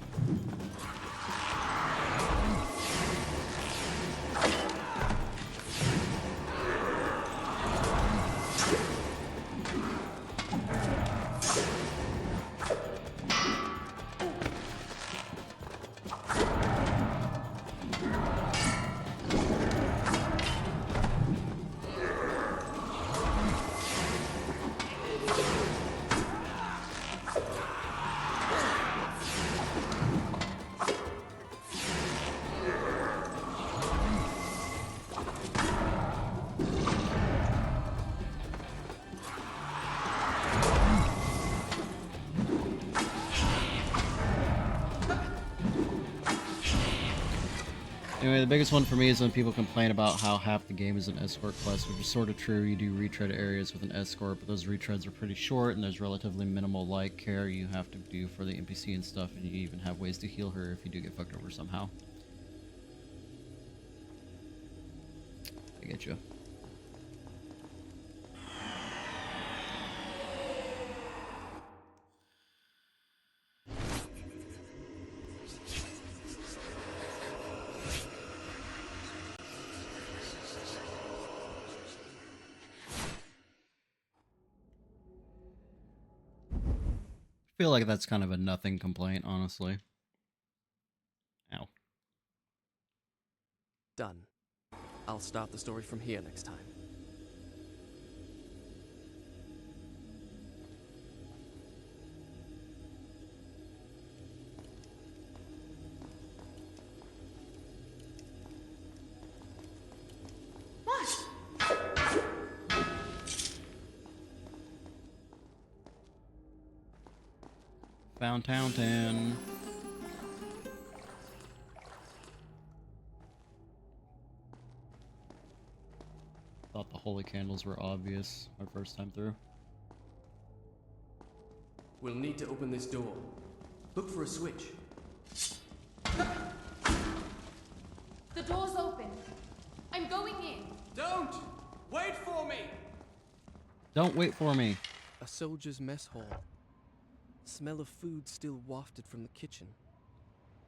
Anyway, the biggest one for me is when people complain about how half the game is an escort quest, which is sort of true. You do retread areas with an escort, but those retreads are pretty short, and there's relatively minimal light care you have to do for the NPC and stuff, and you even have ways to heal her if you do get fucked over somehow. I get you. I feel like that's kind of a nothing complaint, honestly. Ow. Done. I'll start the story from here next time. Found Townton. Thought the holy candles were obvious my first time through. We'll need to open this door. Look for a switch. The door's open. I'm going in. Don't! Wait for me! Don't wait for me. A soldier's mess hall. Smell of food still wafted from the kitchen.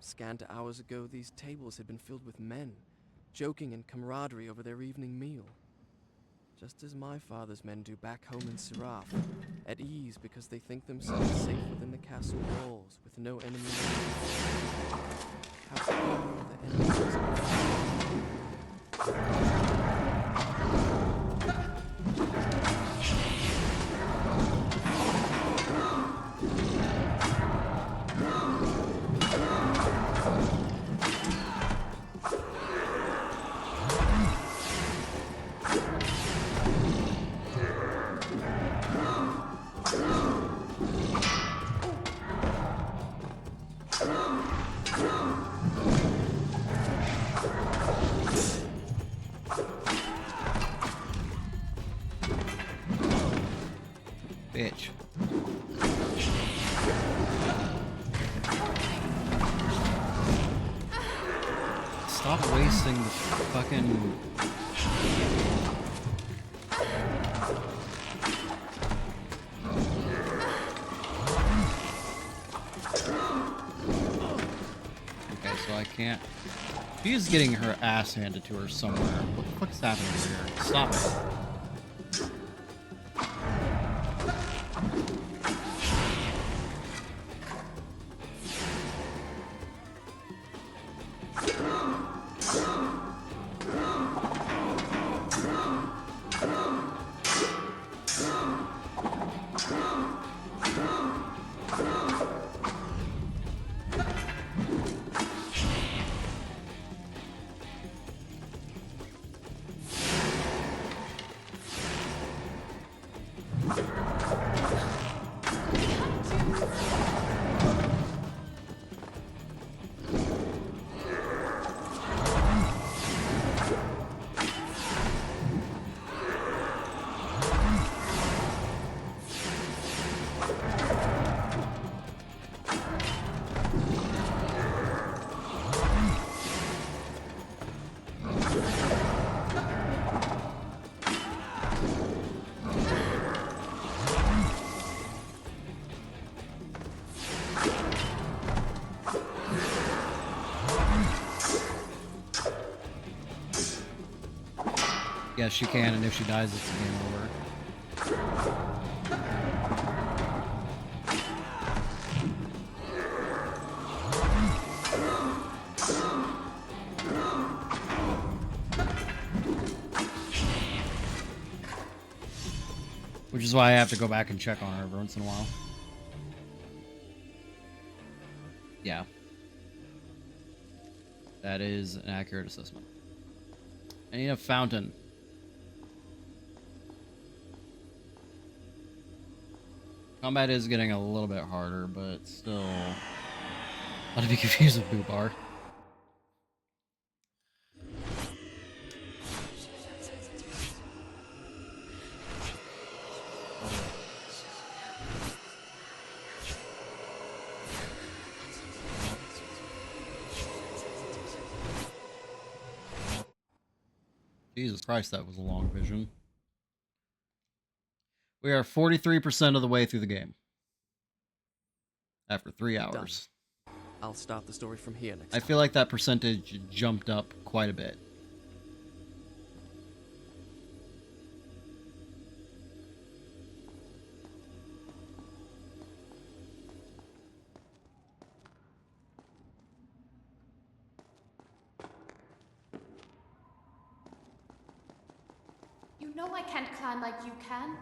Scant hours ago, these tables had been filled with men, joking in camaraderie over their evening meal. Just as my father's men do back home in Siraf, at ease because they think themselves safe within the castle walls with no enemy. how few the enemies are. Bitch. Stop wasting the fucking... Okay, so I can't... She's getting her ass handed to her somewhere. What the fuck's happening here? Stop it. Yes, she can, and if she dies, it's a game over. Which is why I have to go back and check on her every once in a while. Yeah. That is an accurate assessment. I need a fountain. Combat is getting a little bit harder, but still not to be confused with boot bar. Jesus Christ, that was a long vision. We are 43% of the way through the game. After 3 hours. Done. I'll start the story from here next I time. feel like that percentage jumped up quite a bit. You know I can't climb like you can.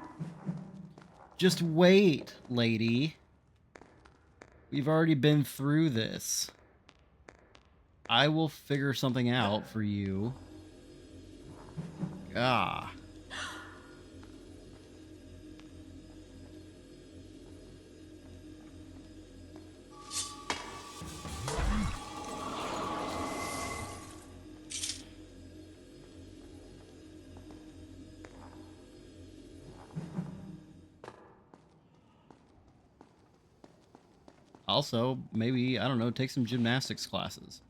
Just wait, lady. We've already been through this. I will figure something out for you. Ah. Also, maybe, I don't know, take some gymnastics classes.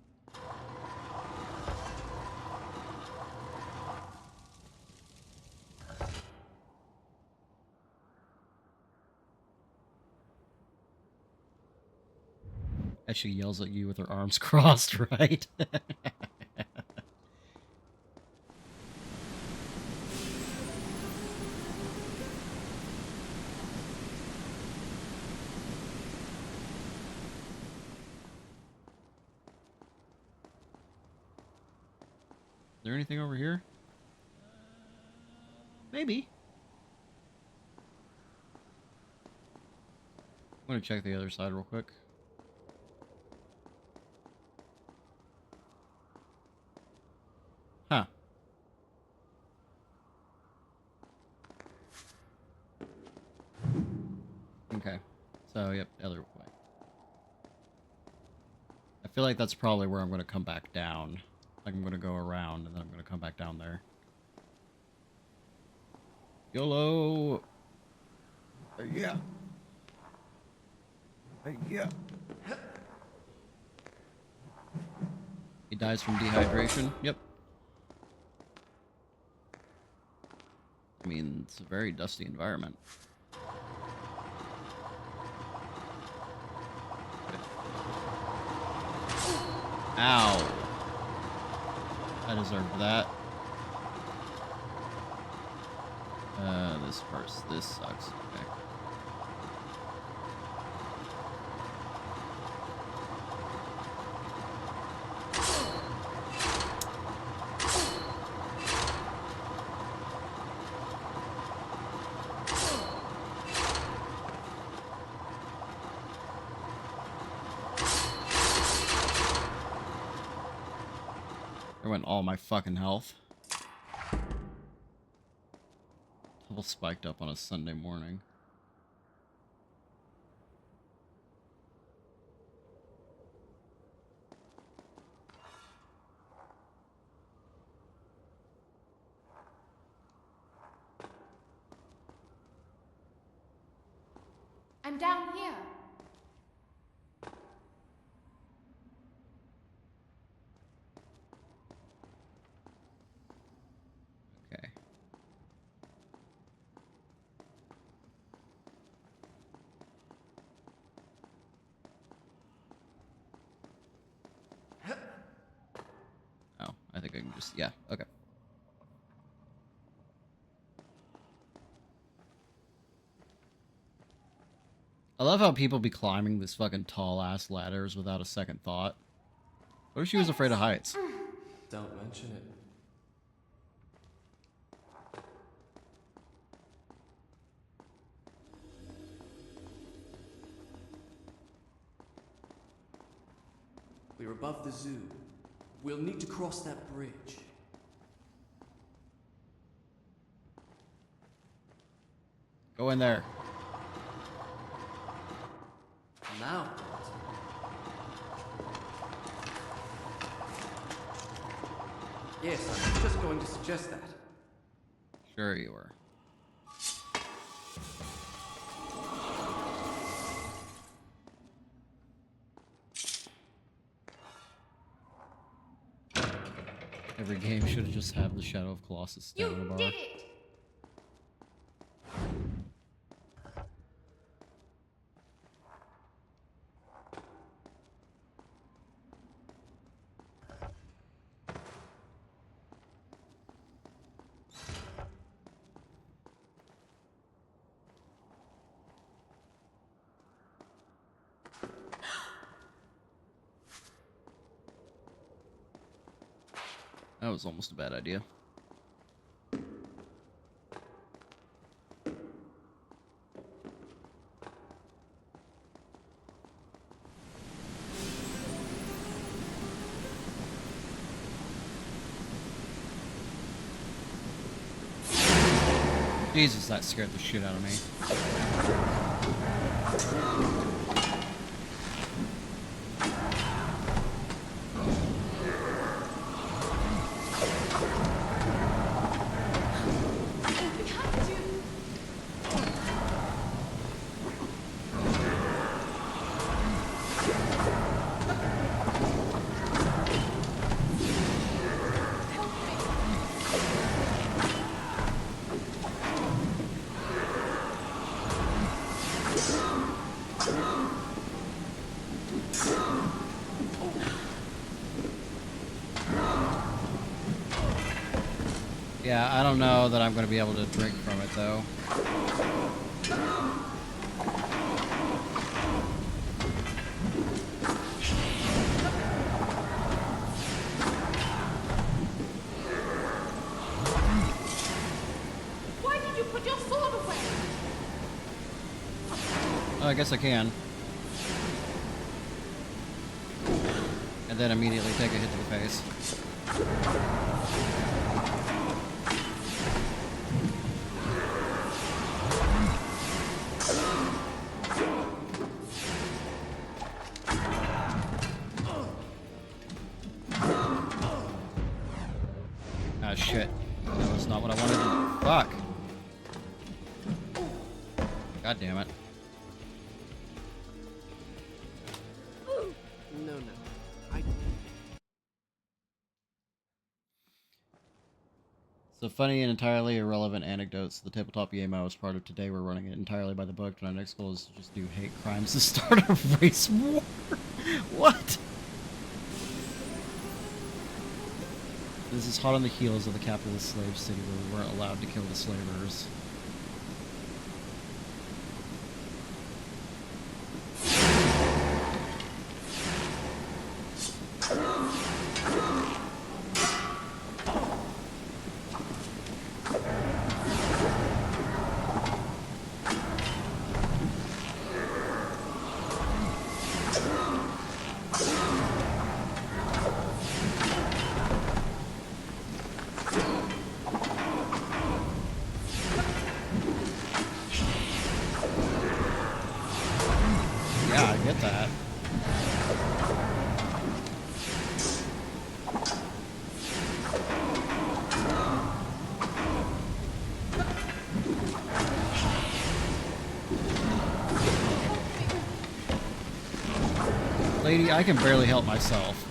As she yells at you with her arms crossed, right? there anything over here? Maybe. I'm gonna check the other side real quick. Huh. Okay. So, yep, the other way. I feel like that's probably where I'm going to come back down. Like, I'm going to go around, and then I'm going to come back down there. YOLO! Yeah. Yeah. He dies from dehydration. Yep. I mean, it's a very dusty environment. Ow. I deserved that. This first. This sucks. Okay. There went all my fucking health. Double spiked up on a Sunday morning. I'm down here. Okay. Oh, I think I can just, yeah, okay. I love how people be climbing this fucking tall-ass ladders without a second thought. What if she was afraid of heights? Don't mention it. We're above the zoo. We'll need to cross that bridge. Go in there. Now. Yes, I was just going to suggest that. Sure you were. Every game should have just had the Shadow of Colossus stamina bar. You did it! That was almost a bad idea. Jesus, that scared the shit out of me. Yeah, I don't know that I'm going to be able to drink from it, though. I guess I can. And then immediately take a hit to the face. Ah, shit. That was not what I wanted to... Fuck. God damn it. No. I... So funny and entirely irrelevant anecdotes. The tabletop game I was part of today, we're running it entirely by the book, and our next goal is to just do hate crimes to start a race war. What? This is hot on the heels of the capitalist slave city where we weren't allowed to kill the slavers. Yeah, I get that. Lady, I can barely help myself.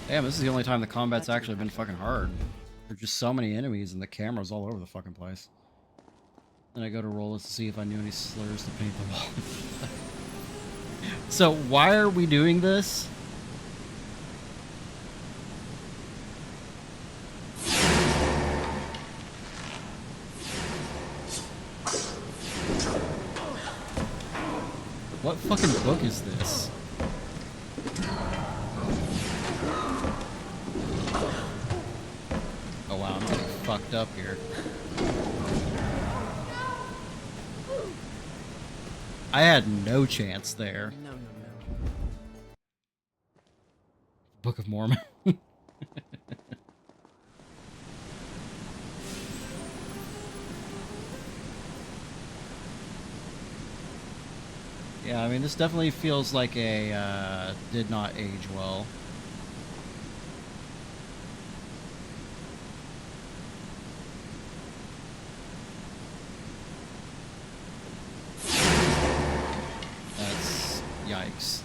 Damn, this is the only time the combat's actually been fucking hard. There's just so many enemies and the camera's all over the fucking place. Then I go to roll this to see if I knew any slurs to paint the wall. So why are we doing this? What fucking book is this? Oh wow, I'm getting fucked up here. I had no chance there. No. Book of Mormon. Yeah, I mean, this definitely feels like a, did not age well. That's... yikes.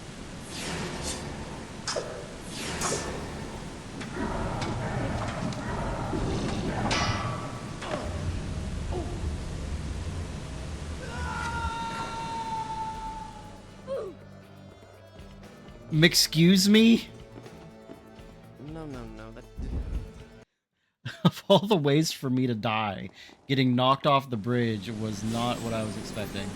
Excuse me? No, that... Of all the ways for me to die, getting knocked off the bridge was not what I was expecting.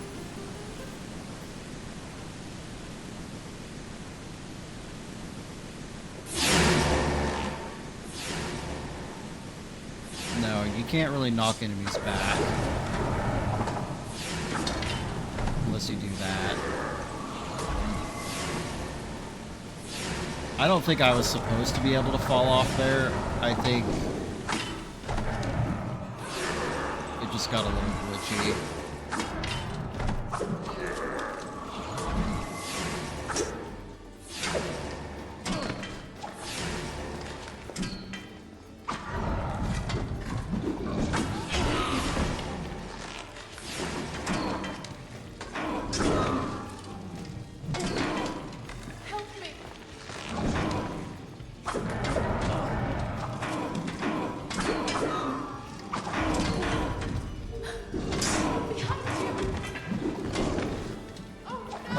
No, you can't really knock enemies back. Unless you do that. I don't think I was supposed to be able to fall off there. I think it just got a little glitchy.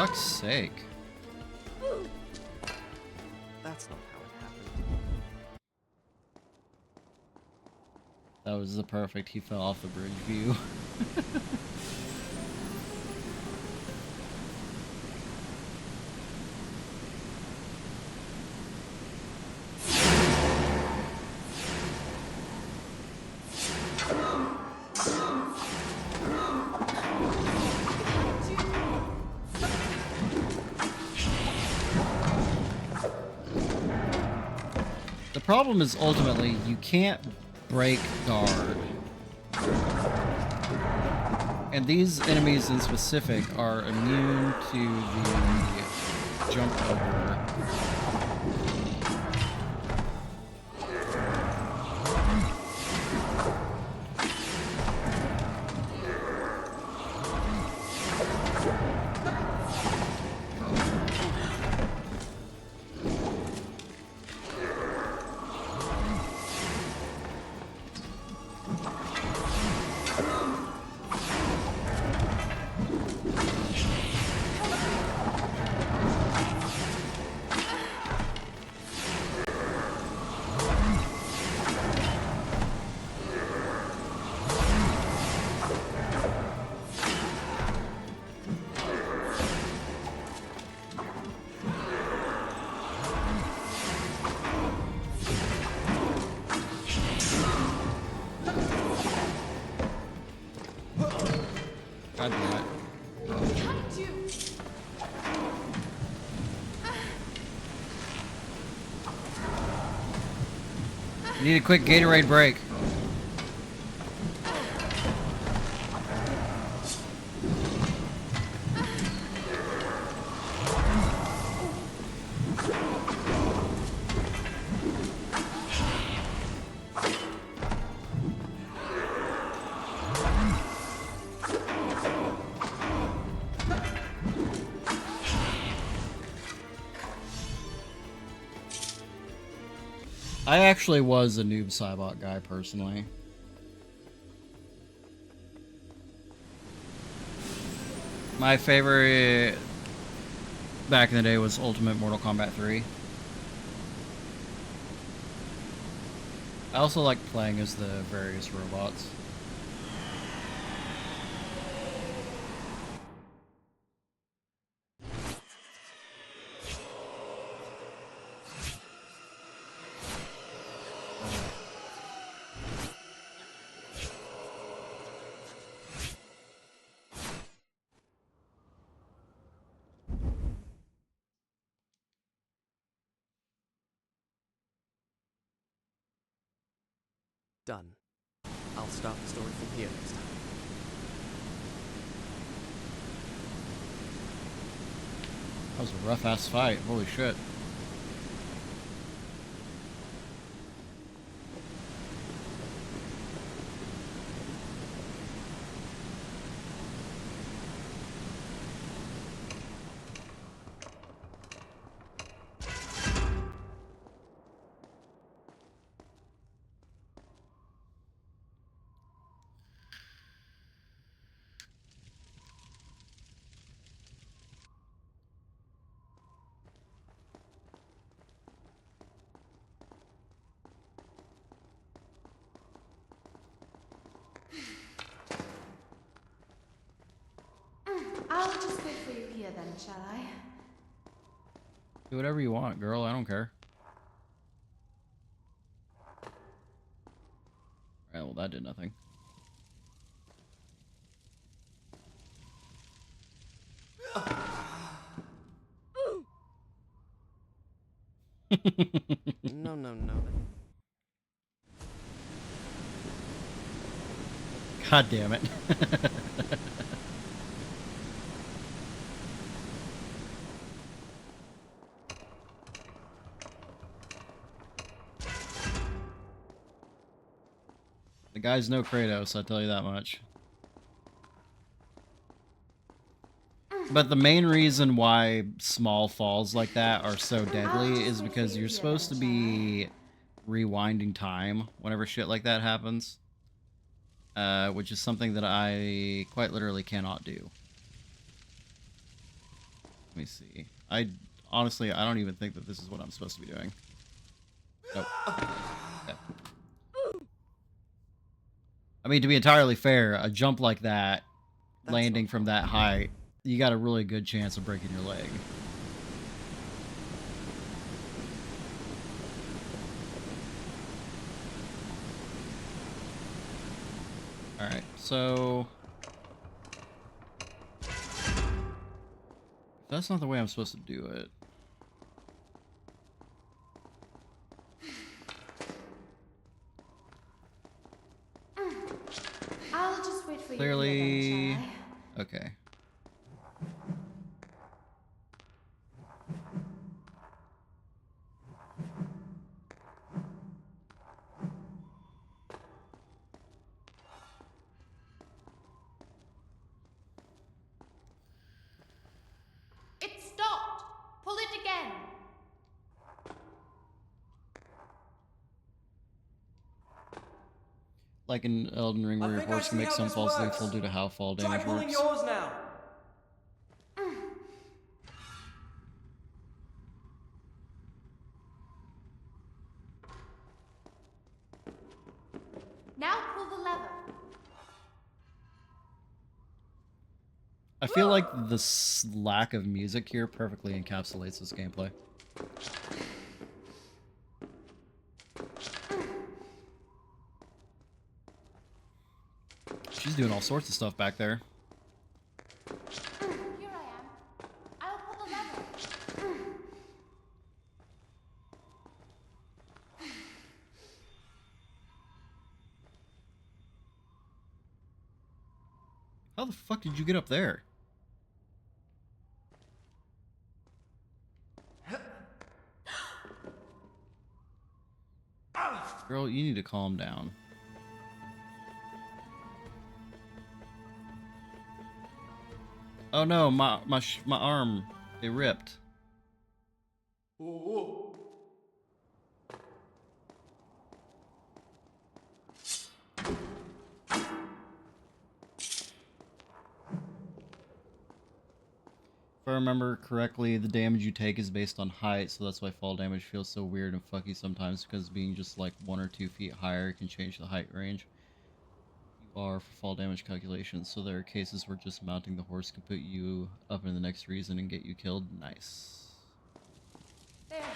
fuck's sake. That's not how it happened. That was the perfect he fell off the bridge view. The problem is ultimately you can't break guard. And these enemies in specific are immune to the jump over. God damn it. You need a quick Gatorade break. I actually was a noob Cybot guy, personally. My favorite back in the day was Ultimate Mortal Kombat 3. I also liked playing as the various robots. Done. I'll start the story from here next time. That was a rough-ass fight. Holy shit. I'll just wait for you here then, shall I? Do whatever you want, girl. I don't care. Alright, well, that did nothing. No. God damn it. The guy's no Kratos, I'll tell you that much. But the main reason why small falls like that are so deadly is because you're supposed to be rewinding time whenever shit like that happens. Which is something that I quite literally cannot do. Let me see. I honestly, I don't even think that this is what I'm supposed to be doing. Nope. Okay. I mean, to be entirely fair, a jump like that, landing from that height, you got a really good chance of breaking your leg. Alright, so... that's not the way I'm supposed to do it. I'll just wait for Clearly... you here then, shall I? Okay. It stopped! Pull it again! Like in Elden Ring, where your horse can make some falls lethal due to how fall damage Try pulling works. yours now. Now pull the lever. I feel like the lack of music here perfectly encapsulates this gameplay. She's doing all sorts of stuff back there. Here I am. I'll pull the lever. How the fuck did you get up there? Girl, you need to calm down. Oh no, my arm, it ripped. Whoa. If I remember correctly, the damage you take is based on height, so that's why fall damage feels so weird and fucky sometimes, because being just like 1 or 2 feet higher can change the height range you are for fall damage calculations. So there are cases where just mounting the horse can put you up in the next reason and get you killed. Nice. There we go.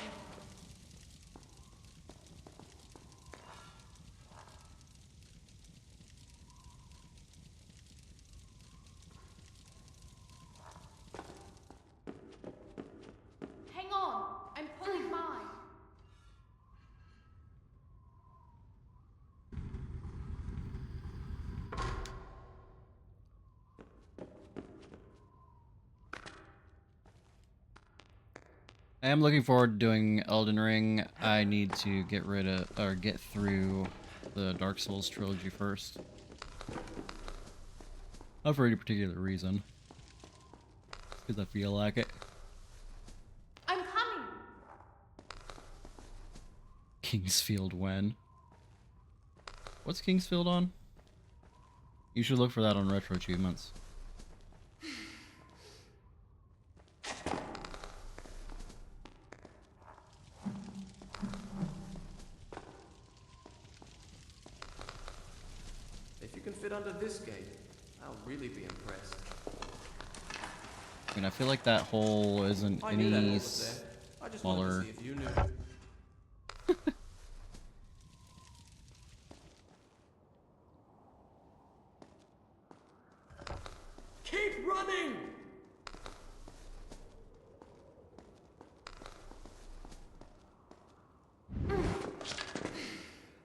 Hang on, I'm pulling mine. I am looking forward to doing Elden Ring. I need to get rid of, or get through the Dark Souls trilogy first. Not for any particular reason. Because I feel like it. I'm coming. Kingsfield when? What's Kingsfield on? You should look for that on Retro Achievements. If you can fit under this gate, I'll really be impressed. I mean, I feel like that hole isn't I knew that hole any was there. I just wanted smaller. to see if you knew. Keep running!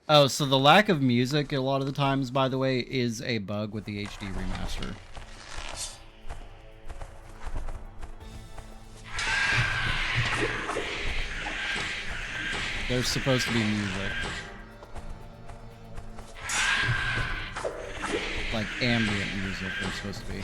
Oh, so the lack of music a lot of the times, by the way, is a bug with the HD remaster. There's supposed to be music. Like ambient music, there's supposed to be.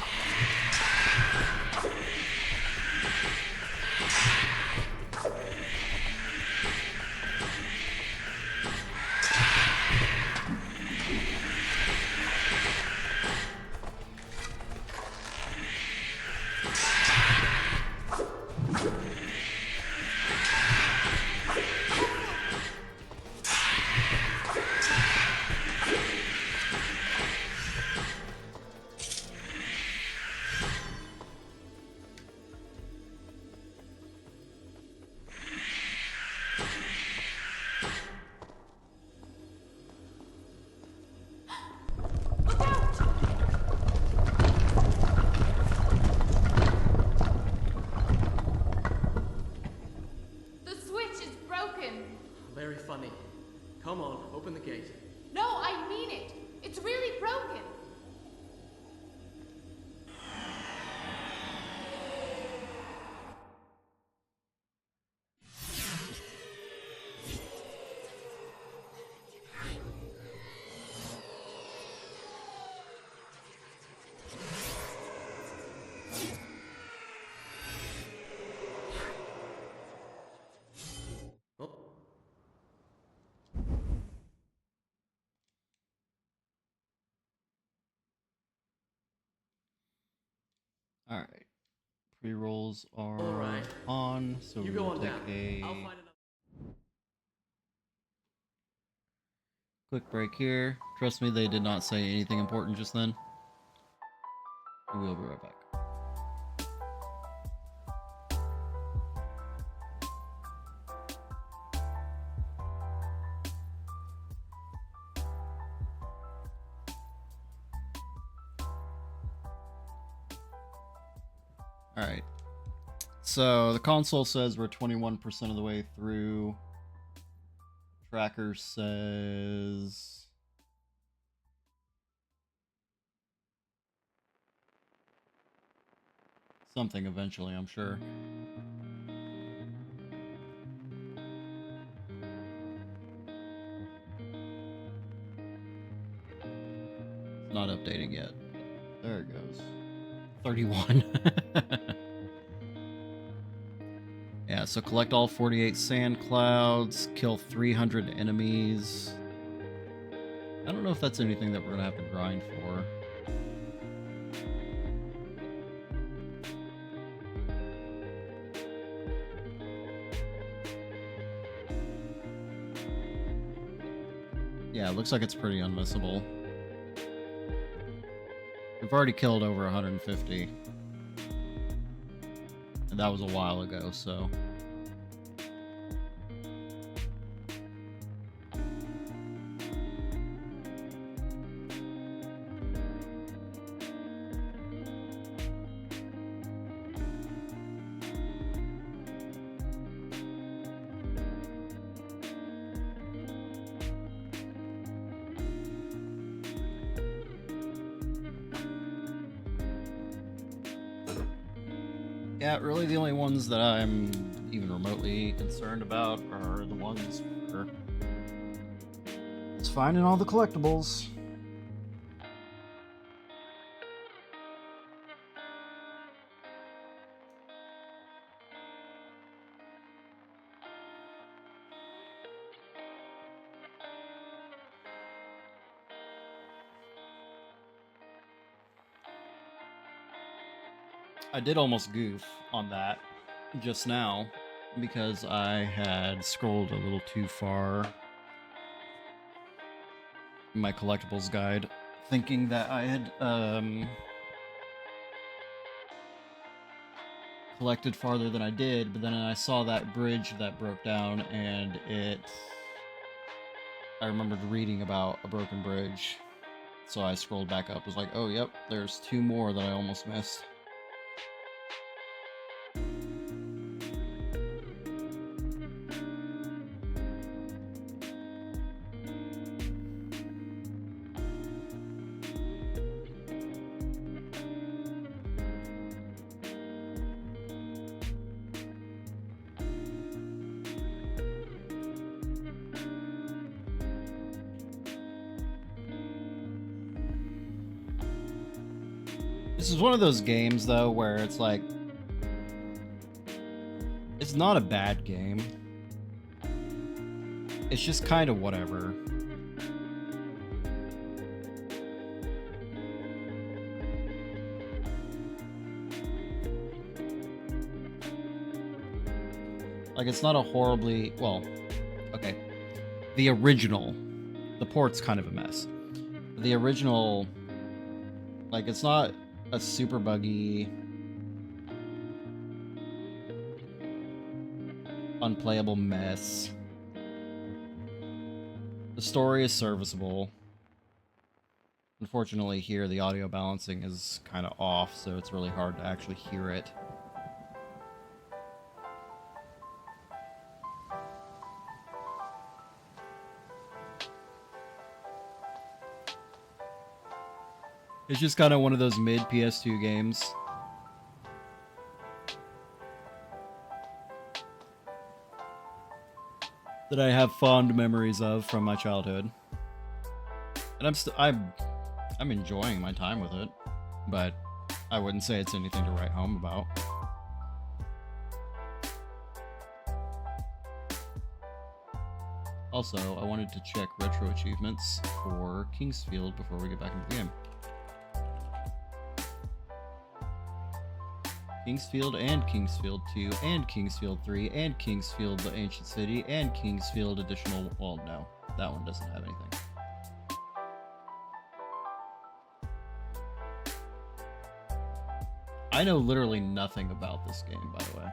Alright. Pre-rolls are Alright. on, so You we go will on take down. a I'll find another. quick break here. Trust me, they did not say anything important just then. We'll be right back. Alright. So the console says we're 21% of the way through. Tracker says something eventually, I'm sure. It's not updating yet. There it goes. 31. Yeah, so collect all 48 sand clouds, kill 300 enemies. I don't know if that's anything that we're gonna have to grind for. Yeah, it looks like it's pretty unmissable. We've already killed over 150. And that was a while ago, so... Yeah, really the only ones that I'm even remotely concerned about are the ones for just finding all the collectibles. I did almost goof on that just now because I had scrolled a little too far in my collectibles guide, thinking that I had collected farther than I did, but then I saw that bridge that broke down and I remembered reading about a broken bridge, so I scrolled back up. Was like, oh yep, there's 2 more that I almost missed. This is one of those games, though, where it's like... It's not a bad game. It's just kind of whatever. Like, it's not a horribly... Well, okay. The original. The port's kind of a mess. The original... Like, it's not a super buggy, unplayable mess. The story is serviceable. Unfortunately here the audio balancing is kind of off, so it's really hard to actually hear it. It's just kind of one of those mid PS2 games. That I have fond memories of from my childhood. And I'm enjoying my time with it, but I wouldn't say it's anything to write home about. Also, I wanted to check retro achievements for Kingsfield before we get back into the game. Kingsfield and Kingsfield 2 and Kingsfield 3 and Kingsfield the Ancient City and Kingsfield additional. Well, no, that one doesn't have anything. I know literally nothing about this game, by the way.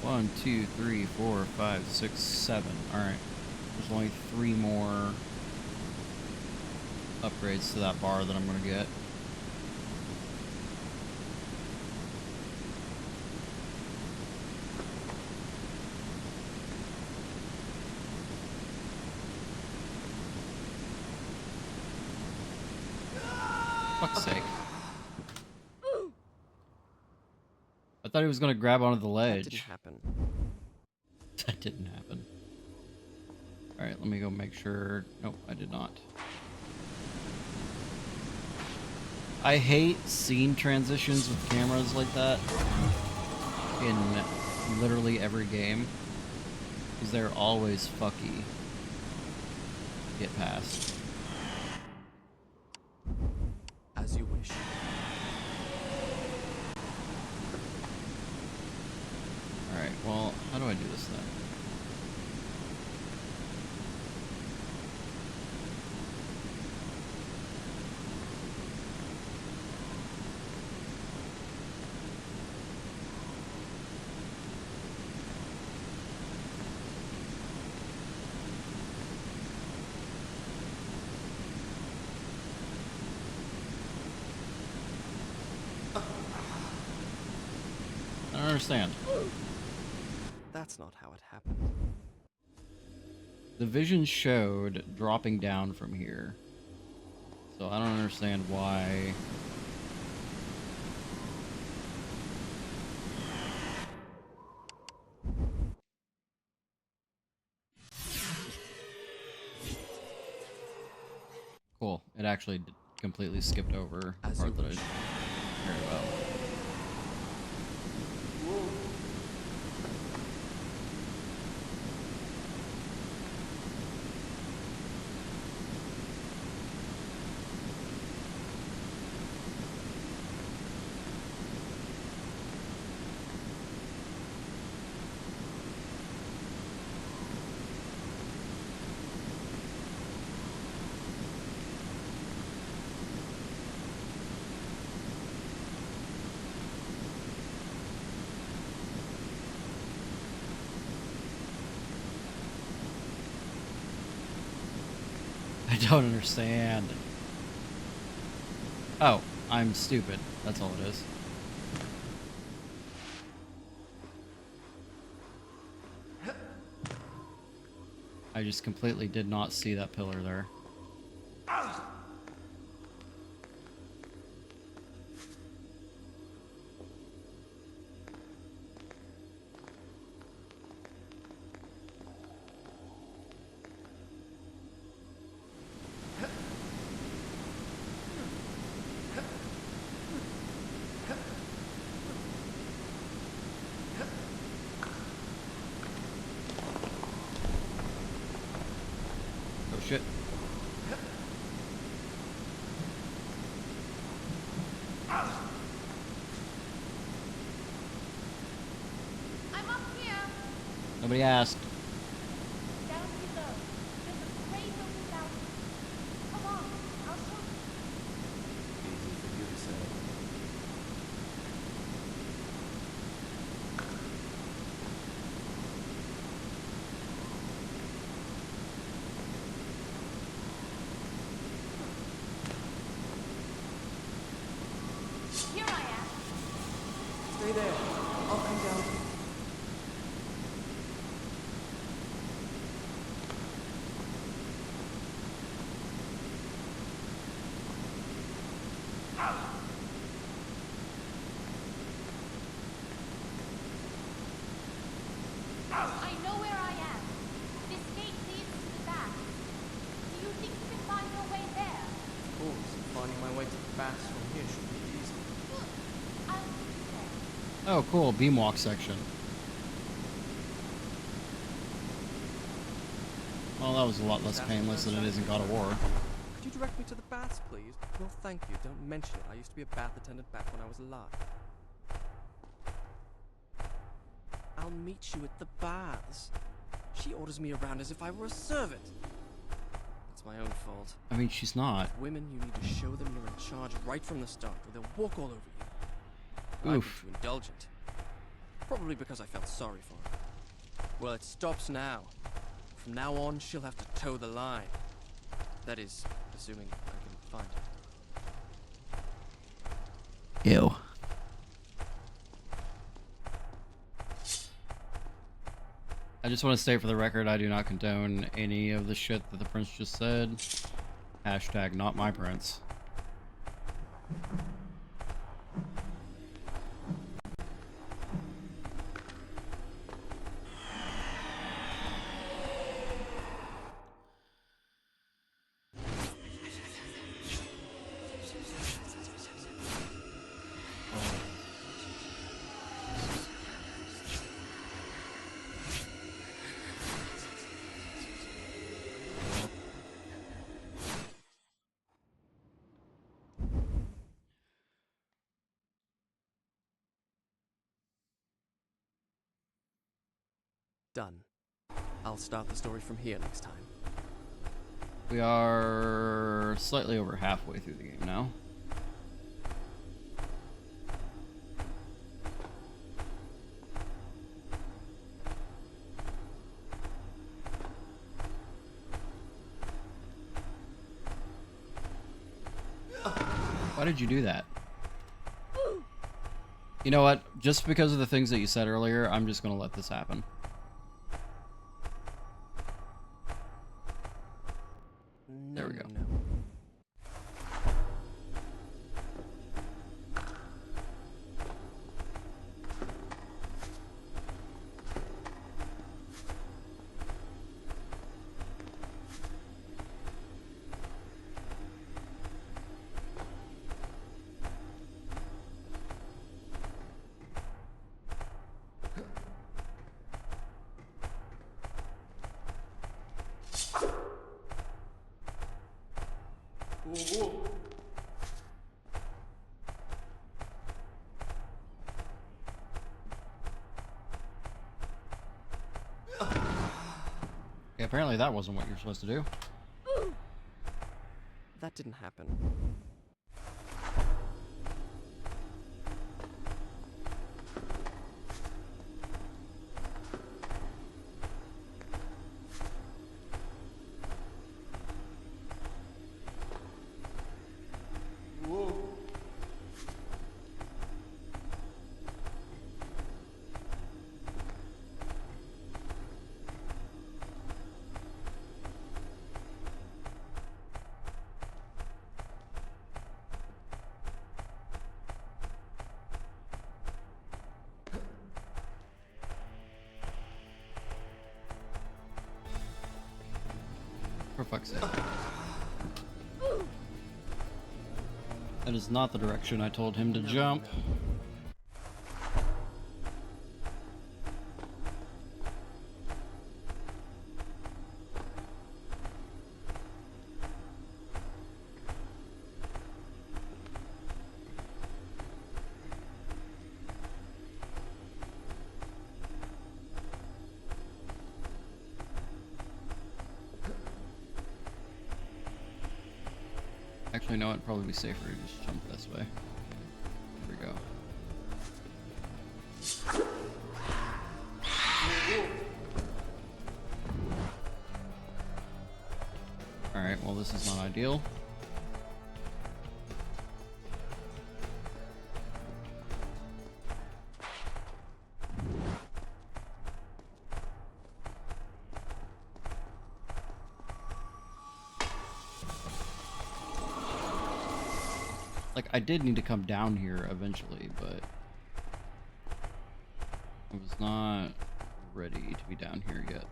One, 2, 3, 4, 5, 6, 7. Alright. There's only 3 more upgrades to that bar that I'm gonna get. Fuck's sake. I thought he was gonna grab onto the ledge. That didn't happen. That didn't happen. Alright, let me go make sure. Nope, I did not. I hate scene transitions with cameras like that in literally every game, because they're always fucky to get past. As you wish. Alright, well, how do I do this then? I don't understand. That's not how it happened. The vision showed dropping down from here. So I don't understand why. Cool. It actually completely skipped over the part that I cared about. I don't understand. Oh, I'm stupid. That's all it is. I just completely did not see that pillar there. Oh shit. I'm up here. Nobody asked. Down below. There's a great open balcony. Come on, I'll show you. Easy for you to say. Here I am. Stay there. I'll come down. Oh, cool. Beamwalk section. Well, that was a lot less painless than it is in God of War. Could you direct me to the baths, please? No, thank you. Don't mention it. I used to be a bath attendant back when I was alive. I'll meet you at the baths. She orders me around as if I were a servant. It's my own fault. I mean, she's not. Women, you need to show them you're in charge right from the start, or they'll walk all over you. I've been too indulgent. Probably because I felt sorry for her. Well, it stops now. From now on, she'll have to toe the line. That is, assuming I can find her. Ew. I just want to state for the record, I do not condone any of the shit that the prince just said. Hashtag not my prince. Done. I'll start the story from here next time. We are slightly over halfway through the game now. Why did you do that? You know what? Just because of the things that you said earlier, I'm just gonna let this happen. There we go. Yeah, apparently that wasn't what you're supposed to do. That didn't happen. For fuck's sake. That is not the direction I told him to jump. Actually, no, it'd probably be safer to just jump this way. There we go. Alright, well this is not ideal. Like, I did need to come down here eventually, but I was not ready to be down here yet.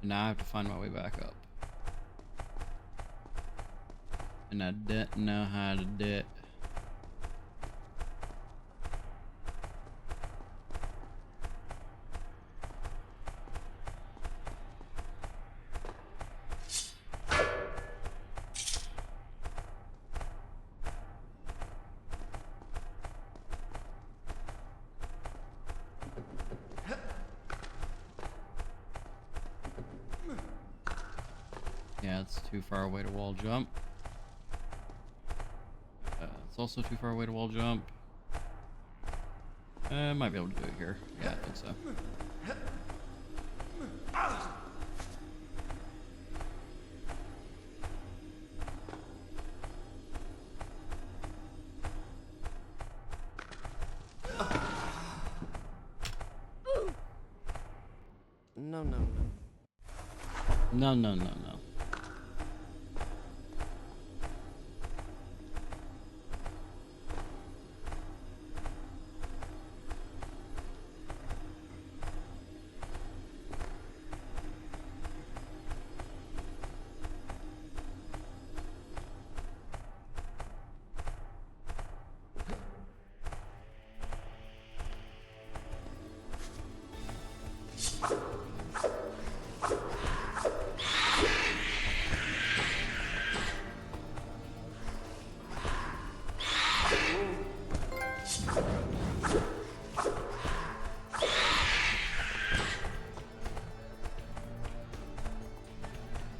And now I have to find my way back up. And I didn't know how to do it. Yeah, it's too far away to wall jump. It's also too far away to wall jump. Might be able to do it here. Yeah, I think so. No, no, no. No, no, no, no.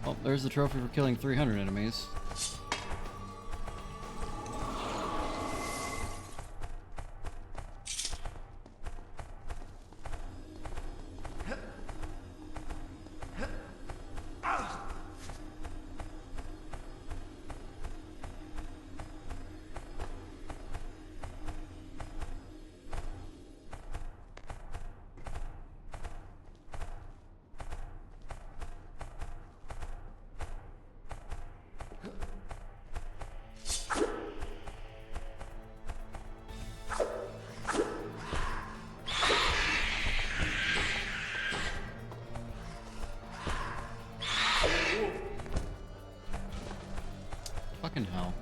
Well, there's the trophy for killing 300 enemies. Fucking hell.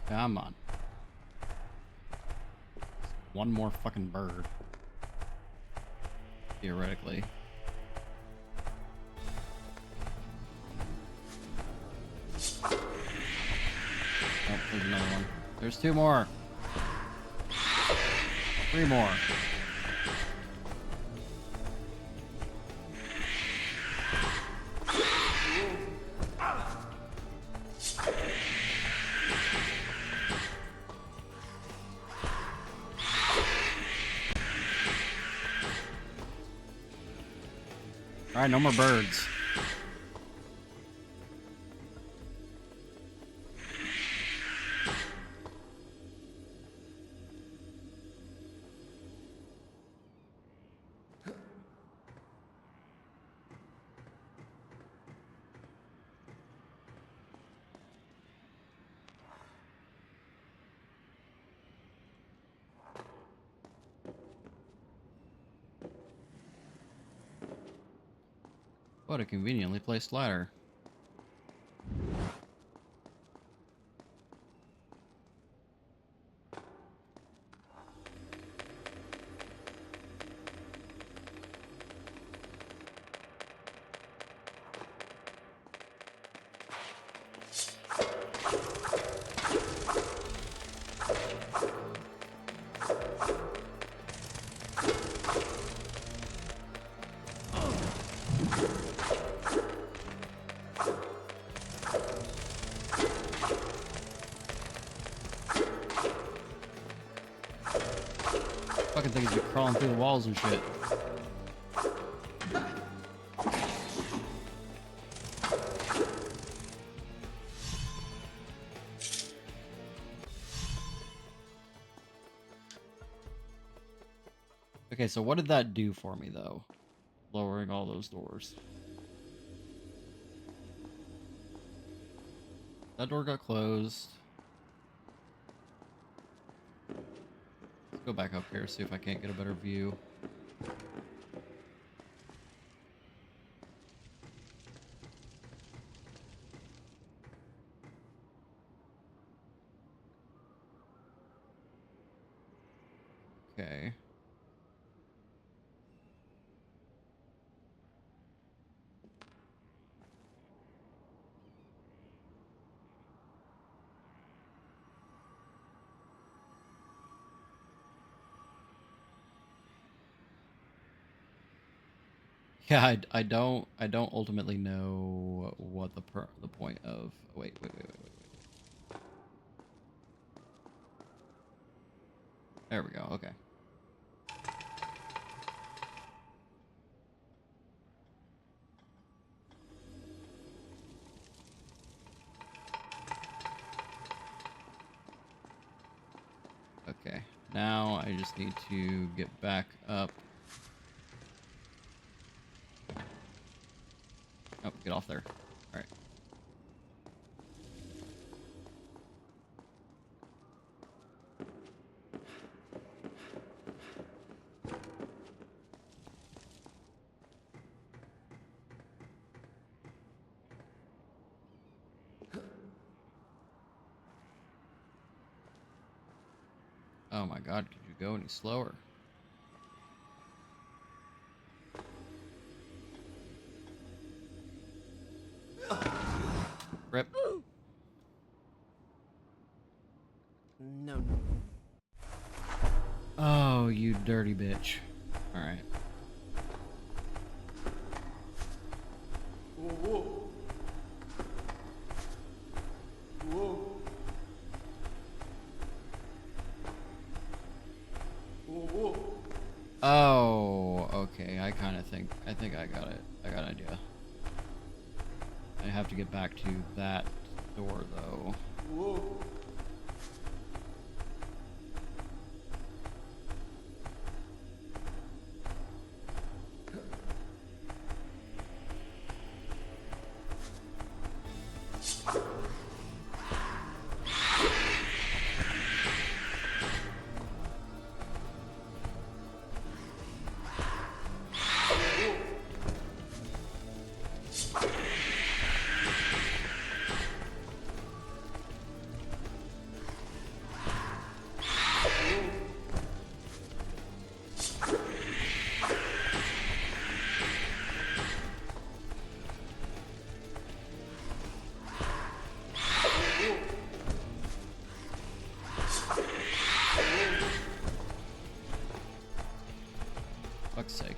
Come on. One more fucking bird. Theoretically. Oh, there's another one. There's two more. Three more. Alright, no more birds. What a conveniently placed ladder. Fucking things are crawling through the walls and shit. Okay, so what did that do for me, though? Lowering all those doors. That door got closed. Let's go back up here, see if I can't get a better view. Okay. Yeah, I don't ultimately know what the point of. Wait. There we go. Okay. Okay. Now I just need to get back up. Oh, get off there. All right. Oh my God, could you go any slower? Rip. No. Oh, you dirty bitch. All right. Whoa. Whoa. Whoa. Oh, okay. I think I got it. I got an idea. I have to get back to that door though. Whoa. Fuck's sake.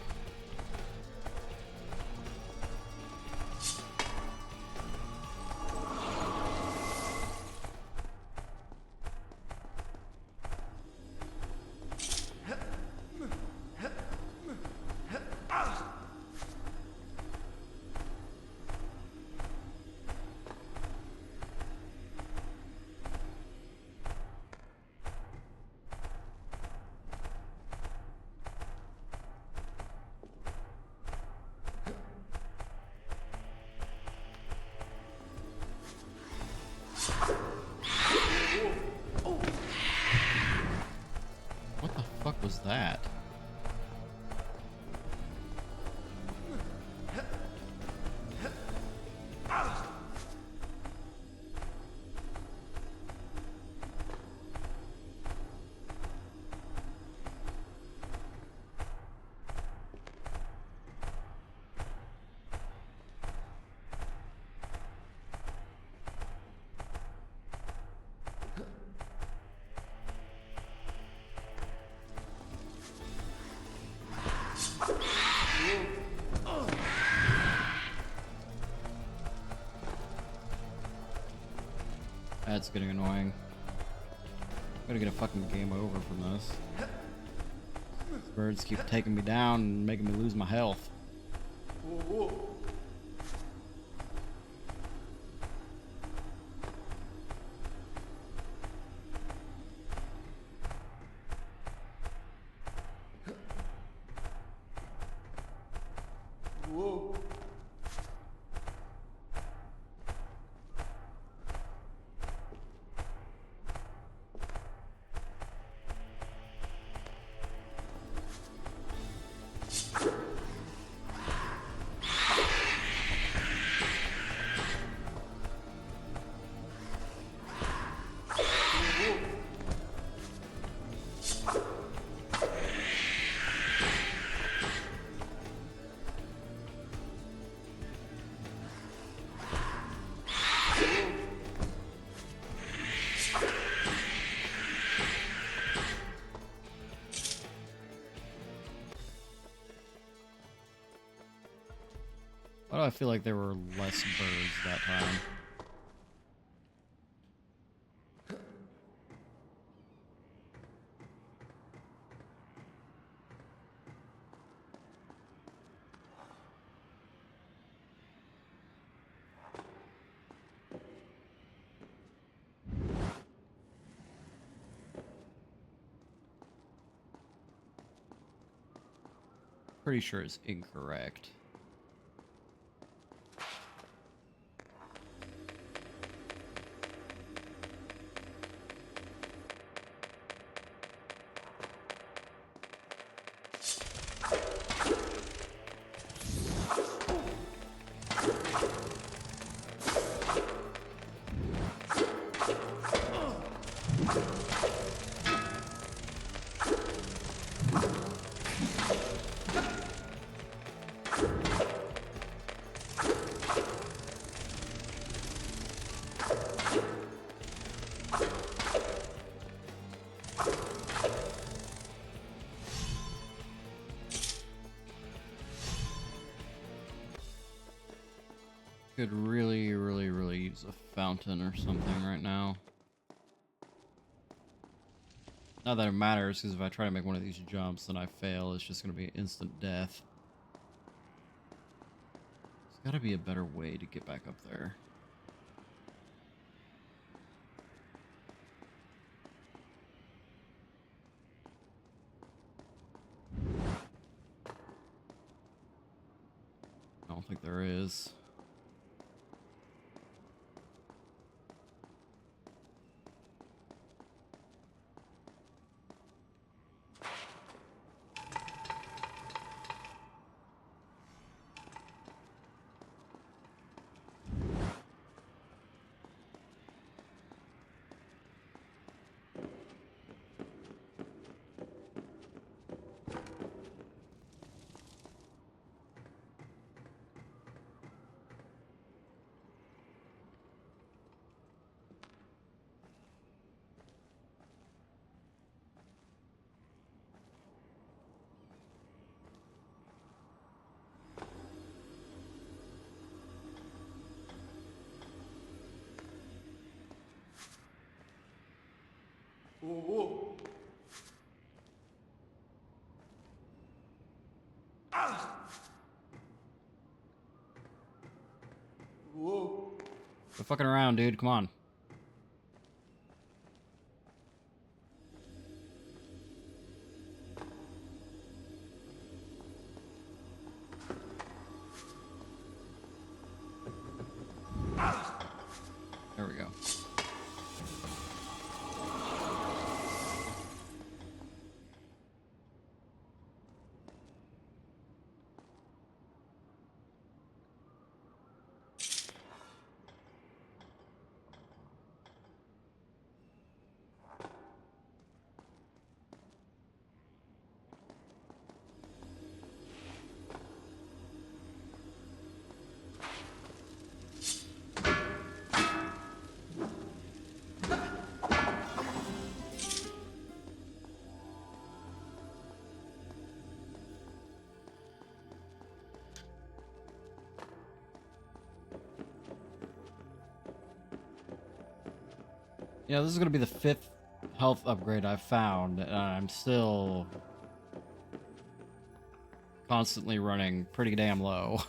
What the fuck was that? That's getting annoying. I'm gonna get a fucking game over from this. These birds keep taking me down and making me lose my health. Whoa. Why do I feel like there were less birds that time? Pretty sure it's incorrect. Could really use a fountain or something right now. Not that it matters, because if I try to make one of these jumps and I fail, it's just going to be instant death. There's got to be a better way to get back up there. I don't think there is. Whoa, whoa. Ah! Whoa. Quit fucking around, dude. Come on. There we go. Yeah, this is gonna be the 5th health upgrade I've found, and I'm still constantly running pretty damn low.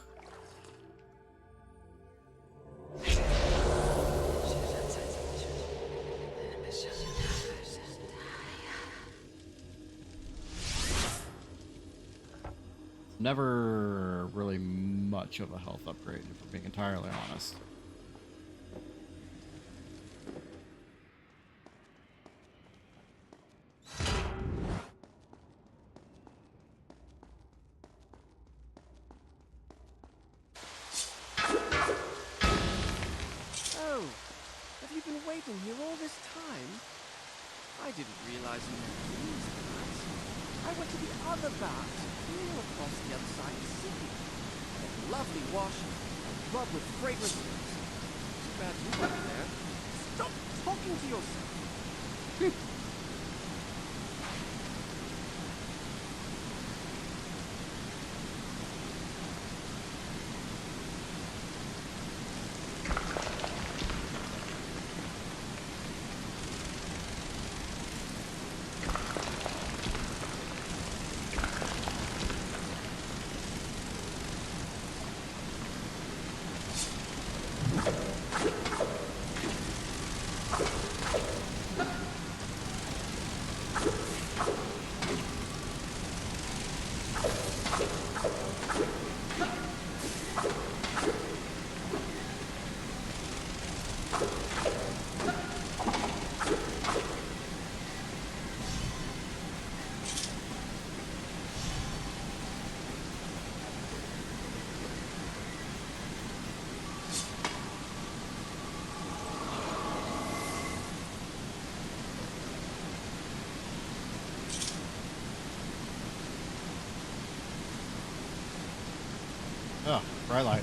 Never really much of a health upgrade, if we're being entirely honest. Oh, have you been waiting here all this time? I didn't realize you were these guys. I went to the other bars, clear across the other side of the city. They had lovely washing and rub with fragrant rooms. Too bad you weren't there. Stop talking to yourself. Oh, bright light.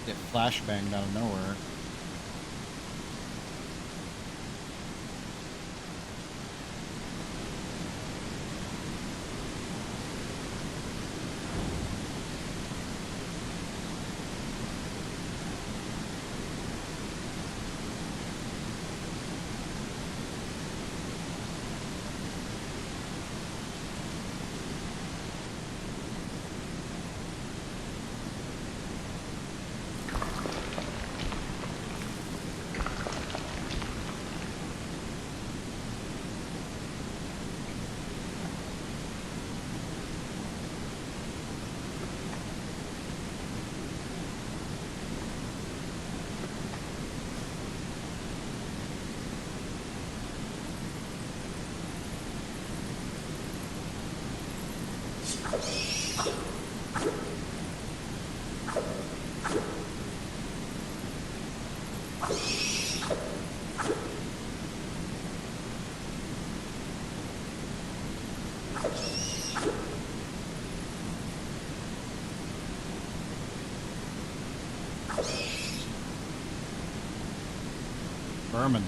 Get flashbanged out of nowhere. Vermin.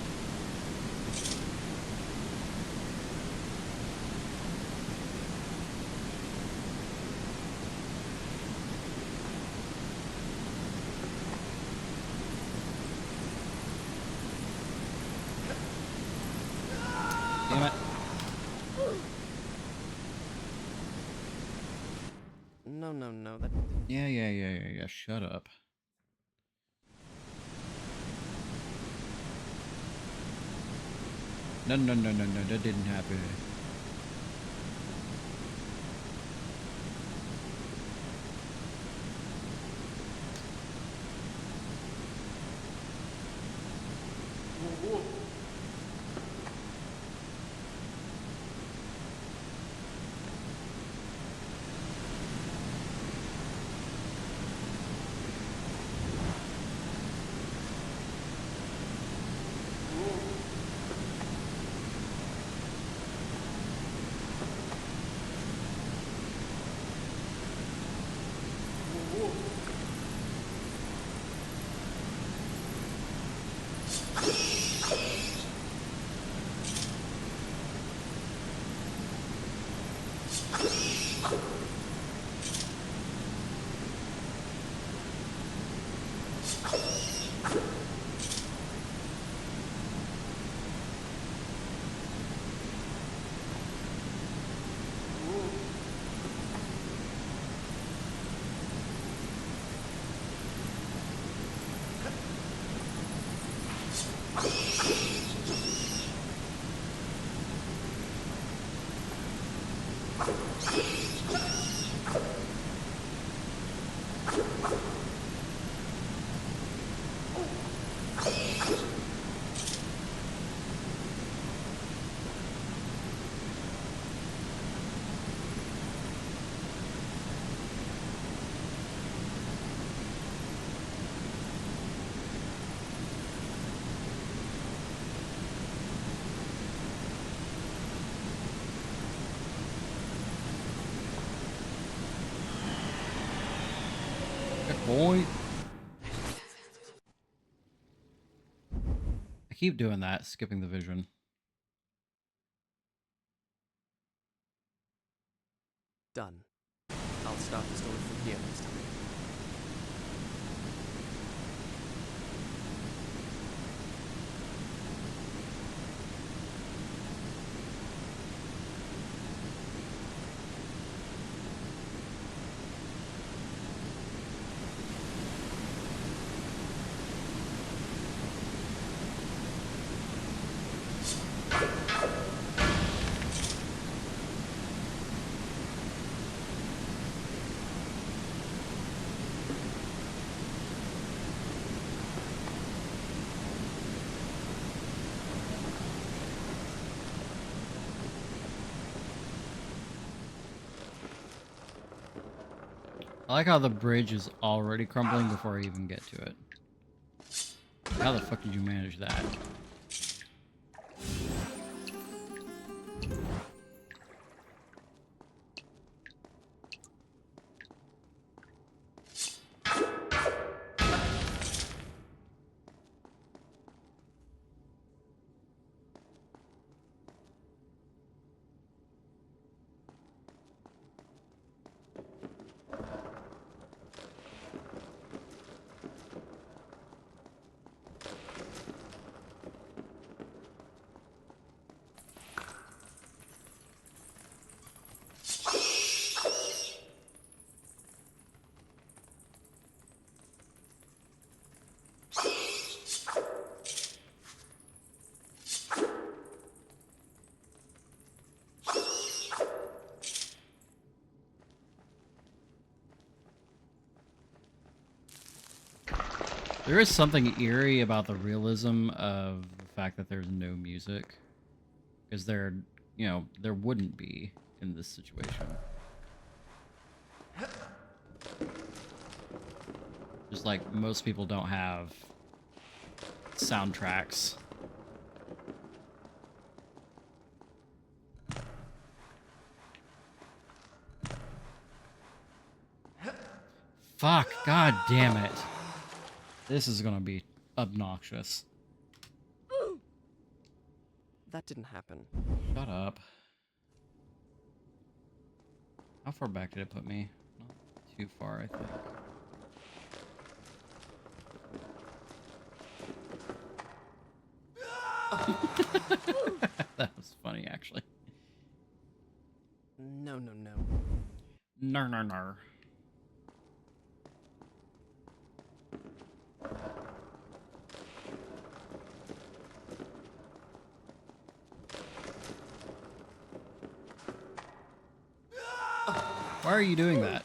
Damn it. No, that... Yeah. Shut up. No, that didn't happen. Boy. I keep doing that, skipping the vision. Done. I'll start the story from here next time. I like how the bridge is already crumbling before I even get to it. How the fuck did you manage that? There is something eerie about the realism of the fact that there's no music. Because there, you know, there wouldn't be in this situation. Just like most people don't have soundtracks. Fuck, god damn it. This is gonna be obnoxious. That didn't happen. Shut up. How far back did it put me? Not too far, I think. That was funny, actually. No, no, no. Nar, nar, nar. Why are you doing that?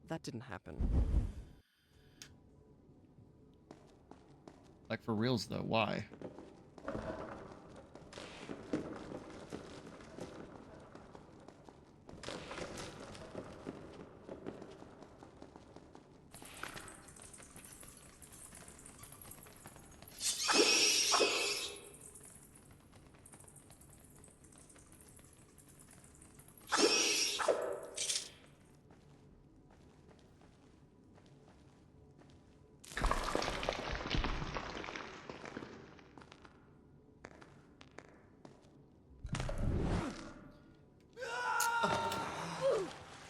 That didn't happen. Like, for reals, though, why?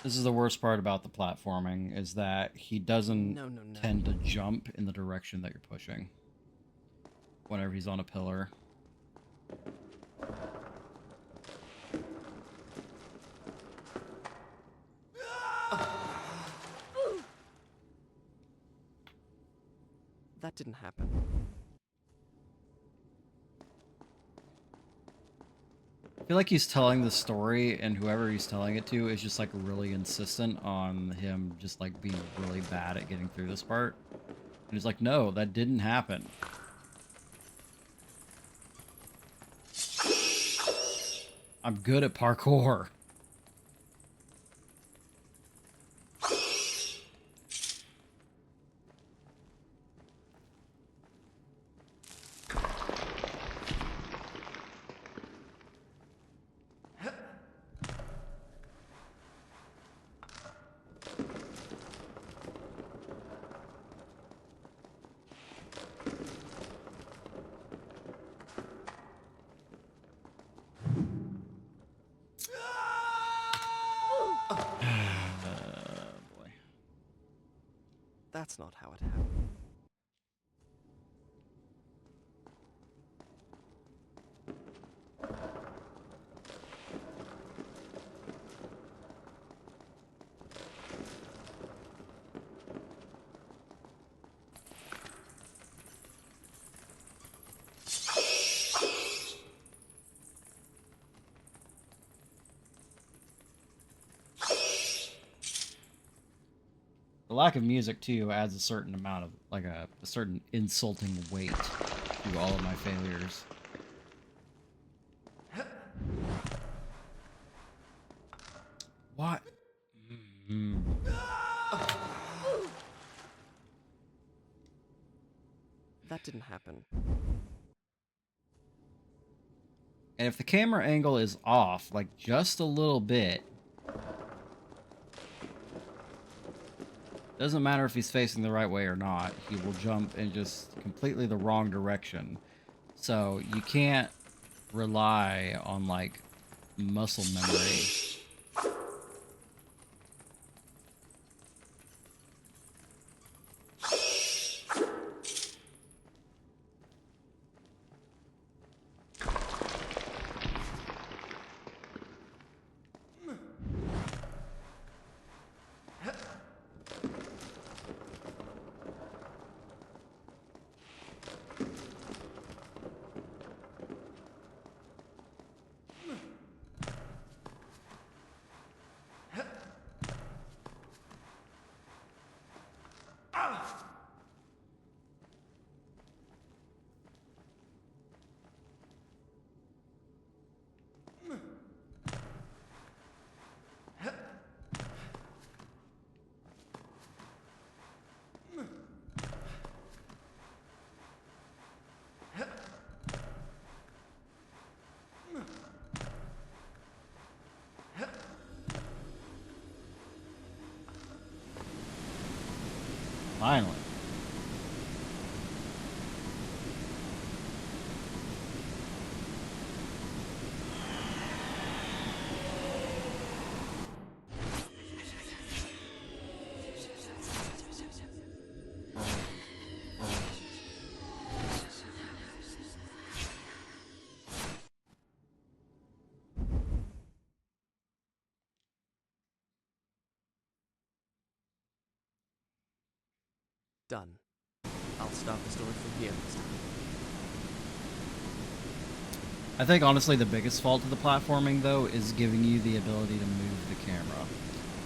This is the worst part about the platforming, is that he doesn't tend to jump in the direction that you're pushing whenever he's on a pillar. That didn't happen. I feel like he's telling the story, and whoever he's telling it to is just like really insistent on him just like being really bad at getting through this part. And he's like, no, that didn't happen. I'm good at parkour. Boy. That's not how it happened. The lack of music, too, adds a certain amount of, like, a certain insulting weight to all of my failures. What? That didn't happen. And if the camera angle is off, like, just a little bit, doesn't matter if he's facing the right way or not, he will jump in just completely the wrong direction. So you can't rely on, like, muscle memory. Finally. Done. I'll start the story from here next time. I think honestly the biggest fault of the platforming though is giving you the ability to move the camera.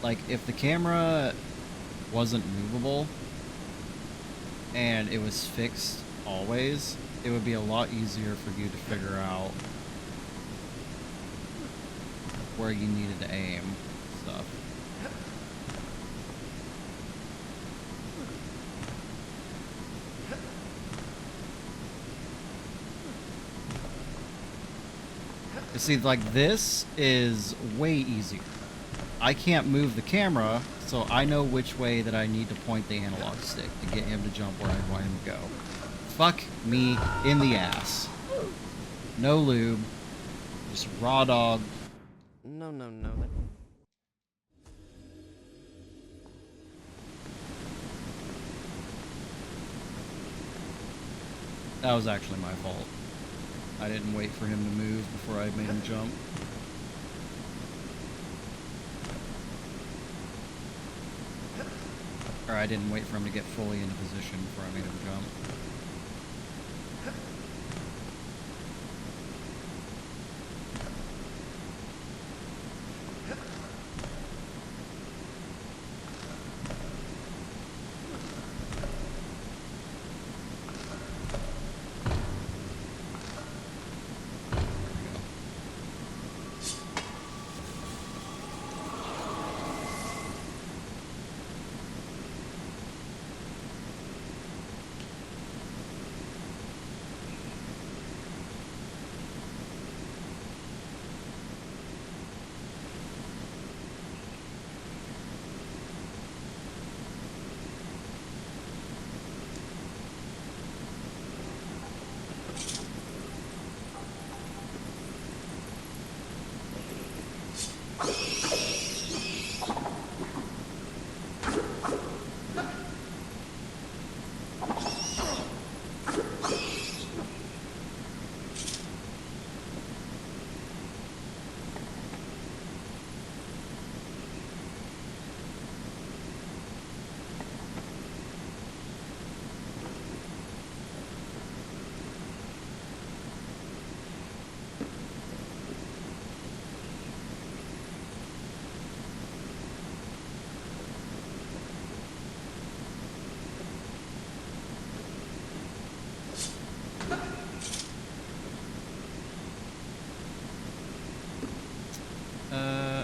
Like if the camera wasn't movable and it was fixed always, it would be a lot easier for you to figure out where you needed to aim stuff. You see, like, this is way easier. I can't move the camera, so I know which way that I need to point the analog stick to get him to jump where I want him to go. Fuck me in the ass. No lube. Just raw dog. No. That was actually my fault. I didn't wait for him to move before I made him jump. Or I didn't wait for him to get fully into position before I made him jump.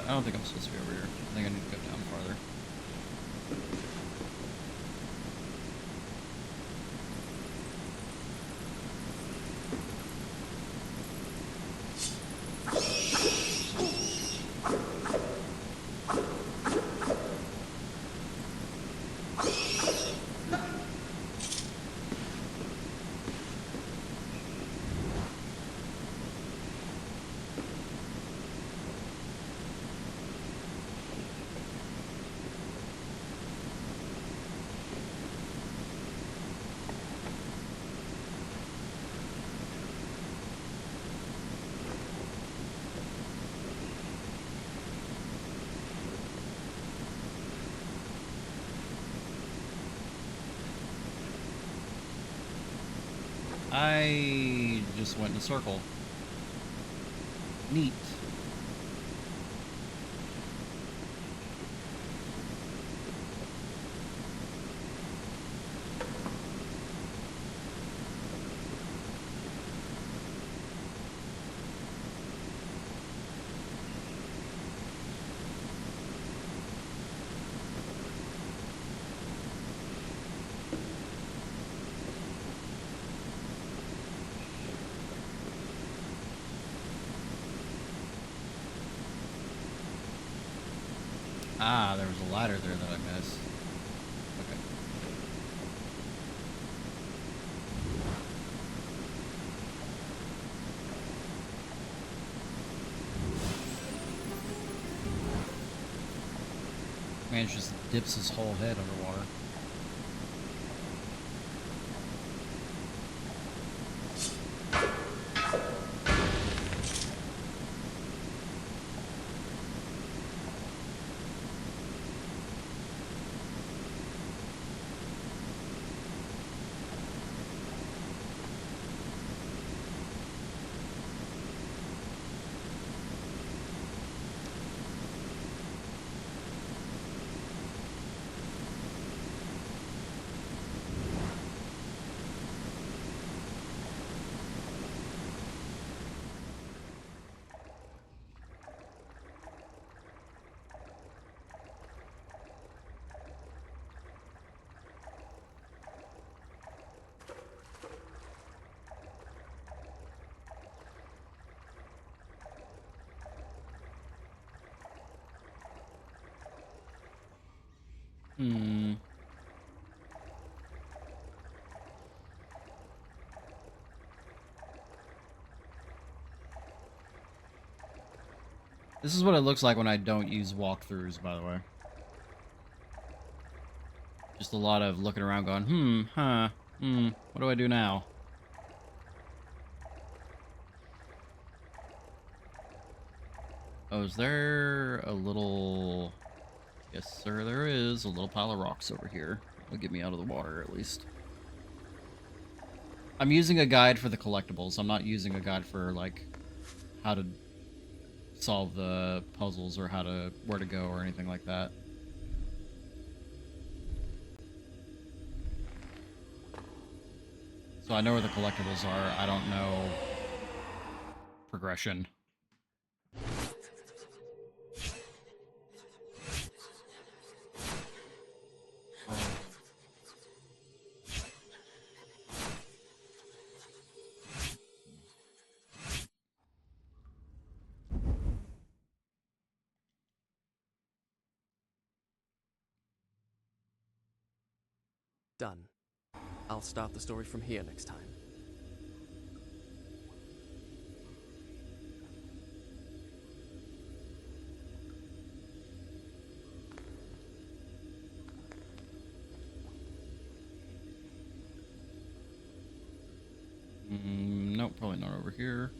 I don't think I'm supposed to be over here. I think I need to go down farther. I just went in a circle. Neat. Ah, there was a ladder there that I missed. Okay. Man just dips his whole head underwater. This is what it looks like when I don't use walkthroughs, by the way. Just a lot of looking around going, what do I do now? Oh, is there a little... Yes, sir, there is a little pile of rocks over here. It'll get me out of the water, at least. I'm using a guide for the collectibles. I'm not using a guide for, like, how to solve the puzzles or where to go or anything like that. So I know where the collectibles are. I don't know progression. Done. I'll start the story from here next time. Nope, probably not over here.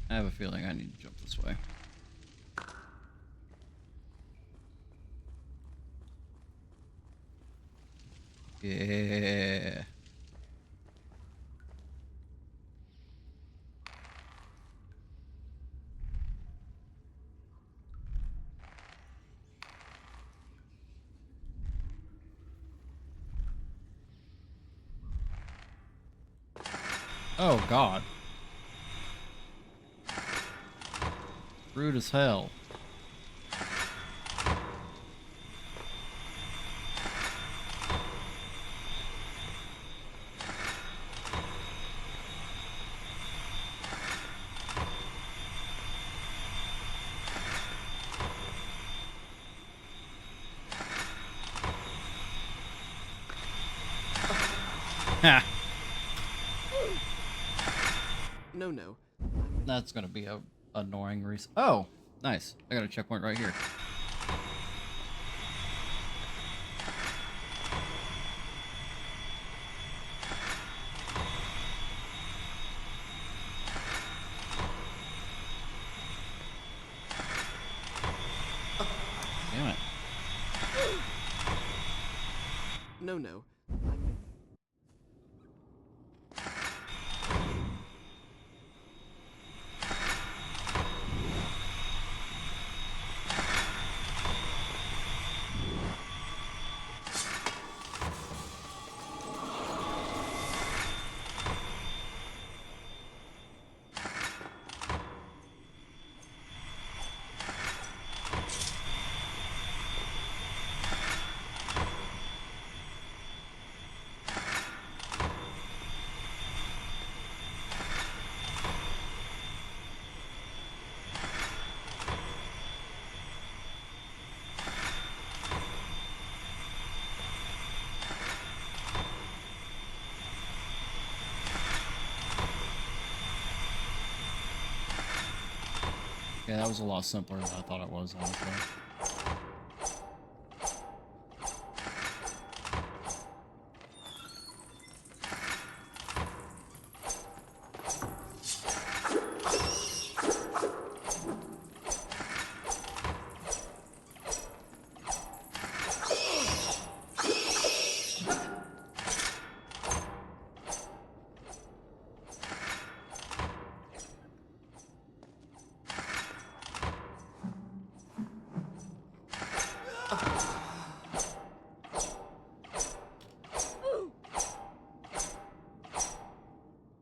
I have a feeling I need to jump this way. Yeah. Oh, God. Rude as hell. Ha! No. That's gonna be a annoying reason. Oh, nice. I got a checkpoint right here. Damn it. No. Yeah, that was a lot simpler than I thought it was, honestly.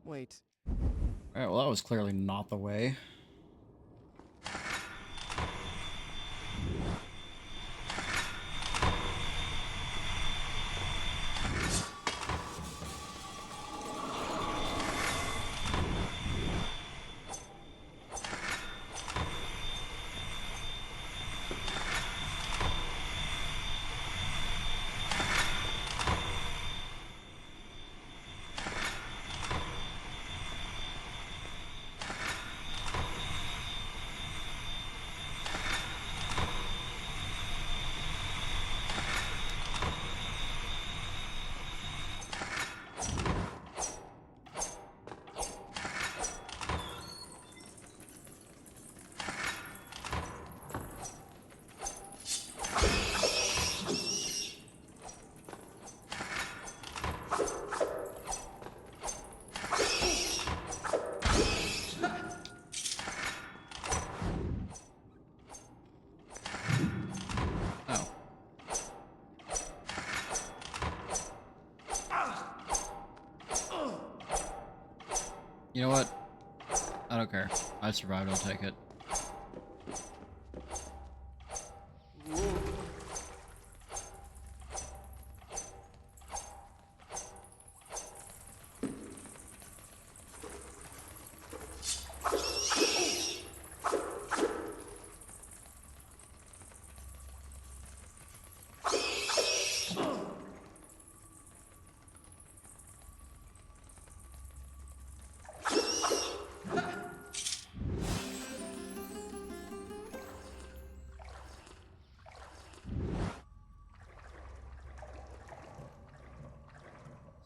Wait. Alright, well that was clearly not the way. You know what? I don't care. I survived, I'll take it.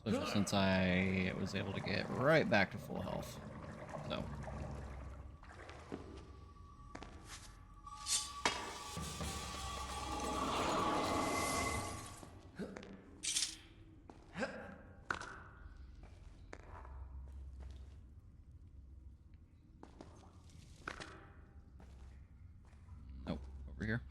Especially since I was able to get right back to full health. So. Nope, over here.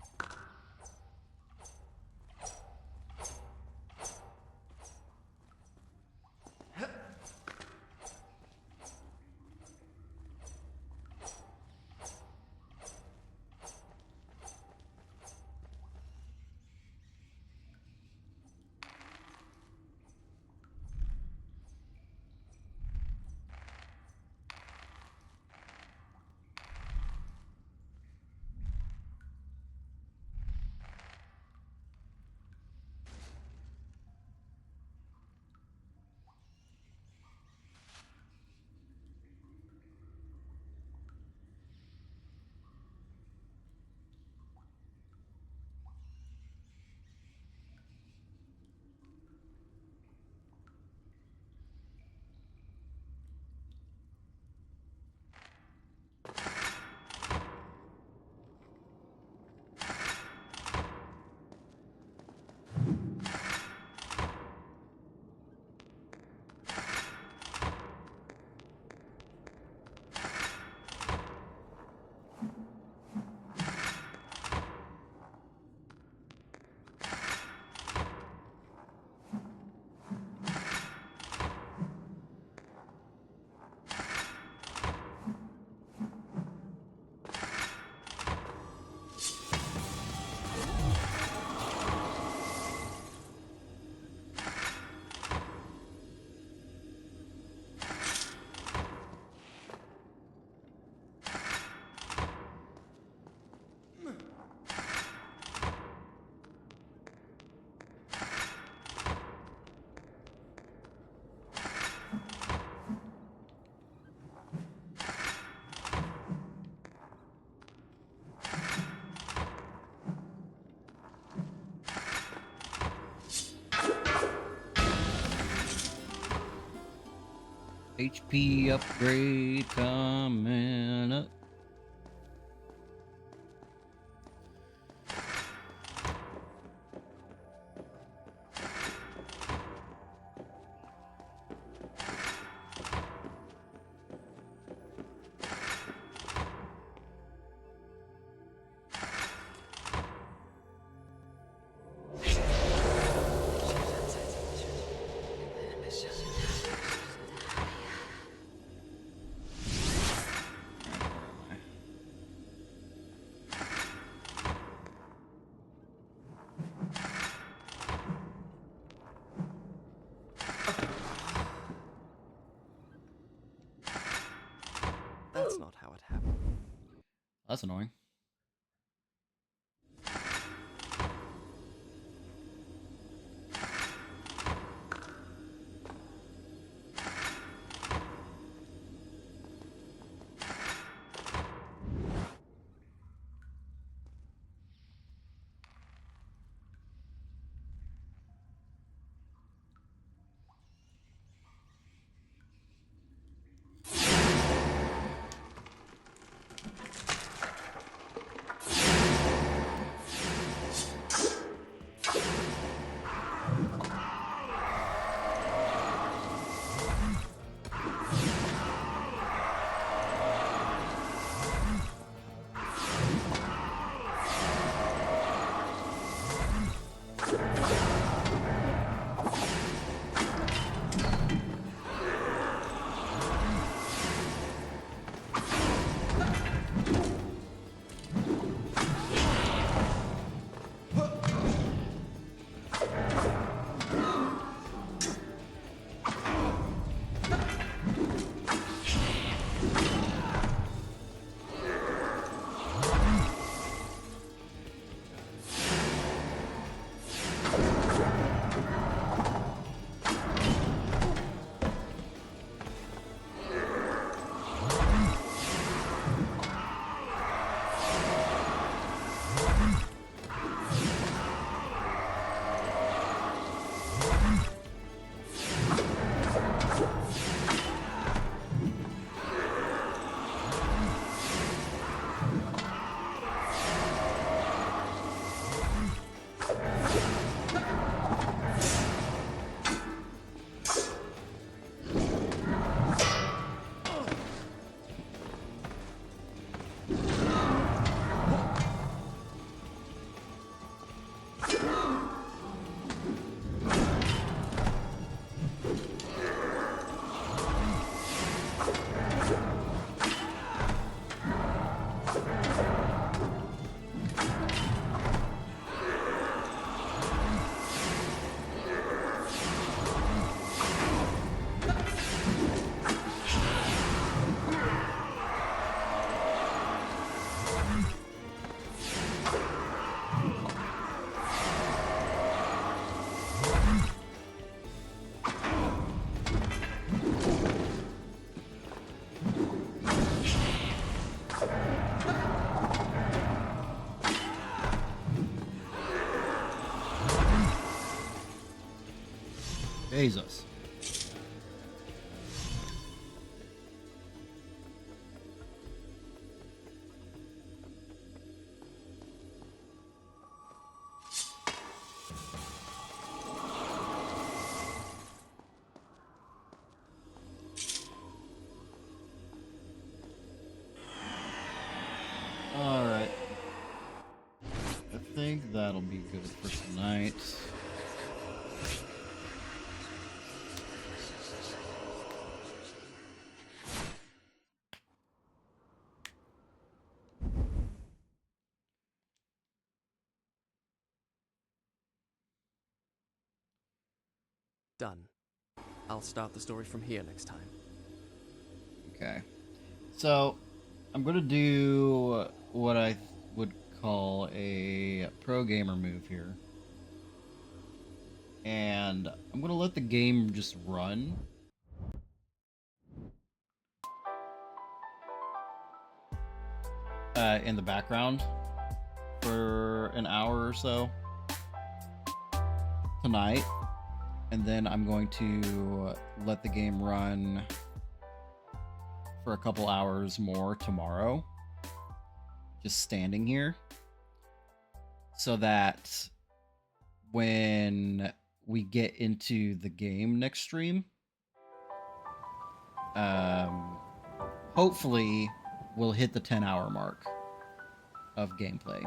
HP upgrade coming up. That's not how it happened. That's annoying. Jesus. All right. I think that'll be good for tonight. Done. I'll start the story from here next time. Okay. So, I'm going to do what I would call a pro gamer move here. And I'm going to let the game just run. In the background for an hour or so tonight. And then I'm going to let the game run for a couple hours more tomorrow, just standing here, so that when we get into the game next stream, hopefully we'll hit the 10-hour mark of gameplay.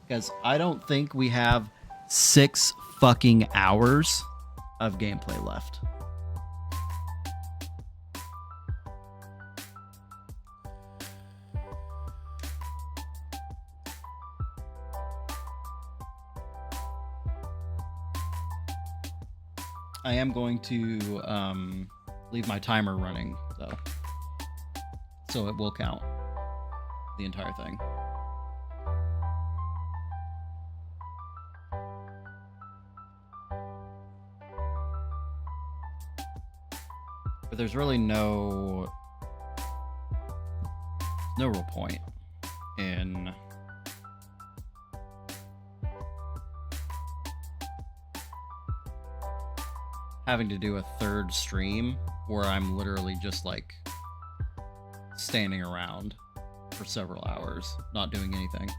Because I don't think we have 6 fucking hours of gameplay left. I am going to leave my timer running, though. So it will count the entire thing. But there's really no real point in having to do a third stream where I'm literally just like standing around for several hours, not doing anything.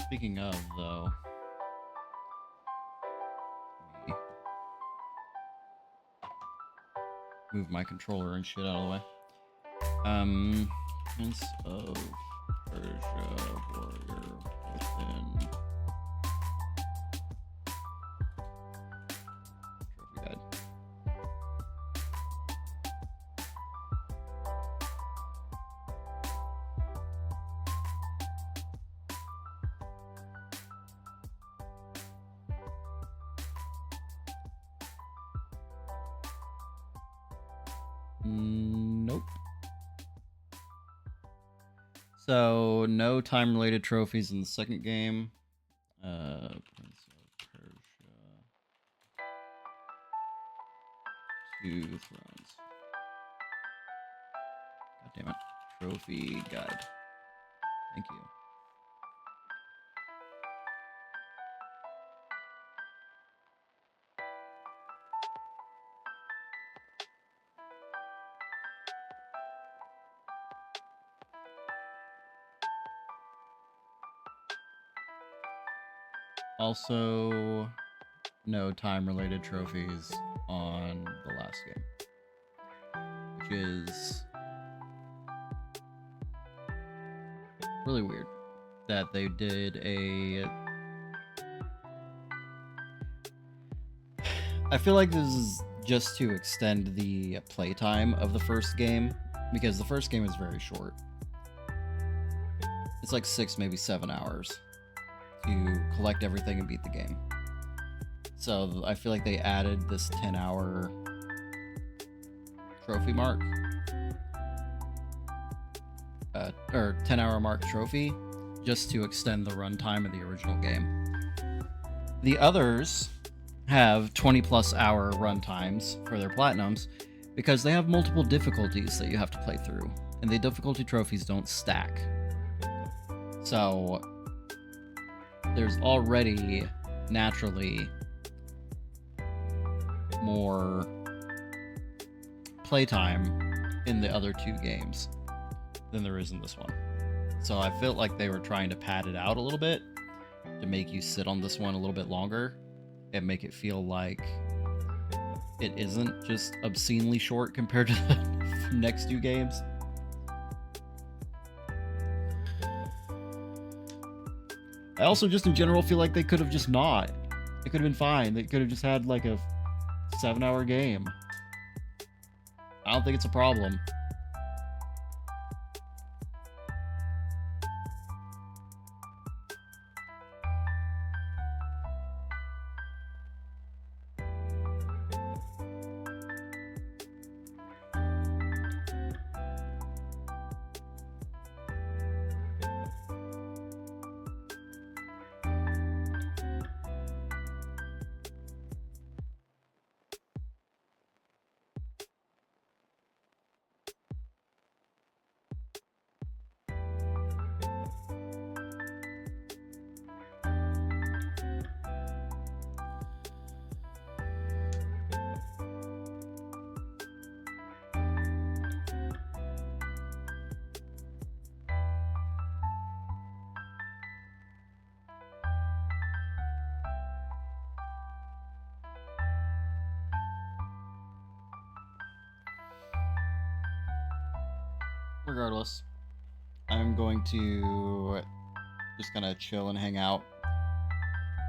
Speaking of, though, let me move my controller and shit out of the way. Prince of Persia Warrior Within. Trophy Guide. Nope. So, no time-related trophies in the second game. Prince of Persia. 2 thrones. God damn it. Trophy guide. Thank you. Also, no time-related trophies on the last game, which is really weird that they did a... I feel like this is just to extend the playtime of the first game, because the first game is very short. It's like 6, maybe 7 hours to collect everything and beat the game. So I feel like they added this 10-hour trophy mark. Or 10-hour mark trophy, just to extend the runtime of the original game. The others have 20+ hour runtimes for their platinums because they have multiple difficulties that you have to play through, and the difficulty trophies don't stack. So there's already naturally more playtime in the other 2 games than there is in this one. So I felt like they were trying to pad it out a little bit to make you sit on this one a little bit longer and make it feel like it isn't just obscenely short compared to the next 2 games. I also just in general feel like they could have just not. It could have been fine. They could have just had like a 7-hour game. I don't think it's a problem. Regardless, I'm going to just kind of chill and hang out.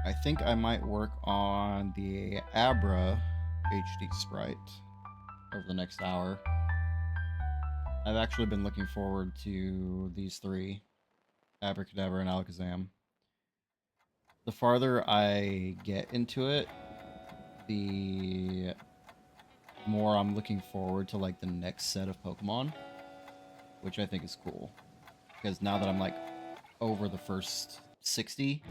I think I might work on the Abra HD sprite over the next hour. I've actually been looking forward to these three, Abracadabra and Alakazam. The farther I get into it, the more I'm looking forward to like the next set of Pokemon, which I think is cool. Because now that I'm like over the first 60,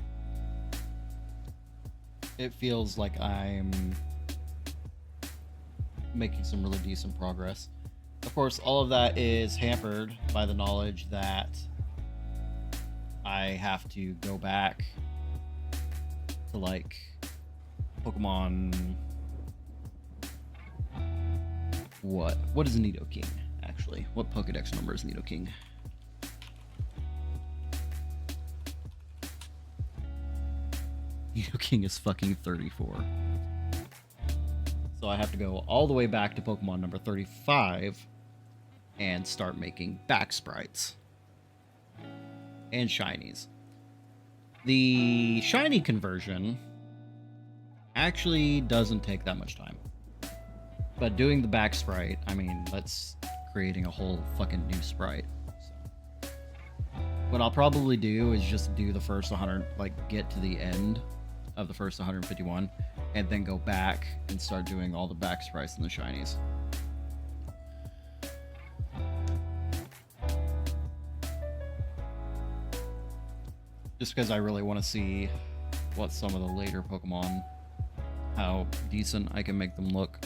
it feels like I'm making some really decent progress. Of course, all of that is hampered by the knowledge that I have to go back to like Pokemon. What is Nidoking, actually? What Pokedex number is Nidoking? Nidoking is fucking 34. So I have to go all the way back to Pokemon number 35 and start making back sprites and shinies. The shiny conversion actually doesn't take that much time. But doing the back sprite, I mean, that's creating a whole fucking new sprite. So what I'll probably do is just do the first 100, like get to the end of the first 151, and then go back and start doing all the back sprites and the shinies. Just because I really want to see what some of the later Pokemon, how decent I can make them look.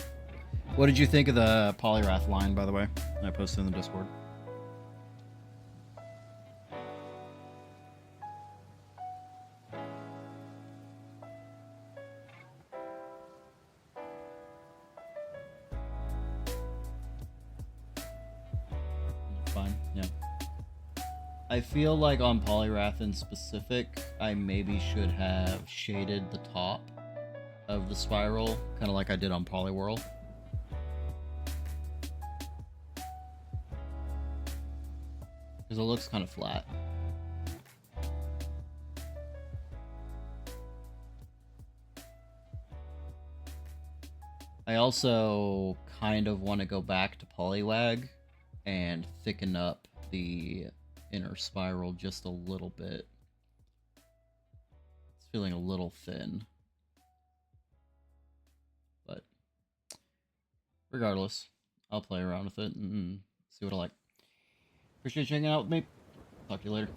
What did you think of the Poliwrath line, by the way? I posted in the Discord. Fine, yeah. I feel like on Poliwrath in specific, I maybe should have shaded the top of the spiral, kind of like I did on Poliwhirl. Because it looks kind of flat. I also kind of want to go back to Poliwag and thicken up the inner spiral just a little bit. It's feeling a little thin. But regardless, I'll play around with it and see what I like. Appreciate you hanging out with me. Talk to you later.